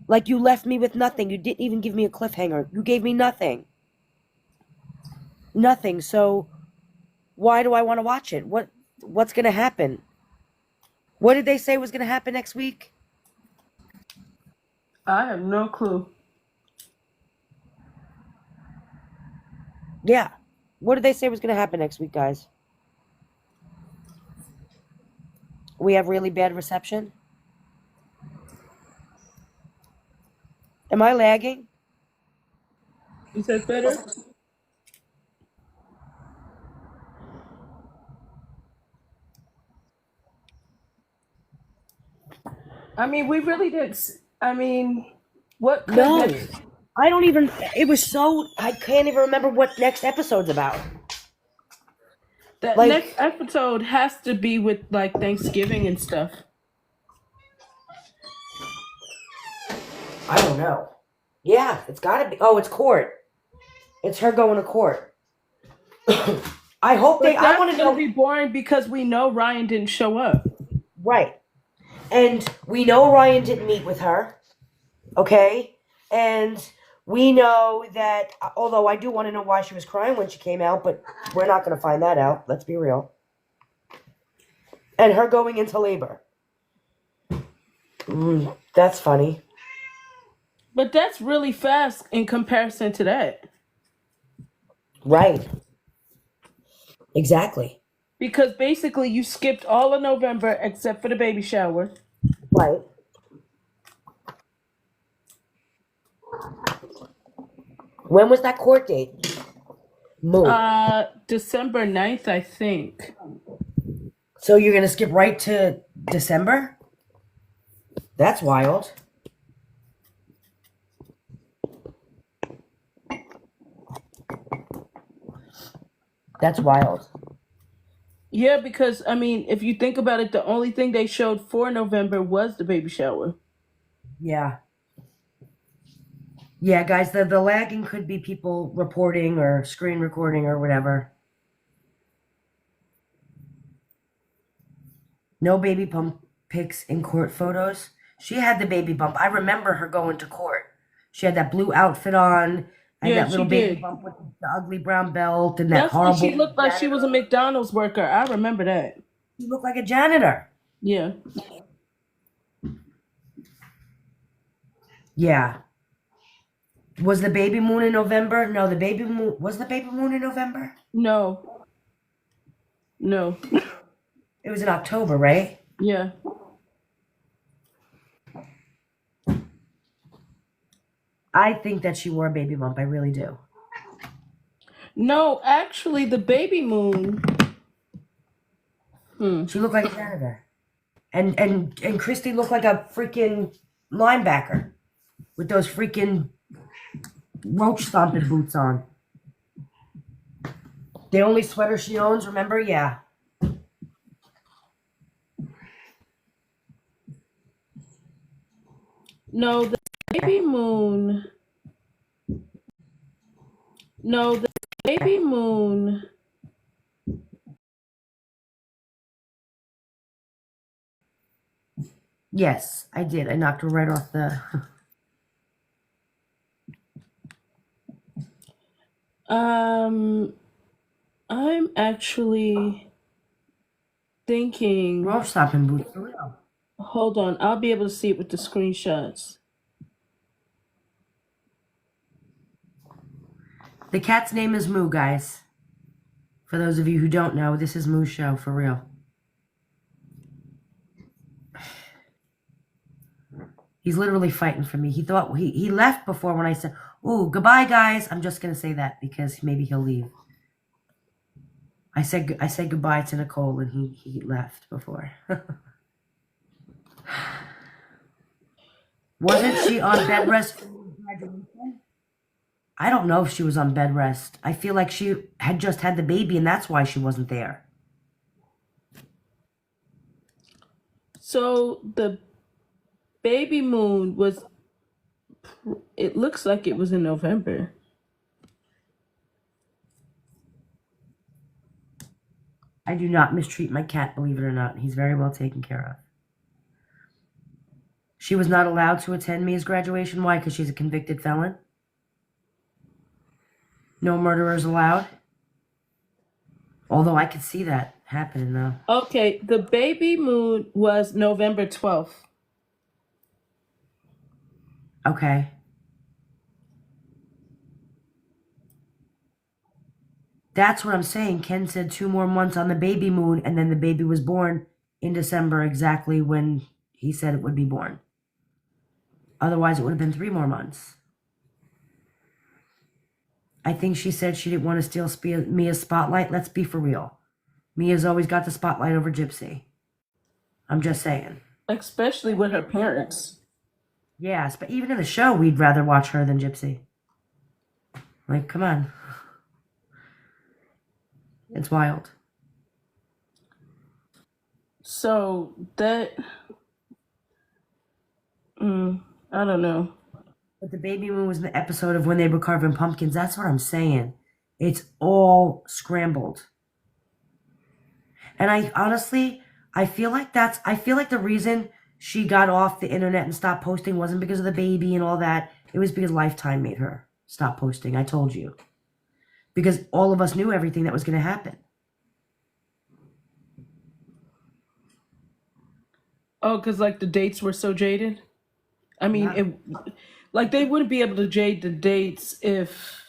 Like, you left me with nothing. You didn't even give me a cliffhanger. You gave me nothing. Nothing. So why do I want to watch it? What's going to happen? What did they say was going to happen next week? I have no clue. Yeah. What did they say was going to happen next week, guys? We have really bad reception? Am I lagging? Is that better? I mean, we really did. I mean, what could No. next? I don't even. It was so. I can't even remember what next episode's about. That Like- next episode has to be with like Thanksgiving and stuff. I don't know. Yeah, it's gotta be. Oh, it's court. It's her going to court. I hope But I that's want to gonna know. be boring because we know Ryan didn't show up. Right. And we know Ryan didn't meet with her. Okay? And we know that, although I do want to know why she was crying when she came out, but we're not going to find that out. Let's be real. And her going into labor. That's funny. But that's really fast in comparison to that. Right. Exactly. Because basically you skipped all of November except for the baby shower. Right. When was that court date? December 9th, I think. So you're going to skip right to December? That's wild. That's wild. Yeah, because, I mean, if you think about it, the only thing they showed for November was the baby shower. Yeah. Yeah, guys, the lagging could be people reporting or screen recording or whatever. No baby bump pics in court photos. She had the baby bump. I remember her going to court. She had that blue outfit on and Yeah, that little she baby did. bump with the ugly brown belt and that That's when horrible. she looked like she was a McDonald's worker. I remember that. She looked like a janitor. Yeah. Yeah. Was the baby moon in November? No, the baby moon was the baby moon in November? No. No. It was in October, right? Yeah. I think that she wore a baby bump. I really do. No, actually, the baby moon. She looked like a janitor. And Christy looked like a freaking linebacker with those freaking roach stomping boots on. The only sweater she owns, remember? Yeah. No, the baby moon. No, the baby moon. Yes, I did. I knocked her right off the... I'm actually thinking. roach stomping boots, for real. Hold on, I'll be able to see it with the screenshots. The cat's name is Moo, guys. For those of you who don't know, this is Moo's show, for real. He's literally fighting for me. He thought he left before when I said, "Ooh, goodbye, guys." I'm just gonna say that because maybe he'll leave. I said goodbye to Nicole and he left before. Wasn't she on bed rest for graduation? I don't know if she was on bed rest. I feel like she had just had the baby and that's why she wasn't there. So the baby moon was. It looks like it was in November. I do not mistreat my cat, believe it or not. He's very well taken care of. She was not allowed to attend Mia's graduation. Why? Because she's a convicted felon? No murderers allowed? Although I could see that happening though. Okay, the baby moon was November 12th. Okay. That's what I'm saying. Ken said 2 more months on the baby moon, and then the baby was born in December, exactly when he said it would be born. Otherwise, it would have been 3 more months. I think she said she didn't want to steal Mia's spotlight. Let's be for real. Mia's always got the spotlight over Gypsy. I'm just saying. Especially with her parents. Yes, but even in the show, we'd rather watch her than Gypsy. Like, come on. It's wild. So that, I don't know. But the baby moon was in the episode of when they were carving pumpkins. That's what I'm saying. It's all scrambled. And I feel like the reason she got off the internet and stopped posting wasn't because of the baby and all that. It was because Lifetime made her stop posting. I told you. Because all of us knew everything that was going to happen. Oh, because like the dates were so jaded? I mean, Yeah. like they wouldn't be able to jade the dates if...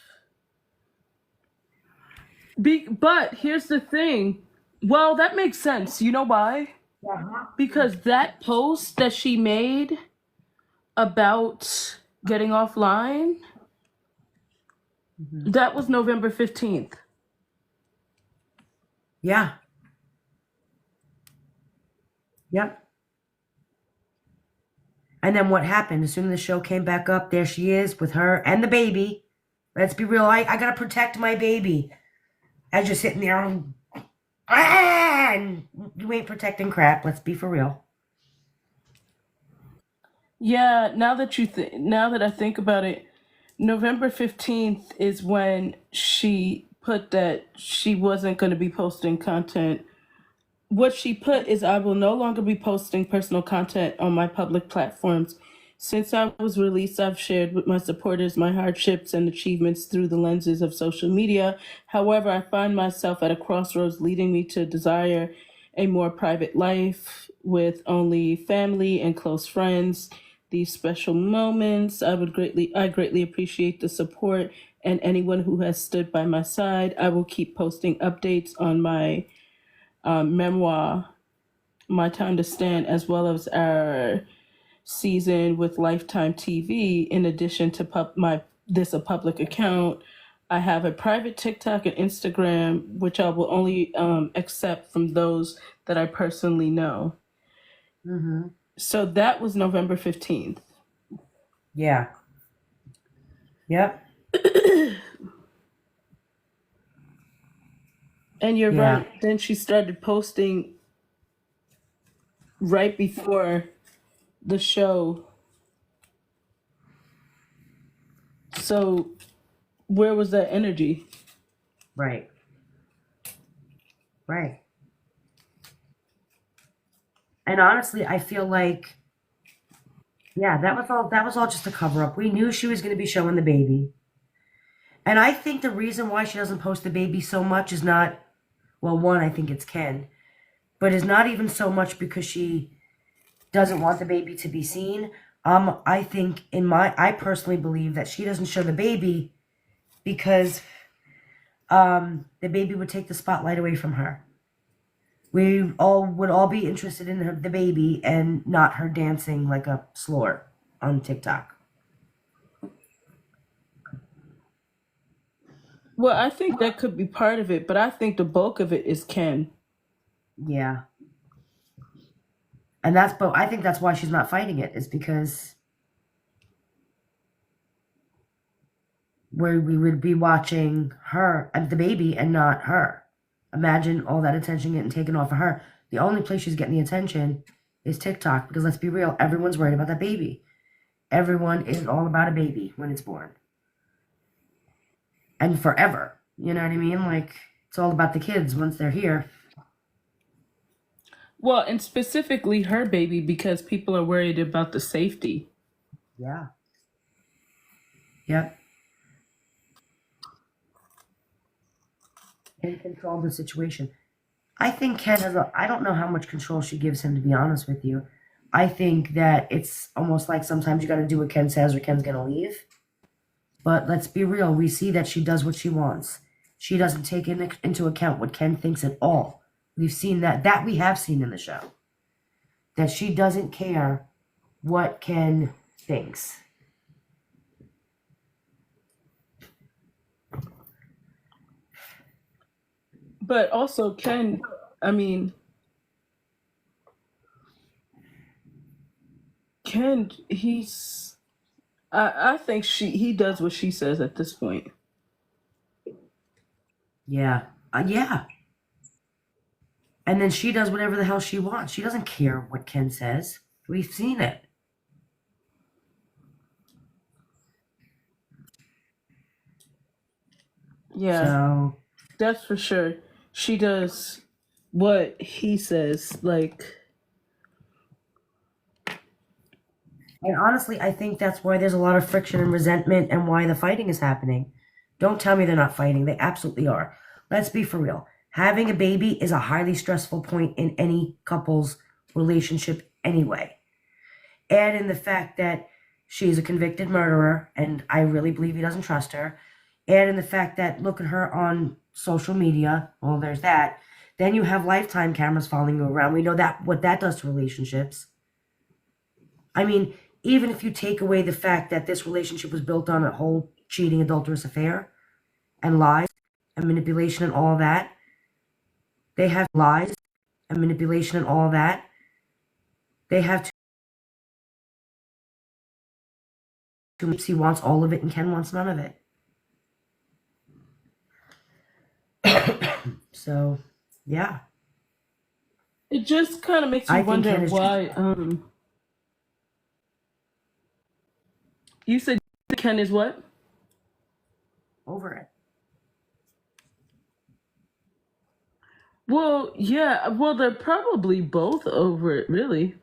But here's the thing. Well, that makes sense. You know why? Because that post that she made about getting offline, that was November 15th. Yeah. Yep. And then what happened? As soon as the show came back up, there she is with her and the baby. Let's be real. I gotta protect my baby. As you're sitting there and you ain't protecting crap. Let's be for real. Yeah, now that I think about it, November 15th is when she put that she wasn't going to be posting content. What she put is, I will no longer be posting personal content on my public platforms. Since I was released, I've shared with my supporters my hardships and achievements through the lenses of social media. However, I find myself at a crossroads leading me to desire a more private life with only family and close friends. These special moments, I greatly appreciate the support and anyone who has stood by my side. I will keep posting updates on my memoir, My Time to Stand, as well as our season with Lifetime TV. In addition to a public account, I have a private TikTok and Instagram, which I will only accept from those that I personally know. Mm-hmm. So that was November 15th. Yeah. Yep. And you're Yeah. right. Then she started posting right before the show. So where was that energy? Right. Right. And honestly, I feel like, yeah, that was all just a cover up. We knew she was going to be showing the baby. And I think the reason why she doesn't post the baby so much is not, well, one, I think it's Ken, but is not even so much because she doesn't want the baby to be seen. I think I personally believe that she doesn't show the baby because the baby would take the spotlight away from her. We would all be interested in the baby and not her dancing like a slore on TikTok. Well, I think that could be part of it, but I think the bulk of it is Ken. Yeah. And I think that's why she's not fighting it, is because we would be watching her and the baby and not her. Imagine all that attention getting taken off of her. The only place she's getting the attention is TikTok, because let's be real, everyone's worried about that baby. Everyone is all about a baby when it's born. And forever. You know what I mean? Like, it's all about the kids once they're here. Well, and specifically her baby, because people are worried about the safety. Yeah. Yep. Ken controlled the situation. I think Ken has I don't know how much control she gives him, to be honest with you. I think that it's almost like sometimes you got to do what Ken says or Ken's going to leave. But let's be real. We see that she does what she wants. She doesn't take into account what Ken thinks at all. We've seen that. That we have seen in the show. That she doesn't care what Ken thinks. But also Ken, I mean, Ken, I think he does what she says at this point. Yeah. Yeah. And then she does whatever the hell she wants. She doesn't care what Ken says. We've seen it. Yeah. So that's for sure. She does what he says, like. And honestly, I think that's why there's a lot of friction and resentment and why the fighting is happening. Don't tell me they're not fighting. They absolutely are. Let's be for real. Having a baby is a highly stressful point in any couple's relationship anyway. Add in the fact that she's a convicted murderer, and I really believe he doesn't trust her. Add in the fact that look at her on social media. Well, there's that. Then you have lifetime cameras following you around. We know that what that does to relationships. I mean, even if you take away the fact that this relationship was built on a whole cheating, adulterous affair and lies and manipulation and all that, they have lies and manipulation and all that. They have Gypsy wants all of it and Ken wants none of it. So, yeah. It just kind of makes me wonder why. You said Ken is what? Over it. Well, yeah. Well, they're probably both over it, really.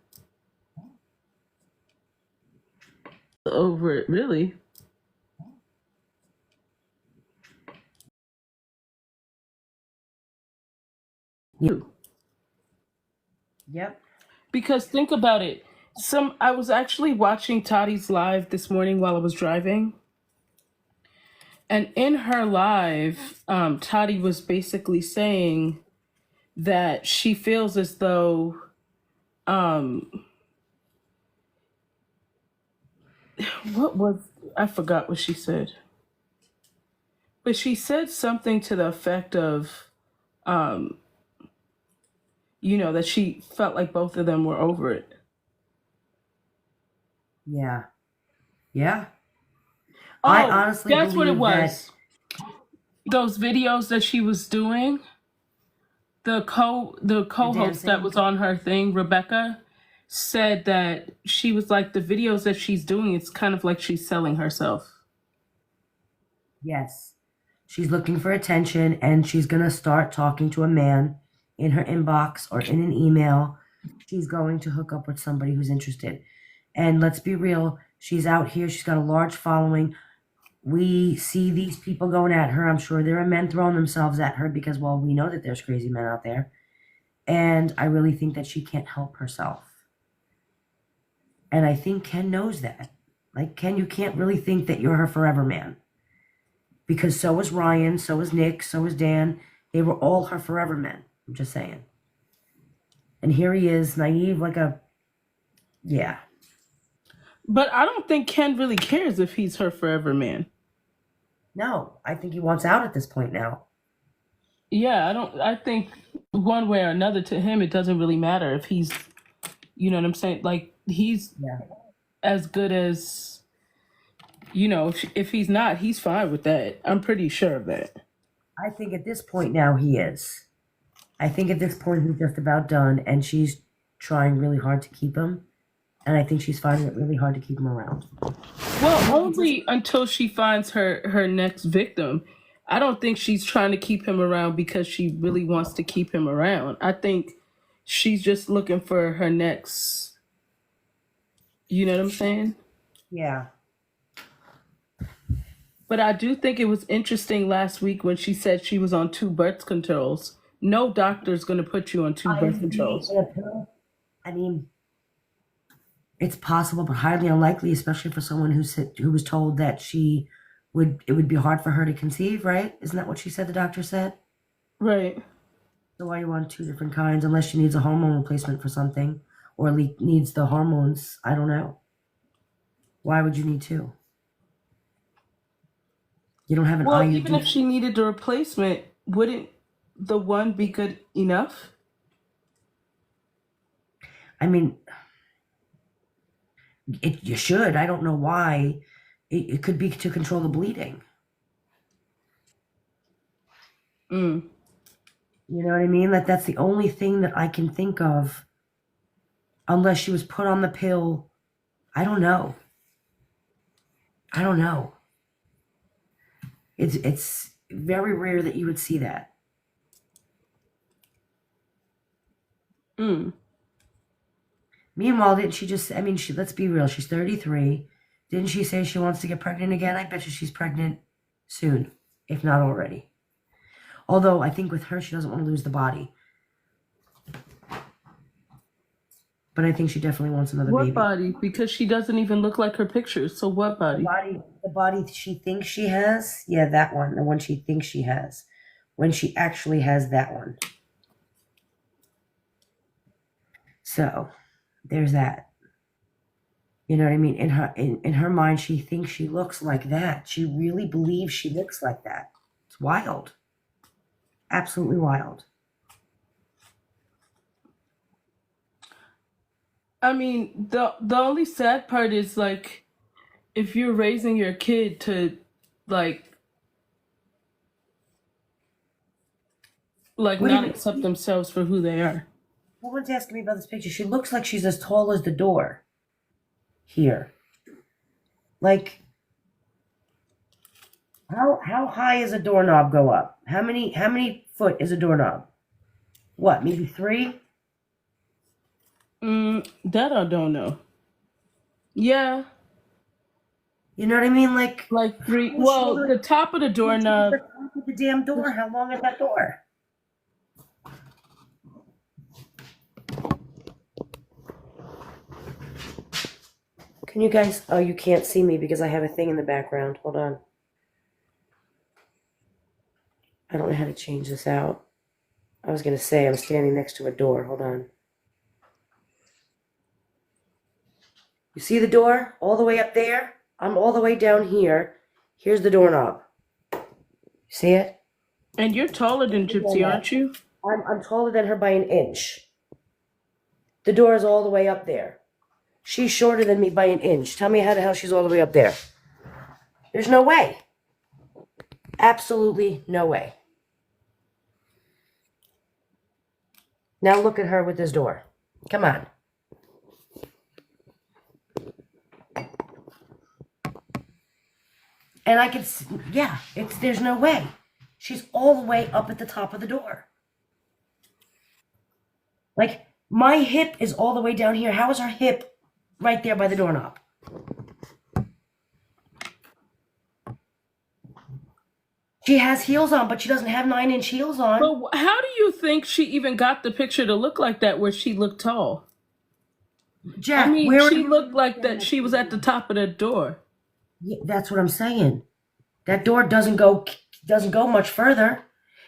Over it, really. You. Yep. Because think about it. I was actually watching Tottie's live this morning while I was driving. And in her live, Toddy was basically saying that she feels as though I forgot what she said. But she said something to the effect of that she felt like both of them were over it. Yeah. Yeah. Oh, I honestly that's what it was. That... Those videos that she was doing, the co-host that was on her thing, Rebecca, said that she was like, the videos that she's doing, it's kind of like she's selling herself. Yes. She's looking for attention and she's going to start talking to a man in her inbox or in an email. She's going to hook up with somebody who's interested. And let's be real, she's out here. She's got a large following. We see these people going at her. I'm sure there are men throwing themselves at her because, well, we know that there's crazy men out there. And I really think that she can't help herself. And I think Ken knows that. Like, Ken, you can't really think that you're her forever man. Because so is Ryan, so is Nick, so is Dan. They were all her forever men. I'm just saying. And here he is, naive like a... Yeah. But I don't think Ken really cares if he's her forever man. No, I think he wants out at this point now. Yeah, I think one way or another to him, it doesn't really matter if he's, you know what I'm saying? Like, he's as good as, if he's not, he's fine with that. I'm pretty sure of that. I think at this point now he is. I think at this point he's just about done, and she's trying really hard to keep him. And I think she's finding it really hard to keep him around. Well, only until she finds her next victim. I don't think she's trying to keep him around because she really wants to keep him around. I think she's just looking for her next. You know what I'm saying? Yeah. But I do think it was interesting last week when she said she was on 2 birth controls. No doctor's going to put you on 2 birth controls. I mean, it's possible, but highly unlikely, especially for someone who was told that it would be hard for her to conceive, right? Isn't that what she said? The doctor said. Right. So why are you on 2 different kinds? Unless she needs a hormone replacement for something, or needs the hormones. I don't know. Why would you need 2? You don't have an Well, IUD. even if she needed the replacement, wouldn't the one be good enough? I mean, you should. I don't know why. It could be to control the bleeding. Mm. You know what I mean? That's the only thing that I can think of. Unless she was put on the pill. I don't know. It's very rare that you would see that. Mm. Meanwhile, didn't she just, let's be real, she's 33. Didn't she say she wants to get pregnant again? I bet you she's pregnant soon, if not already. Although I think with her, she doesn't want to lose the body. But I think she definitely wants another baby. What body? Because she doesn't even look like her pictures. So what body? The body she thinks she has? Yeah, that one. The one she thinks she has. When she actually has that one. So, there's that. You know what I mean? In her mind, she thinks she looks like that. She really believes she looks like that. It's wild. Absolutely wild. I mean, the only sad part is, like, if you're raising your kid to, like not accept themselves for who they are. Someone's asking me about this picture. She looks like she's as tall as the door. Here. Like, how high does a doorknob go up? How many foot is a doorknob? What, maybe 3? That I don't know. Yeah. You know what I mean? Like 3. Well, the top of the doorknob. The damn door. How long is that door? Can you guys? Oh, you can't see me because I have a thing in the background. Hold on. I don't know how to change this out. I was going to say I'm standing next to a door. Hold on. You see the door all the way up there? I'm all the way down here. Here's the doorknob. You see it? And you're taller than Gypsy, aren't you? I'm taller than her by an inch. The door is all the way up there. She's shorter than me by an inch. Tell me how the hell she's all the way up there. There's no way. Absolutely no way. Now look at her with this door. Come on. And I could, yeah, there's no way. She's all the way up at the top of the door. Like, my hip is all the way down here. How is her hip right there by the doorknob? She has heels on, but she doesn't have 9-inch heels on. But how do you think she even got the picture to look like that where she looked tall? Jack, I mean, she looked like that she was at the top of the door. Yeah, that's what I'm saying. That door doesn't go much further.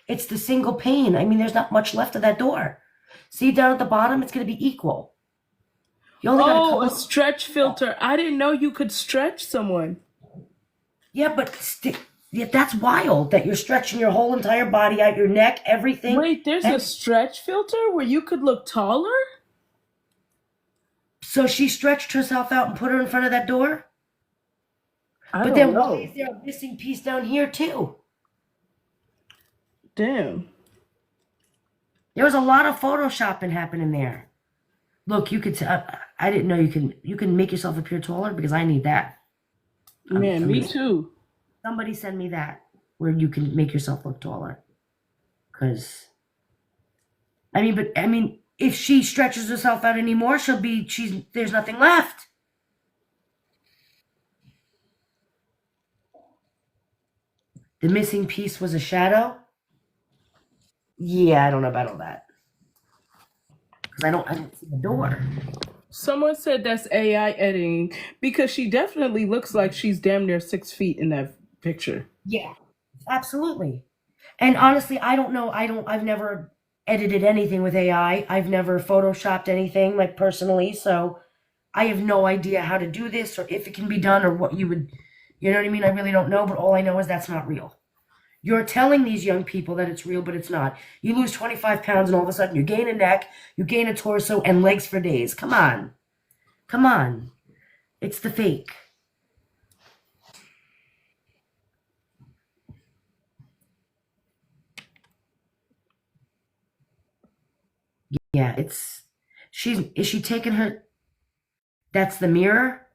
It's the single pane. I mean, there's not much left of that door. See down at the bottom, it's going to be equal. You only got a stretch filter. I didn't know you could stretch someone. Yeah, but that's wild that you're stretching your whole entire body out, your neck, everything. Wait, there's a stretch filter where you could look taller? So she stretched herself out and put her in front of that door? But then why is there a missing piece down here too? Damn. There was a lot of photoshopping happening there. Look, you could. I didn't know you can make yourself appear taller because I need that. Man, me too. Somebody send me that where you can make yourself look taller. Because, if she stretches herself out anymore, there's nothing left. The missing piece was a shadow? Yeah, I don't know about all that. Because I don't see the door. Someone said that's AI editing because she definitely looks like she's damn near 6 feet in that picture. Yeah, absolutely. And honestly, I don't know. I've never edited anything with AI. I've never photoshopped anything, like, personally. So I have no idea how to do this or if it can be done or what you would, you know what I mean? I really don't know, but all I know is that's not real. You're telling these young people that it's real, but it's not. You lose 25 pounds and all of a sudden you gain a neck, you gain a torso and legs for days. Come on. Come on. It's the fake. Yeah, is she taking her, that's the mirror?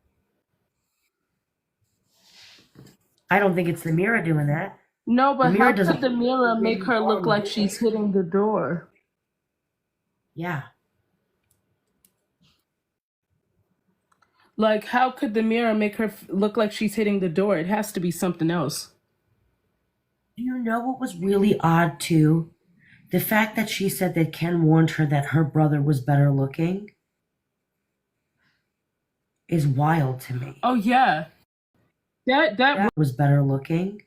I don't think it's the mirror doing that. No, but mirror how doesn't- could the mirror make her look like she's hitting the door? Yeah. Like, how could the mirror make her look like she's hitting the door? It has to be something else. Do you know what was really odd too? The fact that she said that Ken warned her that her brother was better looking is wild to me. Oh yeah, that was better looking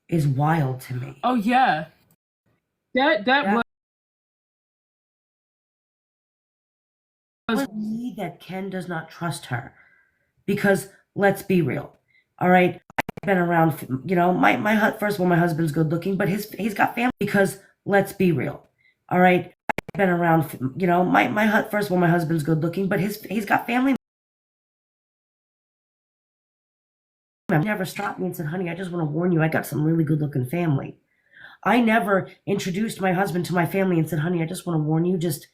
is wild to me. oh yeah, that was me that Ken does not trust her, because let's be real. All right, I've been around. You know, first of all, my husband's good looking, but he's got family. Because let's be real. All right, I've been around. You know, first of all, my husband's good looking, but he's got family. Never stopped me and said, honey, I just want to warn you, I got some really good looking family. I never introduced my husband to my family and said, honey, I just want to warn you, just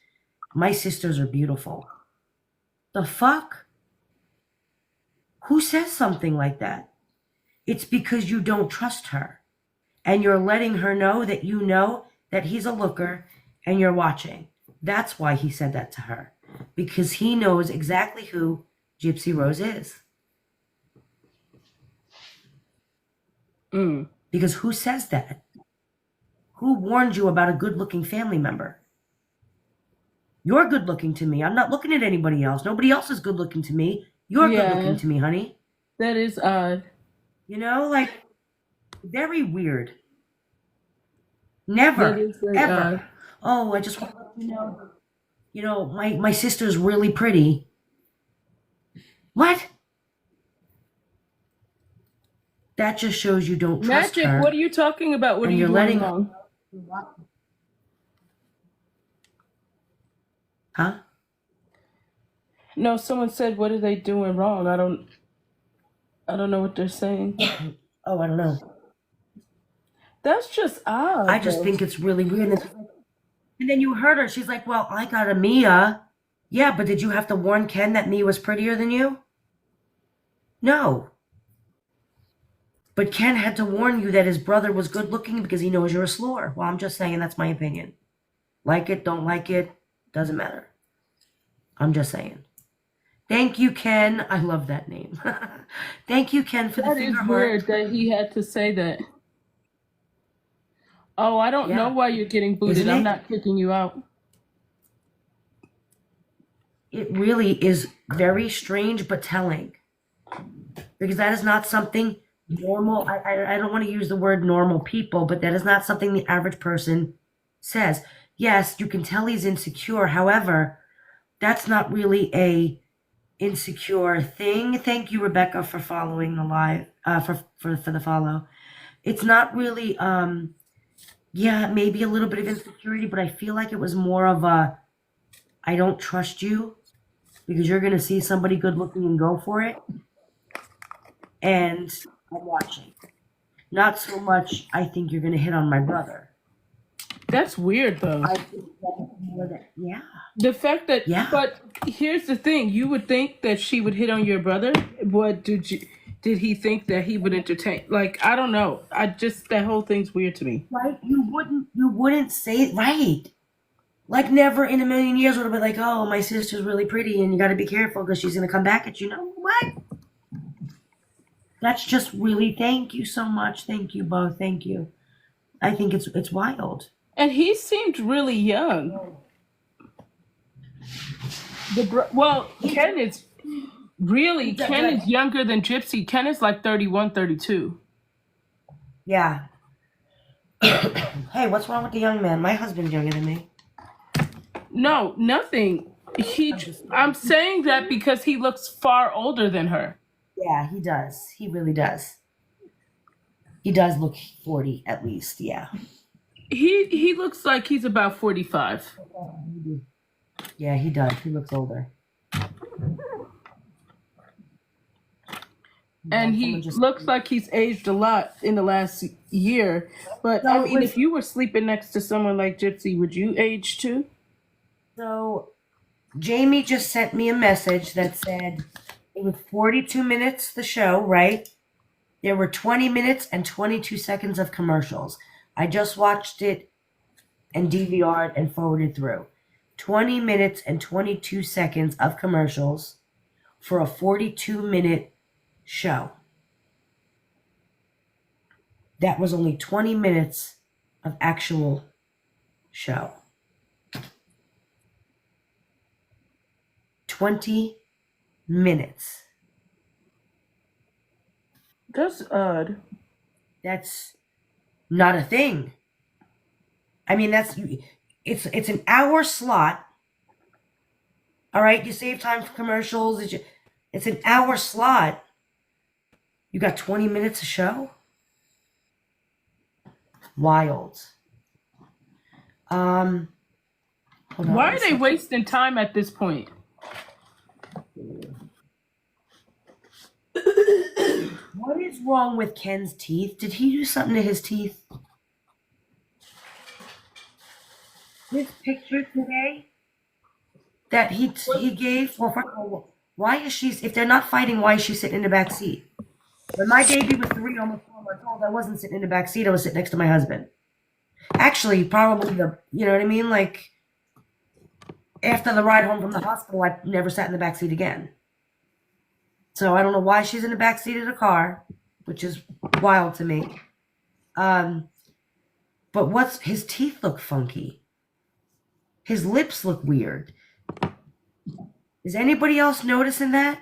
my sisters are beautiful. The fuck? Who says something like that? It's because you don't trust her. And you're letting her know that he's a looker and you're watching. That's why he said that to her. Because he knows exactly who Gypsy Rose is. Because who says that? Who warned you about a good-looking family member? You're good-looking to me. I'm not looking at anybody else. Nobody else is good-looking to me. You're good-looking to me, honey. That is odd. You know, like, very weird. Never, That is very ever. odd. Oh, I just want to let you know, my sister's really pretty. What? That just shows you don't trust Magic, her. what are you talking about? What And are you you're doing letting wrong? Huh? No, someone said, what are they doing wrong? I don't know what they're saying. Oh, I don't know. That's just odd. I just think it's really weird. And then you heard her. She's like, well, I got a Mia. Yeah, but did you have to warn Ken that Mia was prettier than you? No. But Ken had to warn you that his brother was good looking because he knows you're a slore. Well, I'm just saying, that's my opinion. Like it, don't like it, doesn't matter. I'm just saying. Thank you, Ken. I love that name. Thank you, Ken, for the finger heart. That is weird that he had to say that. Oh, I don't know why you're getting booted. I'm not kicking you out. It really is very strange but telling. Because that is not something normal. I don't want to use the word normal people, but that is not something the average person says. Yes, you can tell he's insecure. However, that's not really a insecure thing. Thank you, Rebecca, for following the live, for the follow. It's not really, maybe a little bit of insecurity, but I feel like it was more of a, I don't trust you because you're going to see somebody good looking and go for it. And I'm watching. Not so much, I think you're going to hit on my brother. That's weird, though. I think yeah. The fact that, but here's the thing. You would think that she would hit on your brother. What did he think that he would entertain? Like, I don't know. That whole thing's weird to me. Right? You wouldn't say it right. Like never in a million years would have been like, oh, my sister's really pretty and you got to be careful because she's going to come back at you. No, what? That's just really, thank you so much. Thank you both. Thank you. I think it's wild. And he seemed really young. Ken is younger than Gypsy. Ken is like 31, 32. Yeah. Hey, what's wrong with the young man? My husband's younger than me. No, nothing. I'm saying that because he looks far older than her. Yeah, he does. He really does. He does look 40 at least, yeah. He looks like he's about 45. Yeah, he does. He looks older. And he looks like he's aged a lot in the last year. But I mean, if you were sleeping next to someone like Gypsy, would you age too? So Jamie just sent me a message that said it was 42 minutes, the show, right? There were 20 minutes and 22 seconds of commercials. I just watched it and DVR'd and forwarded through. 20 minutes and 22 seconds of commercials for a 42-minute show. That was only 20 minutes of actual show. 20 minutes. That's odd. That's not a thing. I mean, it's an hour slot. All right, you save time for commercials. It's an hour slot. You got 20 minutes of show? Wild. Hold on. Why are they wasting time at this point? What is wrong with Ken's teeth? Did he do something to his teeth? This picture today that he gave, well, first of all, why is she, if they're not fighting, why is she sitting in the back seat? When my baby was 3, almost 4 months old, I wasn't sitting in the back seat, I was sitting next to my husband. Actually, probably you know what I mean? Like, after the ride home from the hospital, I never sat in the back seat again. So I don't know why she's in the back seat of the car, which is wild to me. But his teeth look funky. His lips look weird. Is anybody else noticing that?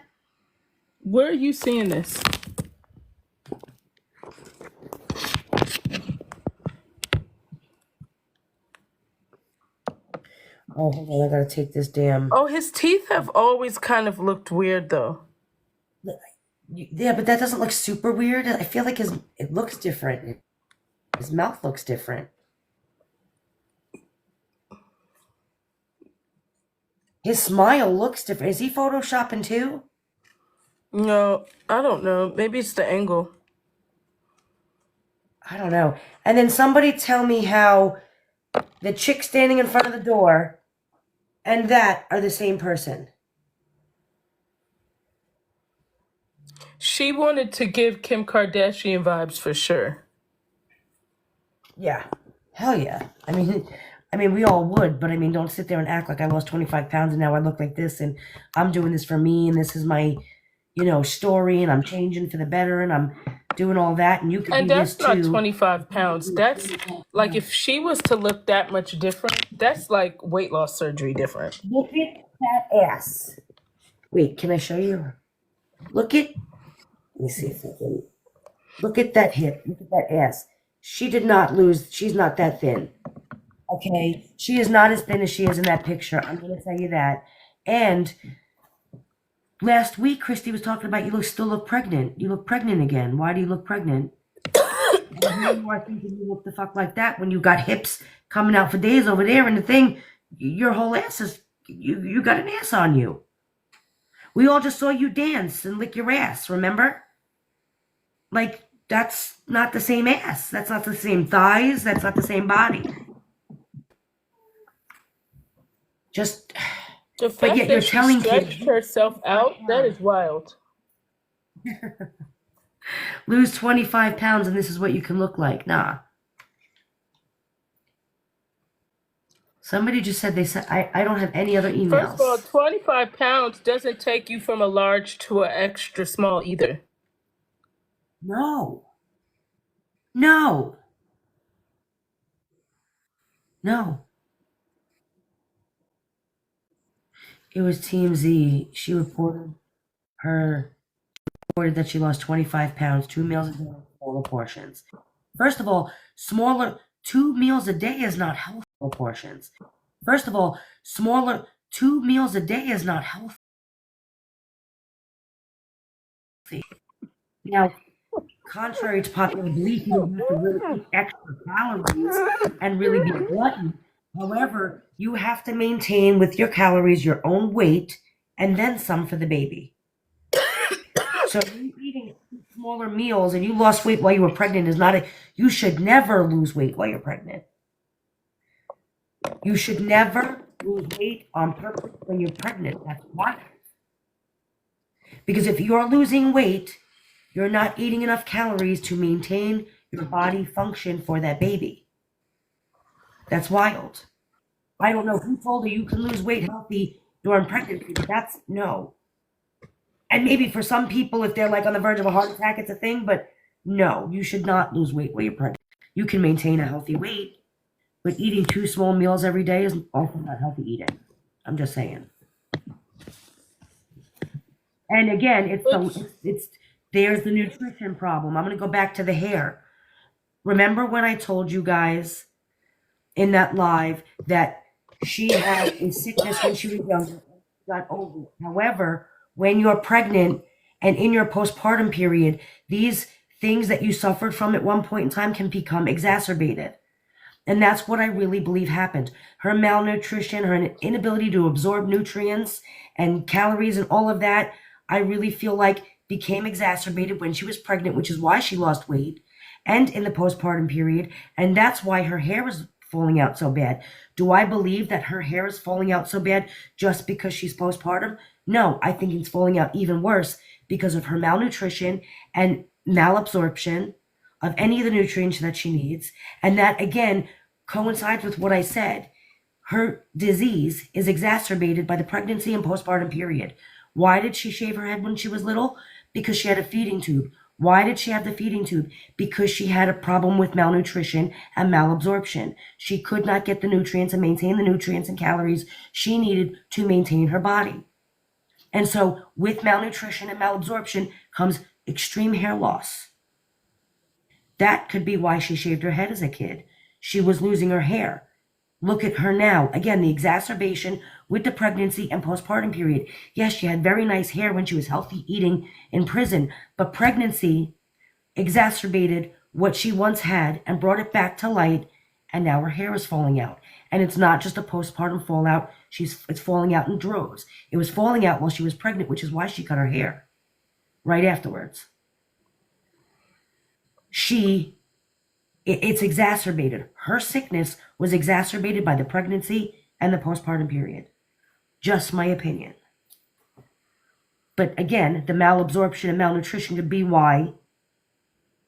Where are you seeing this? Oh, hold on, I gotta take this damn... Oh, his teeth have always kind of looked weird, though. Yeah, but that doesn't look super weird. I feel like it looks different. His mouth looks different. His smile looks different. Is he photoshopping too? No, I don't know. Maybe it's the angle. I don't know. And then somebody tell me how the chick standing in front of the door and that are the same person. She wanted to give Kim Kardashian vibes for sure. Yeah. Hell yeah. I mean, we all would, but I mean, don't sit there and act like I lost 25 pounds and now I look like this and I'm doing this for me and this is my, story and I'm changing for the better and I'm doing all that and you can And do that's this too. not 25 pounds. That's like if she was to look that much different, that's like weight loss surgery different. Look at that ass. Wait, can I show you? Let me see if I can. Look at that hip. Look at that ass. She did not lose. She's not that thin. Okay? She is not as thin as she is in that picture. I'm going to tell you that. And last week, Christy was talking about you still look pregnant. You look pregnant again. Why do you look pregnant? You are thinking you look the fuck like that when you got hips coming out for days over there and the thing, your whole ass is, you got an ass on you. We all just saw you dance and lick your ass, remember? Like, that's not the same ass. That's not the same thighs. That's not the same body. Just, The fact yet that you're she telling stretched kids- herself out, that is wild. lose 25 pounds and this is what you can look like. Nah. Somebody just said I don't have any other emails. First of all, 25 pounds doesn't take you from a large to an extra small either. No. No. No. It was Team Z. She reported that she lost 25 pounds, 2 meals a day, smaller portions. First of all, 2 meals a day is not healthy portions. First of all, 2 meals a day is not healthy. Now, contrary to popular belief, you don't have to really eat extra calories and really be a glutton. However, you have to maintain with your calories your own weight and then some for the baby. So you eating smaller meals and you lost weight while you were pregnant you should never lose weight while you're pregnant. You should never lose weight on purpose when you're pregnant. That's why. Because if you're losing weight, you're not eating enough calories to maintain your body function for that baby. That's wild. I don't know who told her you can lose weight healthy during pregnancy, but that's no. And maybe for some people, if they're like on the verge of a heart attack, it's a thing, but no, you should not lose weight while you're pregnant. You can maintain a healthy weight, but eating 2 small meals every day is also not healthy eating. I'm just saying. And again, there's the nutrition problem. I'm going to go back to the hair. Remember when I told you guys in that live that she had a sickness when she was younger, got over it. However, when you're pregnant and in your postpartum period, these things that you suffered from at one point in time can become exacerbated. And that's what I really believe happened. Her malnutrition, her inability to absorb nutrients and calories and all of that, I really feel like became exacerbated when she was pregnant, which is why she lost weight, and in the postpartum period. And that's why her hair was falling out so bad. Do I believe that her hair is falling out so bad just because she's postpartum? No, I think it's falling out even worse because of her malnutrition and malabsorption of any of the nutrients that she needs. And that, again, coincides with what I said. Her disease is exacerbated by the pregnancy and postpartum period. Why did she shave her head when she was little? Because she had a feeding tube. Why did she have the feeding tube? Because she had a problem with malnutrition and malabsorption. She could not get the nutrients and maintain the nutrients and calories she needed to maintain her body. And so with malnutrition and malabsorption comes extreme hair loss. That could be why she shaved her head as a kid. She was losing her hair. Look at her now. Again, the exacerbation with the pregnancy and postpartum period. Yes, she had very nice hair when she was healthy eating in prison, but pregnancy exacerbated what she once had and brought it back to light, and now her hair is falling out. And it's not just a postpartum fallout. It's falling out in droves. It was falling out while she was pregnant, which is why she cut her hair right afterwards. It's exacerbated. Her sickness was exacerbated by the pregnancy and the postpartum period. Just my opinion. But again, the malabsorption and malnutrition could be why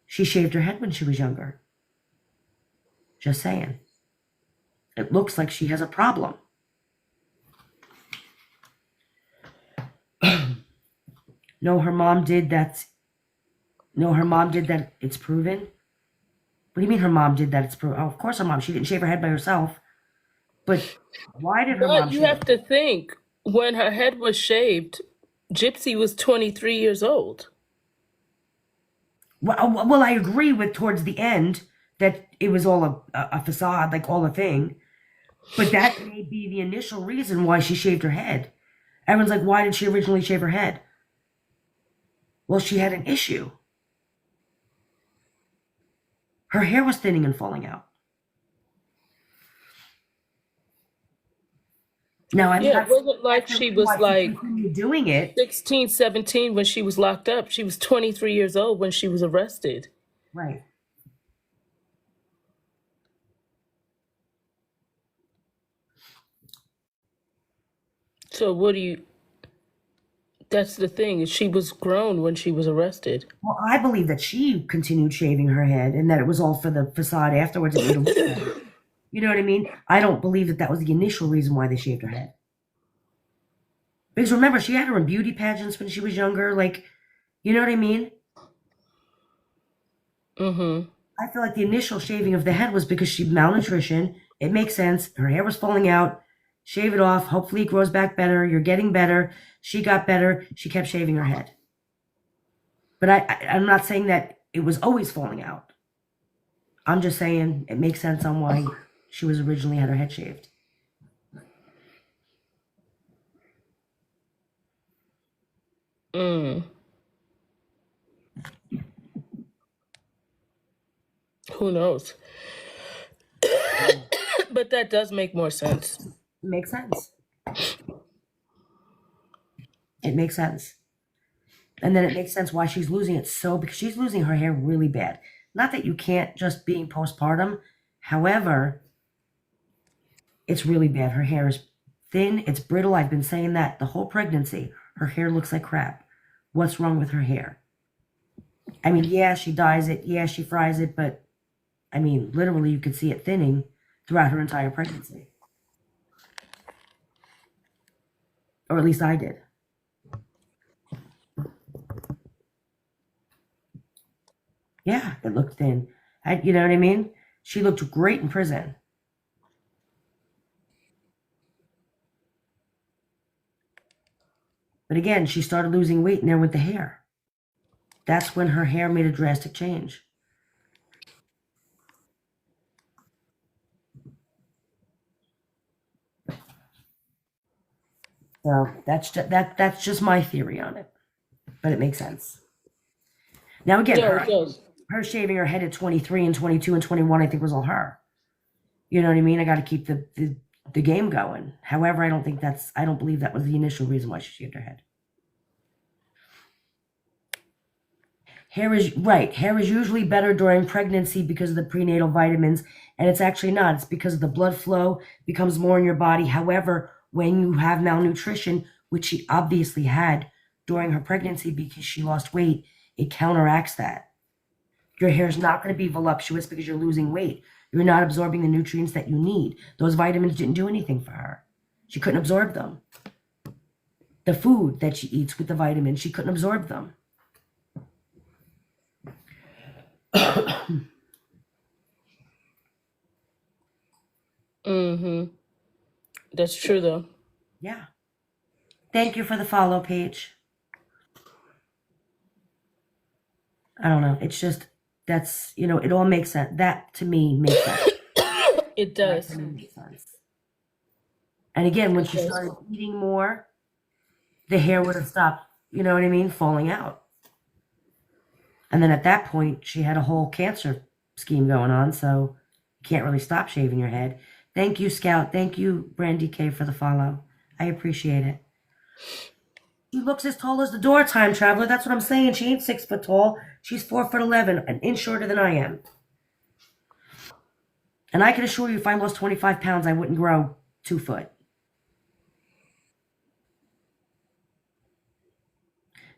she shaved her head when she was younger. Just saying. It looks like she has a problem. No, her mom did that. No, her mom did that. It's proven. What do you mean her mom did that? It's proven. Oh, of course her mom. She didn't shave her head by herself. But why did her mom But you shave have to think, when her head was shaved, Gypsy was 23 years old. Well, I agree with towards the end that it was all a facade, like all a thing. But that may be the initial reason why she shaved her head. Everyone's like, why did she originally shave her head? Well, she had an issue. Her hair was thinning and falling out. Now, it wasn't like she was like doing it. 16, 17 when she was locked up. She was 23 years old when she was arrested. Right. So that's the thing, is she was grown when she was arrested. Well, I believe that she continued shaving her head and that it was all for the facade afterwards. You know what I mean? I don't believe that that was the initial reason why they shaved her head. Because remember, she had her in beauty pageants when she was younger. Like, you know what I mean? Mm-hmm. I feel like the initial shaving of the head was because she malnutrition. It makes sense. Her hair was falling out. Shave it off. Hopefully it grows back better. You're getting better. She got better. She kept shaving her head. But I'm not saying that it was always falling out. I'm just saying it makes sense on why she was originally had her head shaved. Mm. Who knows? But that does make more sense. It makes sense. It makes sense. And then it makes sense why she's losing it because she's losing her hair really bad. Not that you can't just being postpartum. However, it's really bad. Her hair is thin. It's brittle. I've been saying that the whole pregnancy. Her hair looks like crap. What's wrong with her hair? I mean, yeah, she dyes it. Yeah, she fries it. But, I mean, literally you could see it thinning throughout her entire pregnancy. Or at least I did. Yeah, it looked thin. You know what I mean? She looked great in prison. But again, she started losing weight and there with the hair. That's when her hair made a drastic change. So that's just my theory on it. But it makes sense. Now again, her shaving her head at 23 and 22 and 21, I think was all her. You know what I mean? I got to keep the game going. However, I don't believe that was the initial reason why she shaved her head. Hair is usually better during pregnancy because of the prenatal vitamins, and it's actually not. It's because the blood flow becomes more in your body. However, when you have malnutrition, which she obviously had during her pregnancy because she lost weight, it counteracts that. Your hair is not going to be voluptuous because you're losing weight. You're not absorbing the nutrients that you need. Those vitamins didn't do anything for her. She couldn't absorb them. The food that she eats with the vitamins, she couldn't absorb them. Mm-hmm. That's true, though. Yeah. Thank you for the follow, Paige. I don't know. It's just, that's, it all makes sense. That, to me, makes sense. It does. That to me makes sense. And again, when she started eating more, the hair would have stopped, you know what I mean, falling out. And then at that point, she had a whole cancer scheme going on, so you can't really stop shaving your head. Thank you, Scout. Thank you, Brandy K, for the follow. I appreciate it. She looks as tall as the door, Time Traveler. That's what I'm saying. She ain't 6 foot tall. She's 4'11", an inch shorter than I am. And I can assure you, if I lost 25 pounds, I wouldn't grow 2 foot.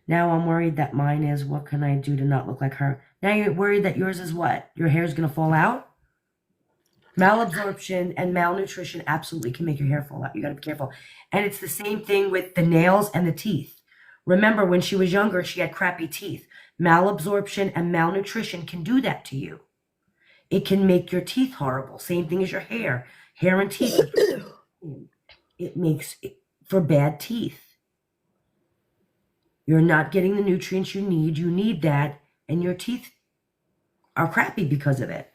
Now I'm worried that mine is, what can I do to not look like her? Now you're worried that yours is what? Your hair's going to fall out? Malabsorption and malnutrition absolutely can make your hair fall out. You got to be careful. And it's the same thing with the nails and the teeth. Remember, when she was younger, she had crappy teeth. Malabsorption and malnutrition can do that to you. It can make your teeth horrible. Same thing as your hair. Hair and teeth. It makes it for bad teeth. You're not getting the nutrients you need. You need that. And your teeth are crappy because of it.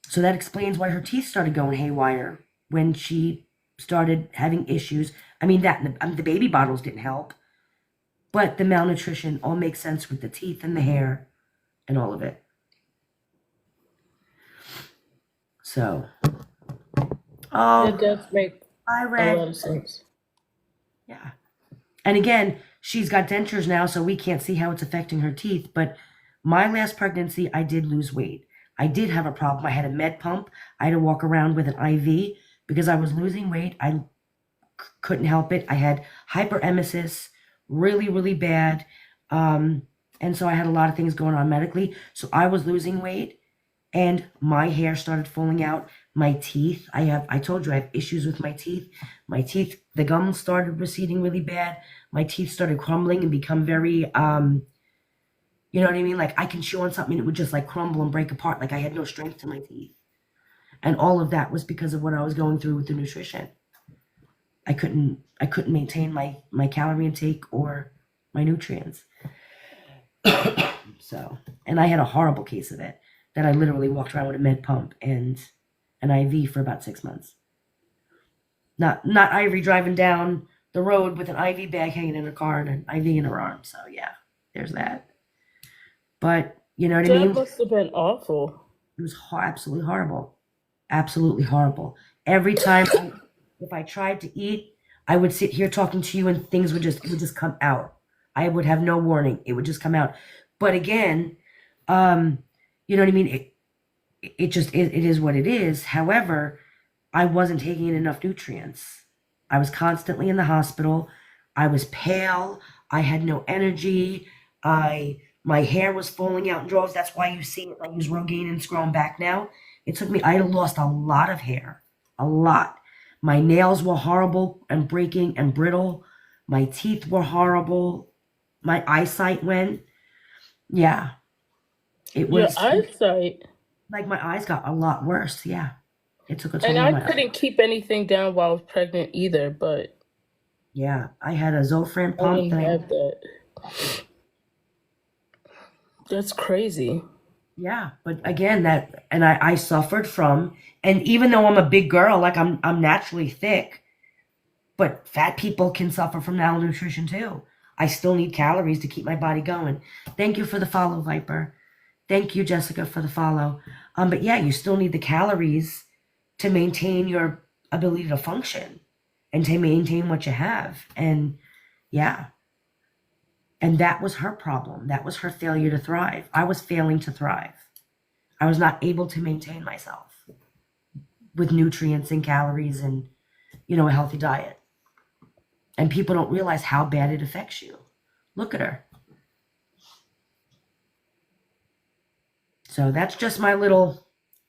So that explains why her teeth started going haywire when she started having issues. I mean, the baby bottles didn't help. But the malnutrition all makes sense with the teeth and the hair and all of it. So. Oh, it does make I read. a lot of sense. Yeah. And again, she's got dentures now, so we can't see how it's affecting her teeth. But my last pregnancy, I did lose weight. I did have a problem. I had a med pump. I had to walk around with an IV because I was losing weight. I couldn't help it. I had hyperemesis, really, really bad. And so I had a lot of things going on medically. So I was losing weight. and my hair started falling out. My teeth, I told you I have issues with my teeth. My teeth, the gums started receding really bad. My teeth started crumbling and become very, you know what I mean? Like I can chew on something and it would just like crumble and break apart. Like I had no strength to my teeth. And all of that was because of what I was going through with the nutrition. I couldn't maintain my calorie intake or my nutrients. So, and I had a horrible case of it that I literally walked around with a med pump and an IV for about 6 months. Not Ivory driving down the road with an IV bag hanging in her car and an IV in her arm. So yeah, there's that. But you know what I mean? That must have been awful. It was absolutely horrible. Absolutely horrible. Every time if I tried to eat, I would sit here talking to you and things would just come out. I would have no warning. It would just come out. But again, you know what I mean? It is what it is. However, I wasn't taking in enough nutrients. I was constantly in the hospital. I was pale. I had no energy. My hair was falling out in droves. That's why you see I use Rogaine and it's growing back now. It took me, I lost a lot of hair. A lot. My nails were horrible and breaking and brittle. My teeth were horrible. My eyesight went. Yeah. It was. Your eyesight? Like my eyes got a lot worse. Yeah. It took a toll And on I my couldn't keep anything down while I was pregnant either, but yeah, I had a Zofran I pump. didn't have that. That's crazy. Yeah, but again, I suffered from, and even though I'm a big girl, like I'm naturally thick, but fat people can suffer from malnutrition too. I still need calories to keep my body going. Thank you for the follow, Viper. Thank you, Jessica, for the follow. But yeah, you still need the calories to maintain your ability to function and to maintain what you have. And yeah. And that was her problem. That was her failure to thrive. I was failing to thrive. I was not able to maintain myself with nutrients and calories and, you know, a healthy diet. And people don't realize how bad it affects you. Look at her. So that's just my little,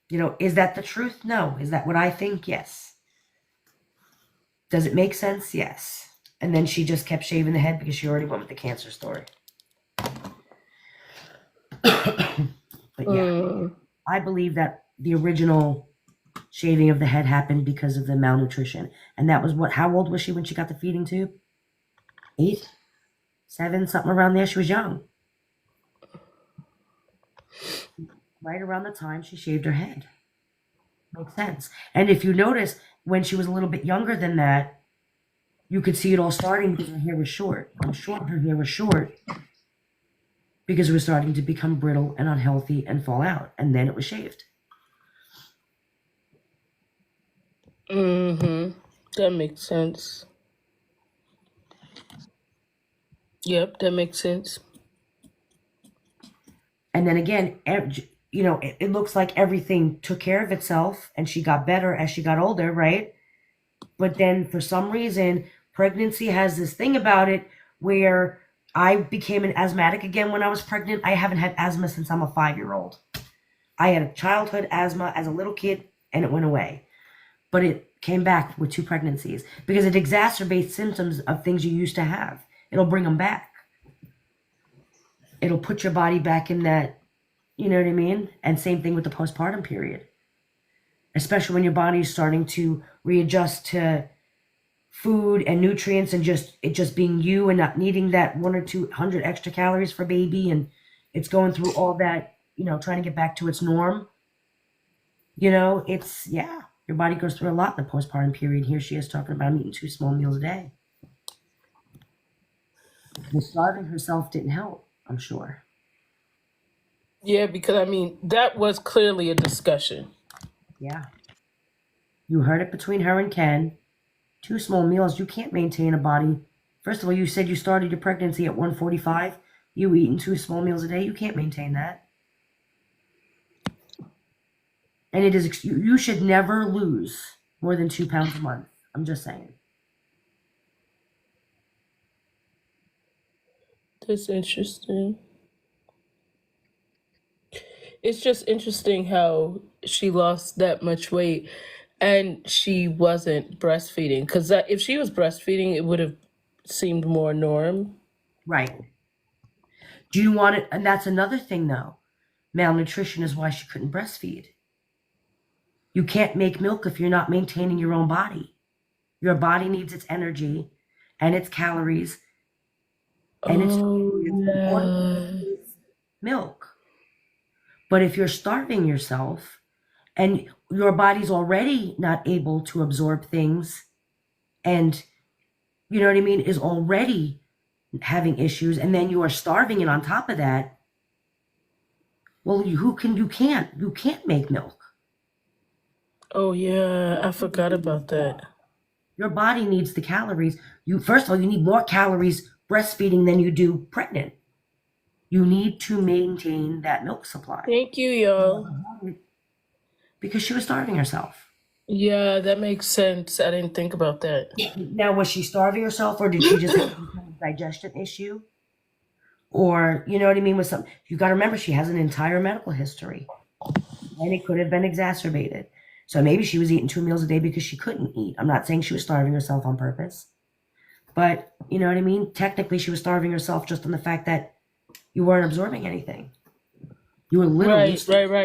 you know, is that the truth? No. Is that what I think? Yes. Does it make sense? Yes. And then she just kept shaving the head because she already went with the cancer story. But yeah, I believe that the original shaving of the head happened because of the malnutrition. And that was what, how old was she when she got the feeding tube? 8, 7, something around there. She was young. Right around the time she shaved her head. Makes sense. And if you notice, when she was a little bit younger than that, you could see it all starting because her hair was short. I'm sure her hair was short because it was starting to become brittle and unhealthy and fall out. And then it was shaved. That makes sense. Yep, that makes sense. And then again, you know, it looks like everything took care of itself and she got better as she got older, right? But then for some reason, pregnancy has this thing about it where I became an asthmatic again when I was pregnant. I haven't had asthma since I'm a 5-year-old. I had a childhood asthma as a little kid and it went away. But it came back with 2 pregnancies because it exacerbates symptoms of things you used to have. It'll bring them back. It'll put your body back in that, you know what I mean? And same thing with the postpartum period. Especially when your body is starting to readjust to food and nutrients and it just being you and not needing that 100 or 200 extra calories for baby. And it's going through all that, you know, trying to get back to its norm. You know, it's, yeah, your body goes through a lot in the postpartum period. Here she is talking about I'm eating 2 small meals a day. And starving herself didn't help, I'm sure. Yeah, because I mean, that was clearly a discussion. Yeah. You heard it between her and Ken. 2 small meals, you can't maintain a body. First of all, you said you started your pregnancy at 145. You eating 2 small meals a day, you can't maintain that. And it is, you should never lose more than 2 pounds a month. I'm just saying. That's interesting. It's just interesting how she lost that much weight and she wasn't breastfeeding. Because if she was breastfeeding, it would have seemed more norm. Right. Do you want it? And that's another thing, though. Malnutrition is why she couldn't breastfeed. You can't make milk if you're not maintaining your own body. Your body needs its energy and its calories and its milk. But if you're starving yourself and your body's already not able to absorb things and, you know what I mean, is already having issues, and then you are starving it on top of that, well, you can't make milk. Oh yeah, I forgot about that. Your body needs the calories. First of all, you need more calories breastfeeding than you do pregnant. You need to maintain that milk supply. Thank you, y'all. Because she was starving herself. Yeah, that makes sense. I didn't think about that. Now, was she starving herself, or did she just have some kind of digestion issue? Or, you know what I mean, with some, you got to remember, she has an entire medical history, and it could have been exacerbated. So maybe she was eating 2 meals a day because she couldn't eat. I'm not saying she was starving herself on purpose, but you know what I mean? Technically, she was starving herself just on the fact that you weren't absorbing anything. You were literally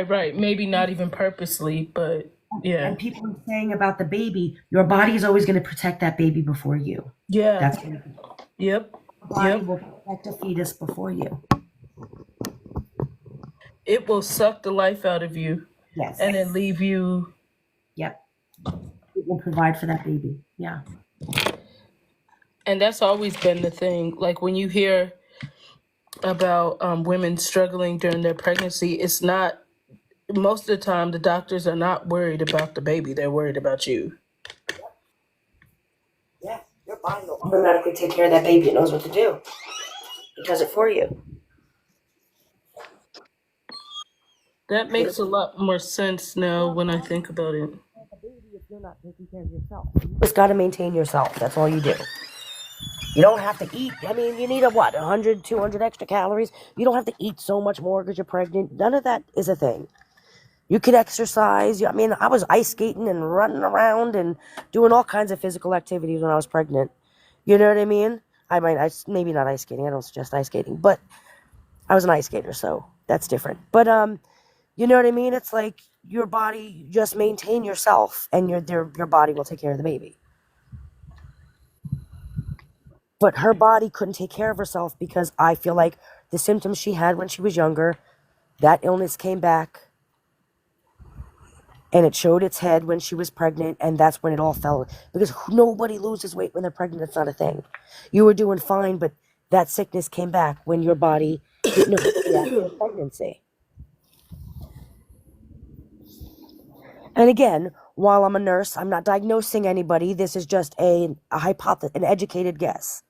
right. Maybe not even purposely, but yeah. And people are saying about the baby, your body is always going to protect that baby before you. Yeah. That's Yep. Your body will protect a fetus before you. It will suck the life out of you. Yes. And then leave you. Yep. It will provide for that baby. Yeah. And that's always been the thing. Like when you hear about women struggling during their pregnancy, it's not, most of the time the doctors are not worried about the baby, they're worried about you. Yeah, your body will automatically take care of that baby. It knows what to do. It does it for you. That makes a lot more sense now when I think about it. If you're not taking care of yourself, you just got to maintain yourself. That's all you do. You don't have to eat. I mean, you need 100, 200 extra calories. You don't have to eat so much more because you're pregnant. None of that is a thing. You could exercise. I mean, I was ice skating and running around and doing all kinds of physical activities when I was pregnant. You know what I mean? I mean, maybe not ice skating. I don't suggest ice skating, but I was an ice skater, so that's different. But you know what I mean? It's like your body, just maintain yourself, and your body will take care of the baby. But her body couldn't take care of herself because I feel like the symptoms she had when she was younger, that illness came back, and it showed its head when she was pregnant, and that's when it all fell. Because nobody loses weight when they're pregnant. It's not a thing. You were doing fine, but that sickness came back when your body didn't know after pregnancy. And again, while I'm a nurse, I'm not diagnosing anybody. This is just a hypothesis, an educated guess.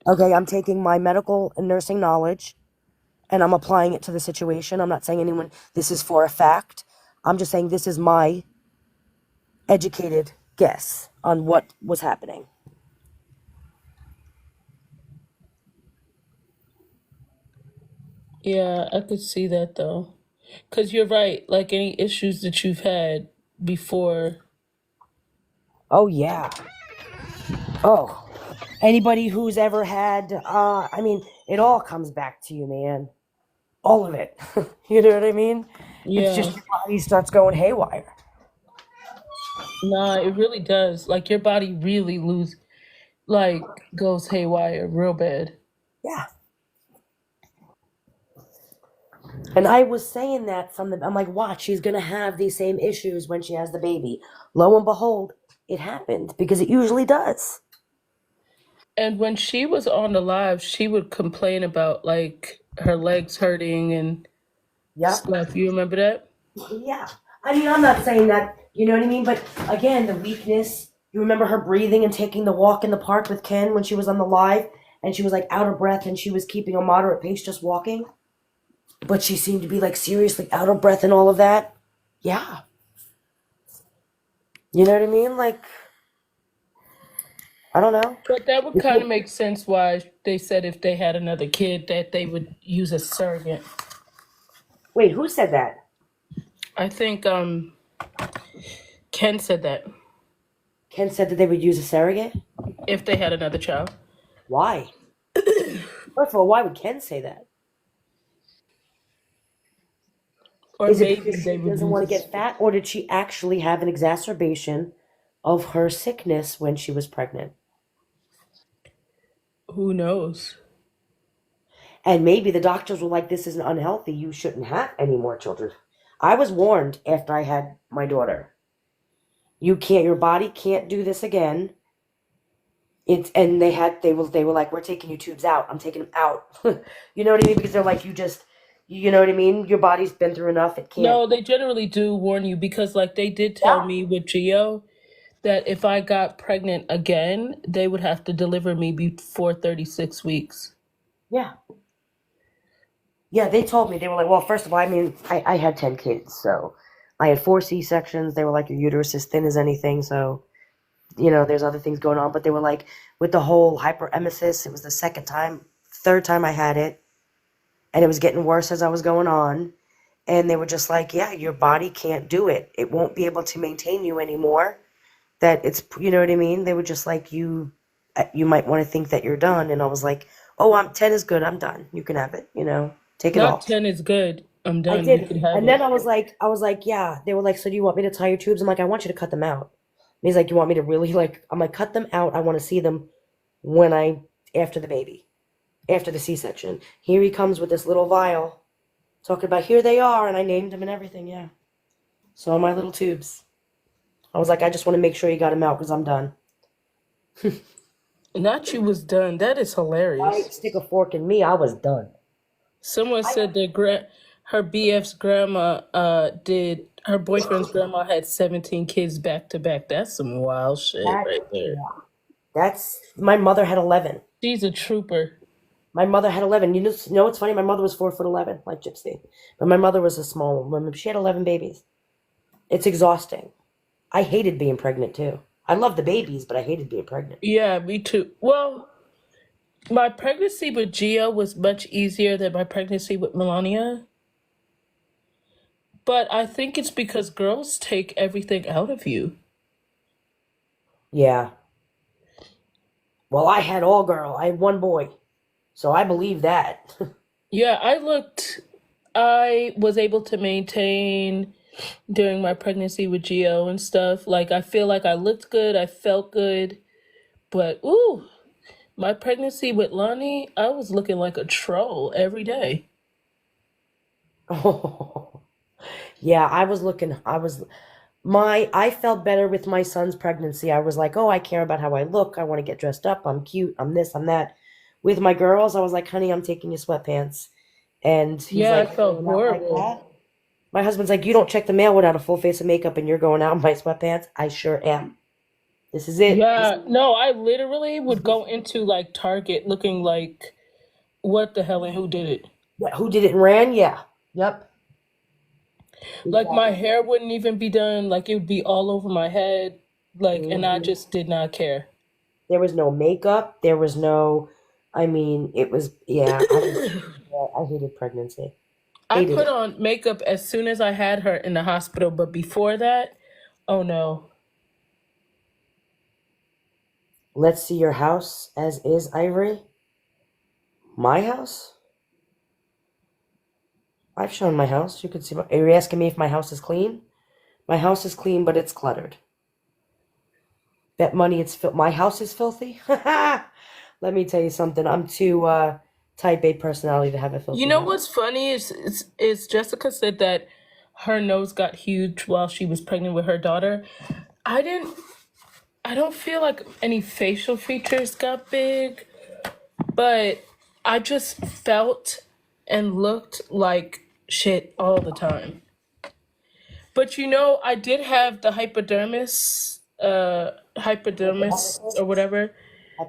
Okay, I'm taking my medical and nursing knowledge and I'm applying it to the situation. I'm not saying anyone, this is for a fact. I'm just saying this is my educated guess on what was happening. Yeah, I could see that though. Because you're right, like any issues that you've had before. Oh, yeah. Oh, anybody who's ever had, I mean, it all comes back to you, man. All of it. You know what I mean? Yeah. It's just your body starts going haywire. Nah, it really does. Like your body really goes haywire real bad. Yeah. And I was saying that I'm like, watch, she's going to have these same issues when she has the baby. Lo and behold, it happened because it usually does. And when she was on the live, she would complain about like her legs hurting and stuff. You remember that? Yeah. I mean, I'm not saying that, you know what I mean? But again, the weakness, you remember her breathing and taking the walk in the park with Ken when she was on the live and she was like out of breath and she was keeping a moderate pace just walking? But she seemed to be like seriously out of breath and all of that. Yeah. You know what I mean? Like, I don't know. But that would kind of make sense why they said if they had another kid that they would use a surrogate. Wait, who said that? I think Ken said that Ken said that they would use a surrogate? if they had another child. Why? First of all, why would Ken say that? Or Is it maybe because they she would doesn't want to use get fat, or did she actually have an exacerbation of her sickness when she was pregnant? who knows? And maybe the doctors were like, this isn't unhealthy. You shouldn't have any more children. I was warned after I had my daughter. Your body can't do this again. And they were like, we're taking your tubes out. I'm taking them out. You know what I mean? Because they're like, you know what I mean? Your body's been through enough. It can't. No, they generally do warn you because, like, they did tell me with Gio that if I got pregnant again, they would have to deliver me before 36 weeks. Yeah. Yeah, they told me. They were like, well, first of all, I mean, I had 10 kids, so I had 4 C-sections. They were like, your uterus is thin as anything, so, there's other things going on. But they were like, with the whole hyperemesis, it was the third time I had it, and it was getting worse as I was going on. And they were just like, yeah, your body can't do it. It won't be able to maintain you anymore. That it's, you know what I mean? They were just like, you might want to think that you're done. And I was like, oh, 10 is good. I'm done. You can have it, take it Not off. 10 is good. I'm I done. You did. could have And it. then I was like, yeah. They were like, so do you want me to tie your tubes? I'm like, I want you to cut them out. And he's like, you want me to really I'm like, cut them out. I want to see them after the baby, after the C-section. Here he comes with this little vial talking about, here they are. And I named them and everything. Yeah. So my little tubes. I was like, I just want to make sure you got them out because I'm done. Not you was done. That is hilarious. Stick a fork in me. I was done. Someone said that her BF's grandma her boyfriend's grandma had 17 kids back to back. That's some wild shit right there. My mother had 11. She's a trooper. My mother had 11. You know what's funny? My mother was 4'11", like Gypsy. But my mother was a small woman. She had 11 babies. It's exhausting. I hated being pregnant too. I love the babies, but I hated being pregnant. Yeah, me too. Well, my pregnancy with Gio was much easier than my pregnancy with Melania. But I think it's because girls take everything out of you. Yeah. Well, I had all girl. I had one boy. So I believe that. Yeah, I was able to maintain during my pregnancy with Gio and stuff. Like, I feel like I looked good, I felt good. But, my pregnancy with Lonnie, I was looking like a troll every day. Oh. Yeah, I felt better with my son's pregnancy. I was like, oh, I care about how I look. I want to get dressed up. I'm cute. I'm this, I'm that. With my girls, I was like, honey, I'm taking your sweatpants. And he's like, I felt "Not like horrible. that?" My husband's like, you don't check the mail without a full face of makeup and you're going out in my sweatpants? I sure am. This is it. Yeah, no, I literally would go into like Target looking like, what the hell and who did it? Who did it and ran? Yeah. Yep. Like my hair wouldn't even be done. Like it would be all over my head. Like, and I just did not care. There was no makeup. There was no, it was, yeah. I hated pregnancy. I put on makeup as soon as I had her in the hospital, but before that, oh no. Let's see your house as is, Ivory. My house? I've shown my house. You can see. Are you asking me if my house is clean? My house is clean, but it's cluttered. Bet money my house is filthy. Let me tell you something. I'm too type A personality to have a filthy You know house. what's funny is Jessica said that her nose got huge while she was pregnant with her daughter. I don't feel like any facial features got big, but I just felt and looked like shit all the time. But I did have the hypodermis or whatever,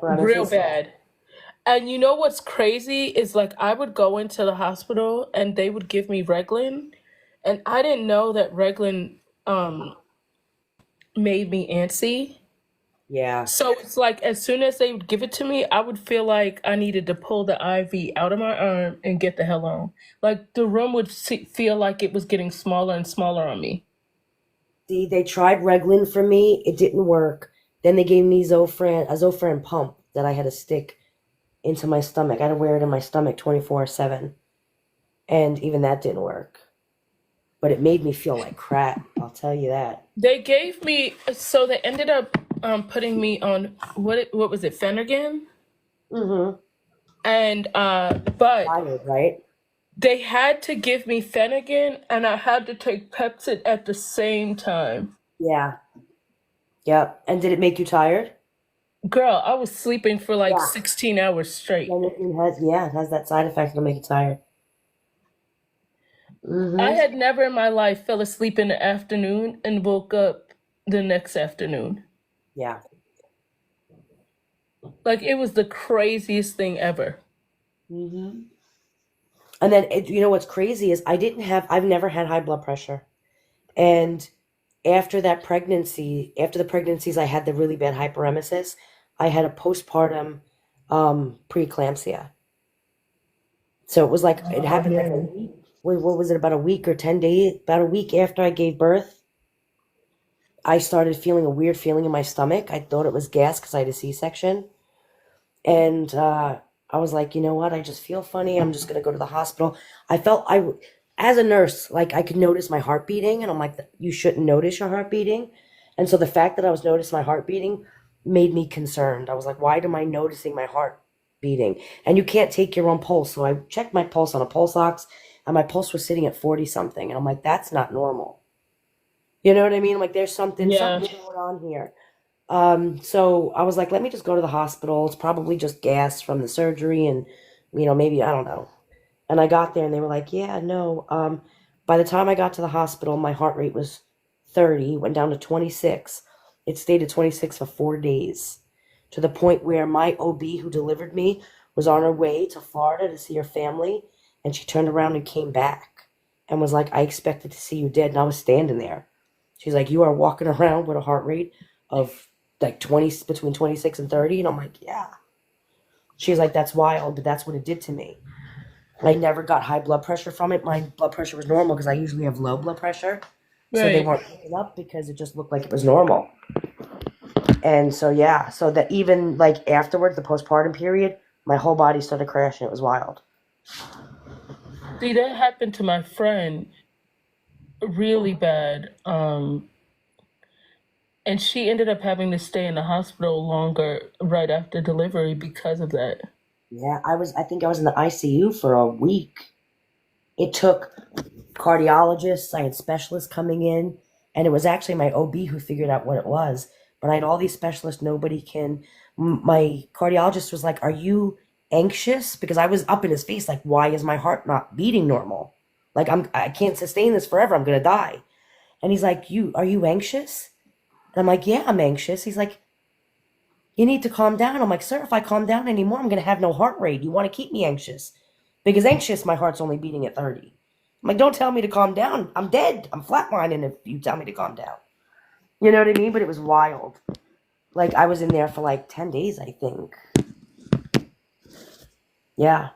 real bad. And you know what's crazy is like I would go into the hospital and they would give me Reglan, and I didn't know that Reglan made me antsy. Yeah. So it's like as soon as they would give it to me, I would feel like I needed to pull the IV out of my arm and get the hell on. Like the room would feel like it was getting smaller and smaller on me. See, they tried Reglan for me. It didn't work. Then they gave me a Zofran pump that I had to stick into my stomach. I had to wear it in my stomach 24/7. And even that didn't work. But it made me feel like crap. I'll tell you that. They gave me, so they ended up putting me on what was it, Phenergan? Mm-hmm. And but Tired, right? they had to give me Phenergan, and I had to take Pepsid at the same time. Yeah. Yep. And did it make you tired? Girl, I was sleeping for like Yeah. 16 hours straight. And it has that side effect. It'll make you tired. I Mm-hmm. had never in my life fell asleep in the afternoon and woke up the next afternoon. Yeah. Like it was the craziest thing ever. Mm-hmm. And then, you know what's crazy is I've never had high blood pressure. And after the pregnancies, I had the really bad hyperemesis. I had a postpartum preeclampsia. So it was like, it happened like a week. What was it, about a week or 10 days? About a week after I gave birth, I started feeling a weird feeling in my stomach. I thought it was gas because I had a C-section. And I was like, you know what? I just feel funny. I'm just going to go to the hospital. As a nurse, like I could notice my heart beating. And I'm like, you shouldn't notice your heart beating. And so the fact that I was noticing my heart beating made me concerned. I was like, why am I noticing my heart beating? And you can't take your own pulse. So I checked my pulse on a pulse ox, and my pulse was sitting at 40 something. And I'm like, that's not normal. You know what I mean? Like there's something Yeah. going on here. So I was like, let me just go to the hospital. It's probably just gas from the surgery, and maybe, I don't know. And I got there and they were like, yeah, no. By the time I got to the hospital, my heart rate was 30, went down to 26. It stayed at 26 for 4 days, to the point where my OB who delivered me was on her way to Florida to see her family, and she turned around and came back and was like, I expected to see you dead. And I was standing there. She's like, you are walking around with a heart rate of like between 26 and 30. And I'm like, yeah. She's like, that's wild, but that's what it did to me. I never got high blood pressure from it. My blood pressure was normal because I usually have low blood pressure. So they Right. weren't picking up because it just looked like it was normal. And so, yeah. So that even like afterwards, the postpartum period, my whole body started crashing. It was wild. See, that happened to my friend really bad. And she ended up having to stay in the hospital longer right after delivery because of that. Yeah, I think I was in the ICU for a week. It took cardiologists, I had specialists coming in, and it was actually my OB who figured out what it was. But I had all these specialists, my cardiologist was like, are you anxious? Because I was up in his face, like, why is my heart not beating normal? Like, I can't sustain this forever, I'm gonna die. And he's like, are you anxious? And I'm like, yeah, I'm anxious. He's like, you need to calm down. I'm like, sir, if I calm down anymore, I'm going to have no heart rate. You want to keep me anxious? Because anxious, my heart's only beating at 30. I'm like, don't tell me to calm down. I'm dead. I'm flatlining if you tell me to calm down. You know what I mean? But it was wild. Like, I was in there for like 10 days, I think. Yeah.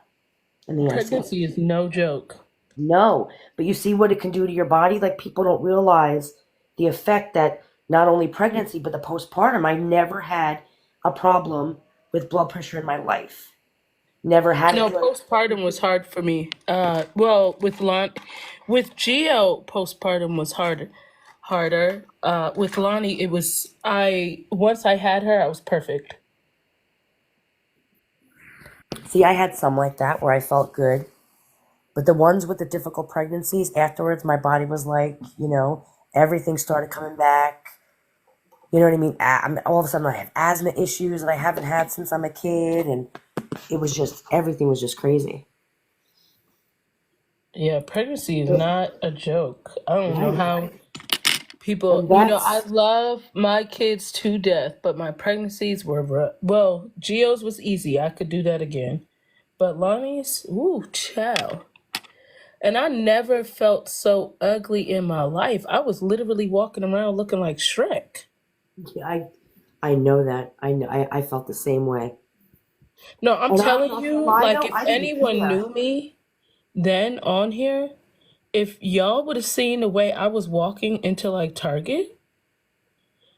In the ICU. Pregnancy is no joke. No. But you see what it can do to your body? Like, people don't realize the effect that not only pregnancy, but the postpartum. I never had a problem with blood pressure in my life. Never had No, it. postpartum was hard for me. Well, with Gio, postpartum was harder. With Lonnie, it was once I had her, I was perfect. See, I had some like that where I felt good. But the ones with the difficult pregnancies, afterwards, my body was like, everything started coming back. You know what I mean? All of a sudden, I have asthma issues that I haven't had since I'm a kid. And it was just, everything was just crazy. Yeah, pregnancy is not a joke. I don't know how people, And that's- I love my kids to death, but my pregnancies were rough. Well, Gio's was easy. I could do that again. But Lonnie's, ooh, child. And I never felt so ugly in my life. I was literally walking around looking like Shrek. I I know that. I know. I felt the same way. No, I'm And I'm telling not gonna you, lie like though, if I didn't anyone care. knew me then on here, if y'all would have seen the way I was walking into like Target,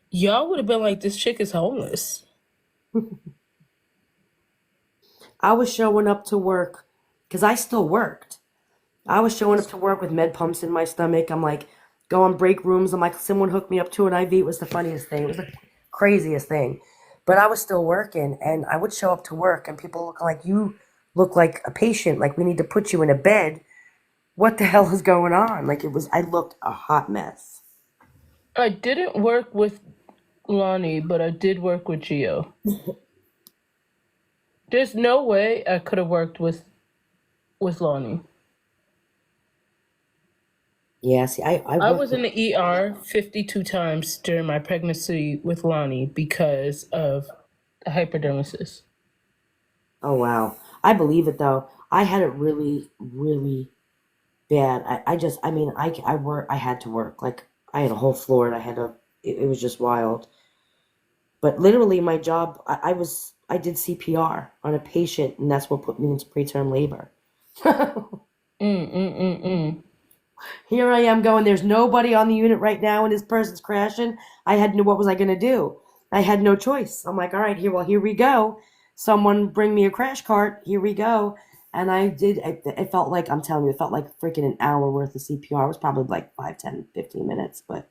y'all would have been like, this chick is homeless. I was showing up to work because I still worked. I was showing up to work with med pumps in my stomach. I'm like, go on break rooms. I'm like, someone hooked me up to an IV. It was the funniest thing. It was the craziest thing. But I was still working, and I would show up to work, and people look like, you look like a patient. Like, we need to put you in a bed. What the hell is going on? Like, I looked a hot mess. I didn't work with Lonnie, but I did work with Gio. There's no way I could have worked with Lonnie. Yeah, see, I was in the ER 52 times during my pregnancy with Lonnie because of the hypodermisis. Oh, wow. I believe it, though. I had it really, really bad. I had to work. Like, I had a whole floor, and it was just wild. But literally, my job, I did CPR on a patient, and that's what put me into preterm labor. Here I am going, there's nobody on the unit right now, and this person's crashing. What was I going to do? I had no choice. I'm like, all right, here we go. Someone bring me a crash cart. Here we go. And I did. It felt like, I'm telling you, it felt like freaking an hour worth of CPR. It was probably like 5, 10, 15 minutes. But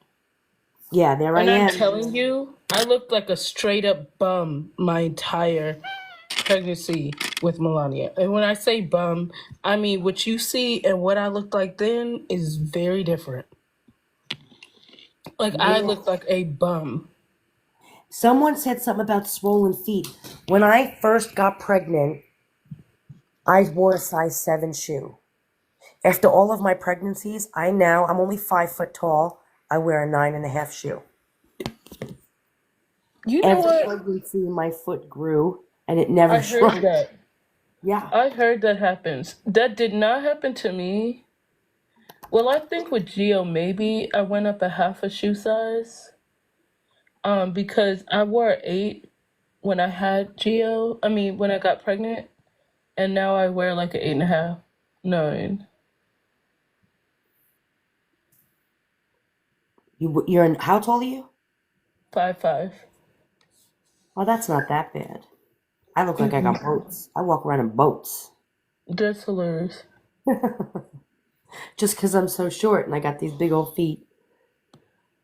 yeah, there I am. And I'm telling you, I looked like a straight up bum my entire pregnancy with Melania. And when I say bum, I mean what you see and what I looked like then is very different. Like, I looked like a bum. Someone said something about swollen feet. When I first got pregnant, I wore a size 7 shoe. After all of my pregnancies, I'm only 5 foot tall. I wear a 9.5 shoe. You know Every what? pregnancy, my foot grew, and it never shrunk. I heard that. Yeah. I heard that happens. That did not happen to me. Well, I think with Gio, maybe I went up a half a shoe size. Because I wore 8 when I had Gio. I mean, when I got pregnant. And now I wear like an 8.5, 9. How tall are you? 5'5". Oh, that's not that bad. I look like I got boats. I walk around in boats. That's hilarious. Just because I'm so short and I got these big old feet.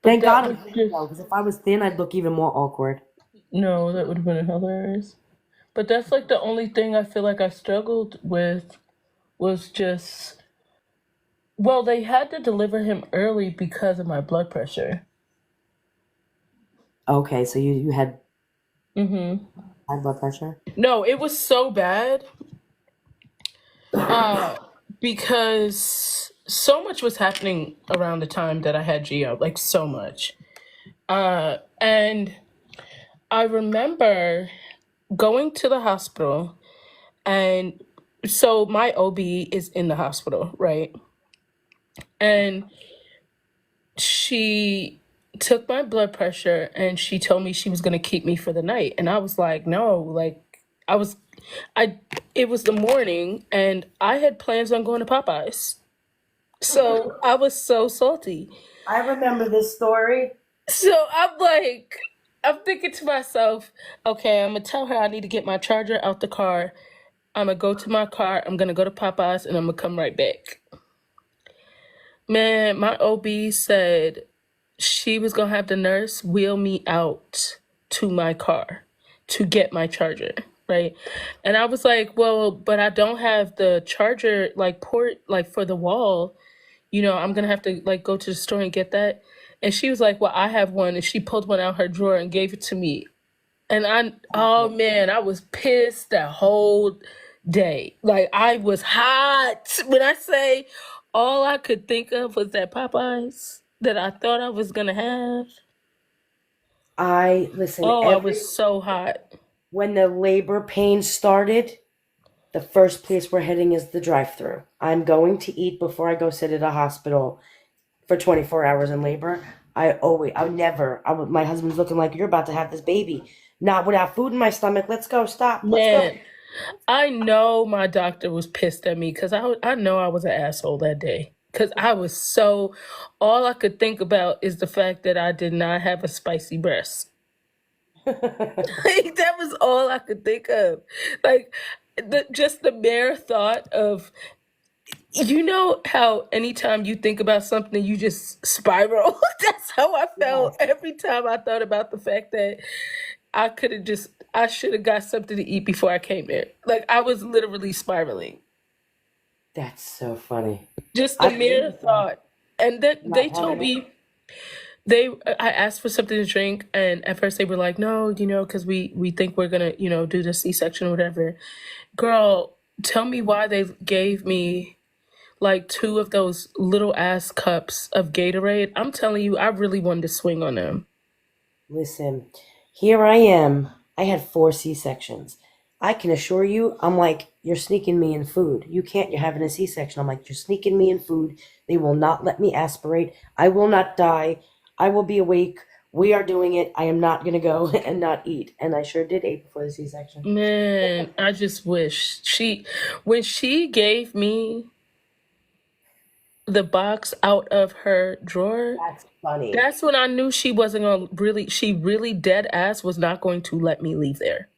Thank God I'm thin, though, because if I was thin, I'd look even more awkward. No, that would have been hilarious. But that's like the only thing I feel like I struggled with was just, well, they had to deliver him early because of my blood pressure. Okay, so you had high blood pressure? No, it was so bad because so much was happening around the time that I had Gio, like so much. And I remember going to the hospital, and so my OB is in the hospital, right? And she took my blood pressure and she told me she was going to keep me for the night. And I was like, no, like it was the morning and I had plans on going to Popeyes. So I was so salty. I remember this story. So I'm thinking to myself, okay, I'm going to tell her I need to get my charger out the car. I'm going to go to my car. I'm going to go to Popeyes and I'm going to come right back. Man, my OB said she was going to have the nurse wheel me out to my car to get my charger, right? And I was like, well, but I don't have the charger, like, port, like, for the wall. You know, I'm going to have to, like, go to the store and get that. And she was like, well, I have one. And she pulled one out her drawer and gave it to me. And oh, man, I was pissed that whole day. Like, I was hot. When I say all I could think of was that Popeyes that I thought I was going to have. I was so hot. When the labor pains started, the first place we're heading is the drive-thru. I'm going to eat before I go sit at a hospital for 24 hours in labor. I would never. My husband's looking like you're about to have this baby. Not without food in my stomach. Let's go. Stop. Let's go. Man, I know my doctor was pissed at me because I know I was an asshole that day. Because I was so, all I could think about is the fact that I did not have a spicy breast. Like, that was all I could think of. Like, just the mere thought of, you know how anytime you think about something, you just spiral? That's how I felt every time I thought about the fact that I should have got something to eat before I came there. Like, I was literally spiraling. That's so funny. Just the mere thought. And then they told me, I asked for something to drink, and at first they were like, no, because we think we're going to, do the C-section or whatever. Girl, tell me why they gave me like 2 of those little ass cups of Gatorade. I'm telling you, I really wanted to swing on them. Listen, here I am. I had 4 C-sections. I can assure you, I'm like, you're sneaking me in food. You can't, you're having a C-section. I'm like, you're sneaking me in food. They will not let me aspirate. I will not die. I will be awake. We are doing it. I am not going to go and not eat. And I sure did eat before the C-section. Man, I just wish when she gave me the box out of her drawer, That's funny. that's when I knew she wasn't going to she really dead ass was not going to let me leave there.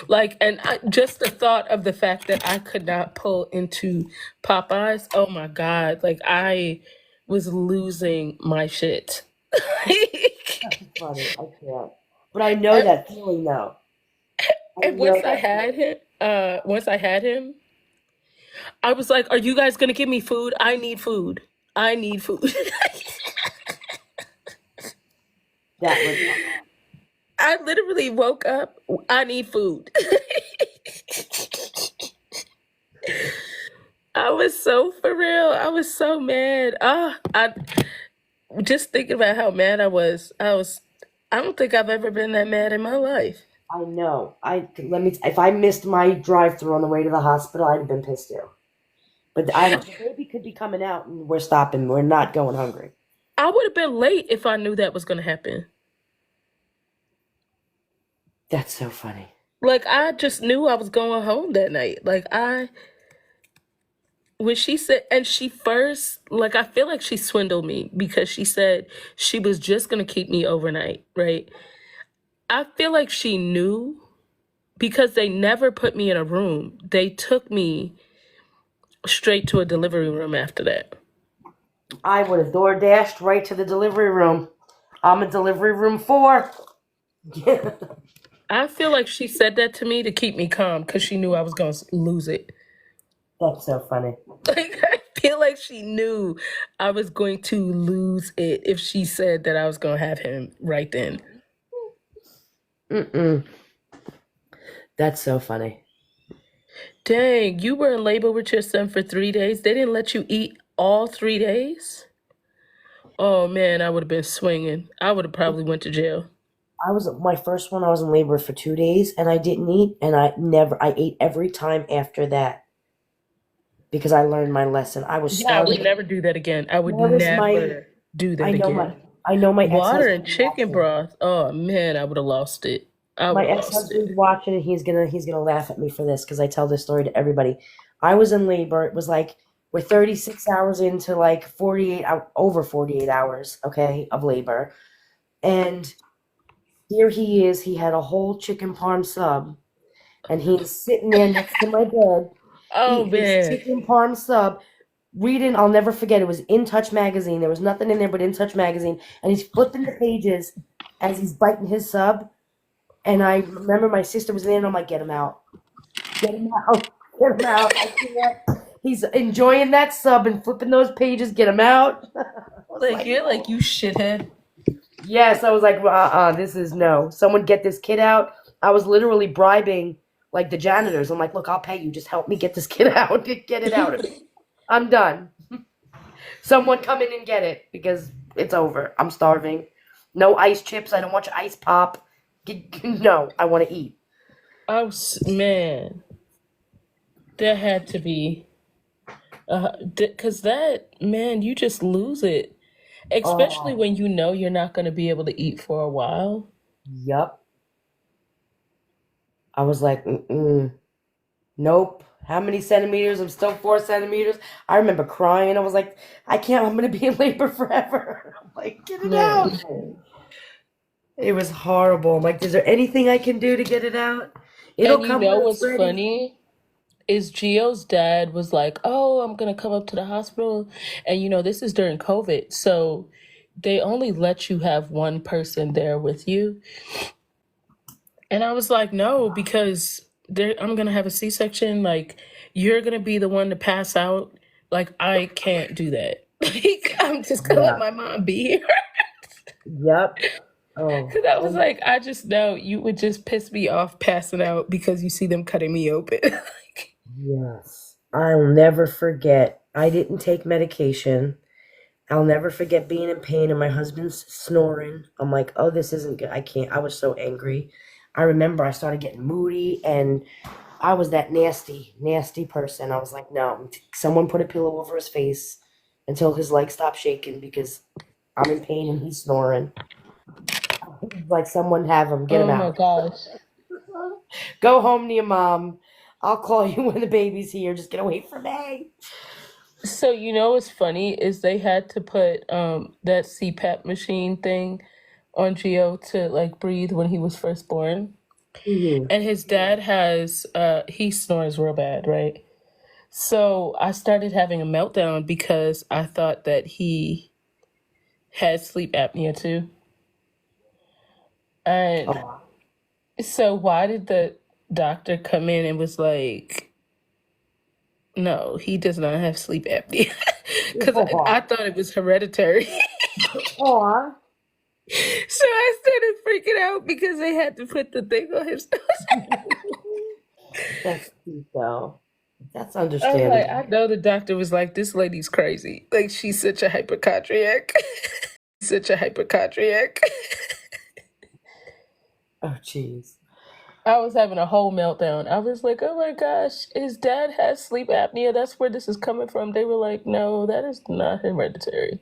Like, and just the thought of the fact that I could not pull into Popeyes, oh my God, like I was losing my shit. That's funny. I can't. But I know that feeling though. And once I had him, I was like, are you guys going to give me food? I need food. I need food. That was I literally woke up, I need food. I was so for real. I was so mad. I just thinking about how mad I was. I don't think I've ever been that mad in my life. I know. If I missed my drive-through on the way to the hospital, I'd have been pissed too. But the baby could be coming out and we're stopping. We're not going hungry. I would have been late if I knew that was going to happen. That's so funny. Like, I just knew I was going home that night. Like, when she said, and she first, like, I feel like she swindled me because she said she was just going to keep me overnight, right? I feel like she knew because they never put me in a room. They took me straight to a delivery room after that. I would have door dashed right to the delivery room. I'm a delivery room 4. I feel like she said that to me to keep me calm because she knew I was going to lose it. That's so funny. Like, I feel like she knew I was going to lose it if she said that I was going to have him right then. That's so funny. Dang, you were in labor with your son for 3 days. They didn't let you eat all 3 days? Oh, man, I would have been swinging. I would have probably went to jail. My first one, I was in labor for 2 days and I didn't eat, and I ate every time after that because I learned my lesson. I was I would never do that again. I would never do that again. I know my water ex-husband and chicken broth. Oh man, I would have lost it. My ex-husband's watching and he's gonna laugh at me for this because I tell this story to everybody. I was in labor. It was like we're 36 hours into like over 48 hours, okay, of labor, and here he is. He had a whole chicken parm sub, and he's sitting there next to my bed. Oh man, chicken parm sub. Reading, I'll never forget. It was In Touch magazine. There was nothing in there but In Touch magazine, and he's flipping the pages as he's biting his sub. And I remember my sister was there, and I'm like, "Get him out! Get him out! Get him out!" I can't. He's enjoying that sub and flipping those pages. Get him out! like you're like, you shithead. Yes, I was like, this is no. Someone get this kid out. I was literally bribing like the janitors. I'm like, look, I'll pay you. Just help me get this kid out. Get it out of me. I'm done. Someone come in and get it because it's over. I'm starving. No ice chips. I don't want your ice pop. No, I want to eat. Oh, man. There had to be. Because that, man, you just lose it. especially Oh, when you know you're not going to be able to eat for a while. yep. I was like, nope. How many centimeters? I'm still 4 centimeters. I remember crying. I was like, I can't. I'm going to be in labor forever. I'm like, get it Yeah. out. It was horrible. I'm like, is there anything I can do to get it out? It'll And you come know when it's what's ready. funny is Gio's dad was like, "Oh, I'm gonna come up to the hospital," and this is during COVID, so they only let you have one person there with you. And I was like, "No, because I'm gonna have a C-section. Like, you're gonna be the one to pass out. Like, I can't do that. Like, I'm just gonna let Yeah. my mom be here." Yep. Oh. Because I was like, I just know you would just piss me off passing out because you see them cutting me open. Like, Yes. I'll never forget. I didn't take medication. I'll never forget being in pain and my husband's snoring. I'm like, oh, this isn't good. I can't. I was so angry. I remember I started getting moody and I was that nasty, nasty person. I was like, no, someone put a pillow over his face until his legs stopped shaking because I'm in pain and he's snoring. Like, someone have him, get him oh my out. gosh. Go home to your mom. I'll call you when the baby's here. Just get away from me. So what's funny is they had to put that CPAP machine thing on Gio to like breathe when he was first born. Mhm. And his dad has he snores real bad, right? So I started having a meltdown because I thought that he had sleep apnea too. And Oh, so why did the doctor come in and was like, no, he does not have sleep apnea? Because I thought it was hereditary. aw. So I started freaking out because they had to put the thing on his nose. That's cute, though. That's I was like, understandable. I know the doctor was like, this lady's crazy. Like, she's such a hypochondriac. Such a hypochondriac. Oh, jeez. I was having a whole meltdown. I was like, oh my gosh, his dad has sleep apnea. That's where this is coming from. They were like, no, that is not hereditary.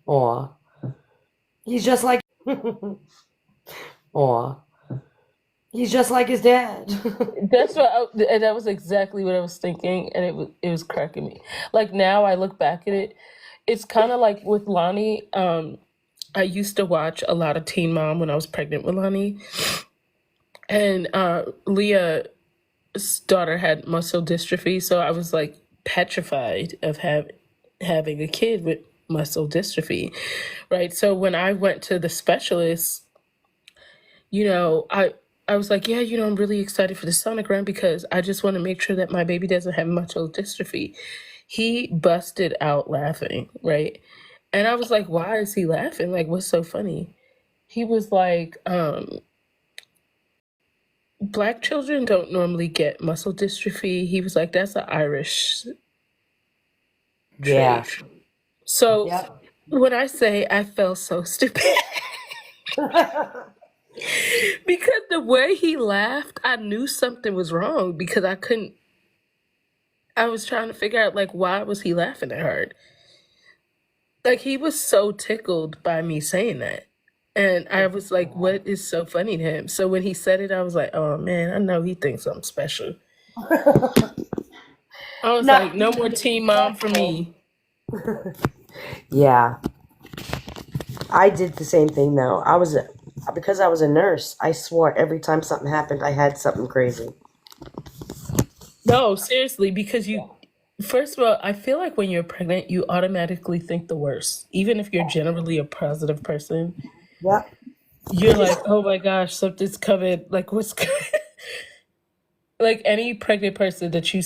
Aw. He's just like. Aw. He's just like his dad. That's what and that was exactly what I was thinking, and it was cracking me. Like, now I look back at it, it's kind of like with Lonnie. I used to watch a lot of Teen Mom when I was pregnant with Lonnie, and Leah's daughter had muscle dystrophy, so I was like petrified of having a kid with muscle dystrophy, right? So when I went to the specialist, I was like, yeah, I'm really excited for the sonogram because I just want to make sure that my baby doesn't have muscle dystrophy. He busted out laughing, right? And I was like, why is he laughing? Like, what's so funny? He was like, Black children don't normally get muscle dystrophy. He was like, that's an Irish Yeah. trait. So Yep. when I say I felt so stupid, because the way he laughed, I knew something was wrong because I was trying to figure out, like, why was he laughing at her? Like, he was so tickled by me saying that. And I was like, what is so funny to him? So when he said it, I was like, oh man, I know he thinks I'm special. I was No. like, no more Teen Mom for me. Yeah. I did the same thing though. Because I was a nurse, I swore every time something happened, I had something crazy. No, seriously, because first of all, I feel like when you're pregnant, you automatically think the worst. Even if you're generally a positive person, Yep. you're like, oh my gosh, something's coming. Like, what's like any pregnant person that you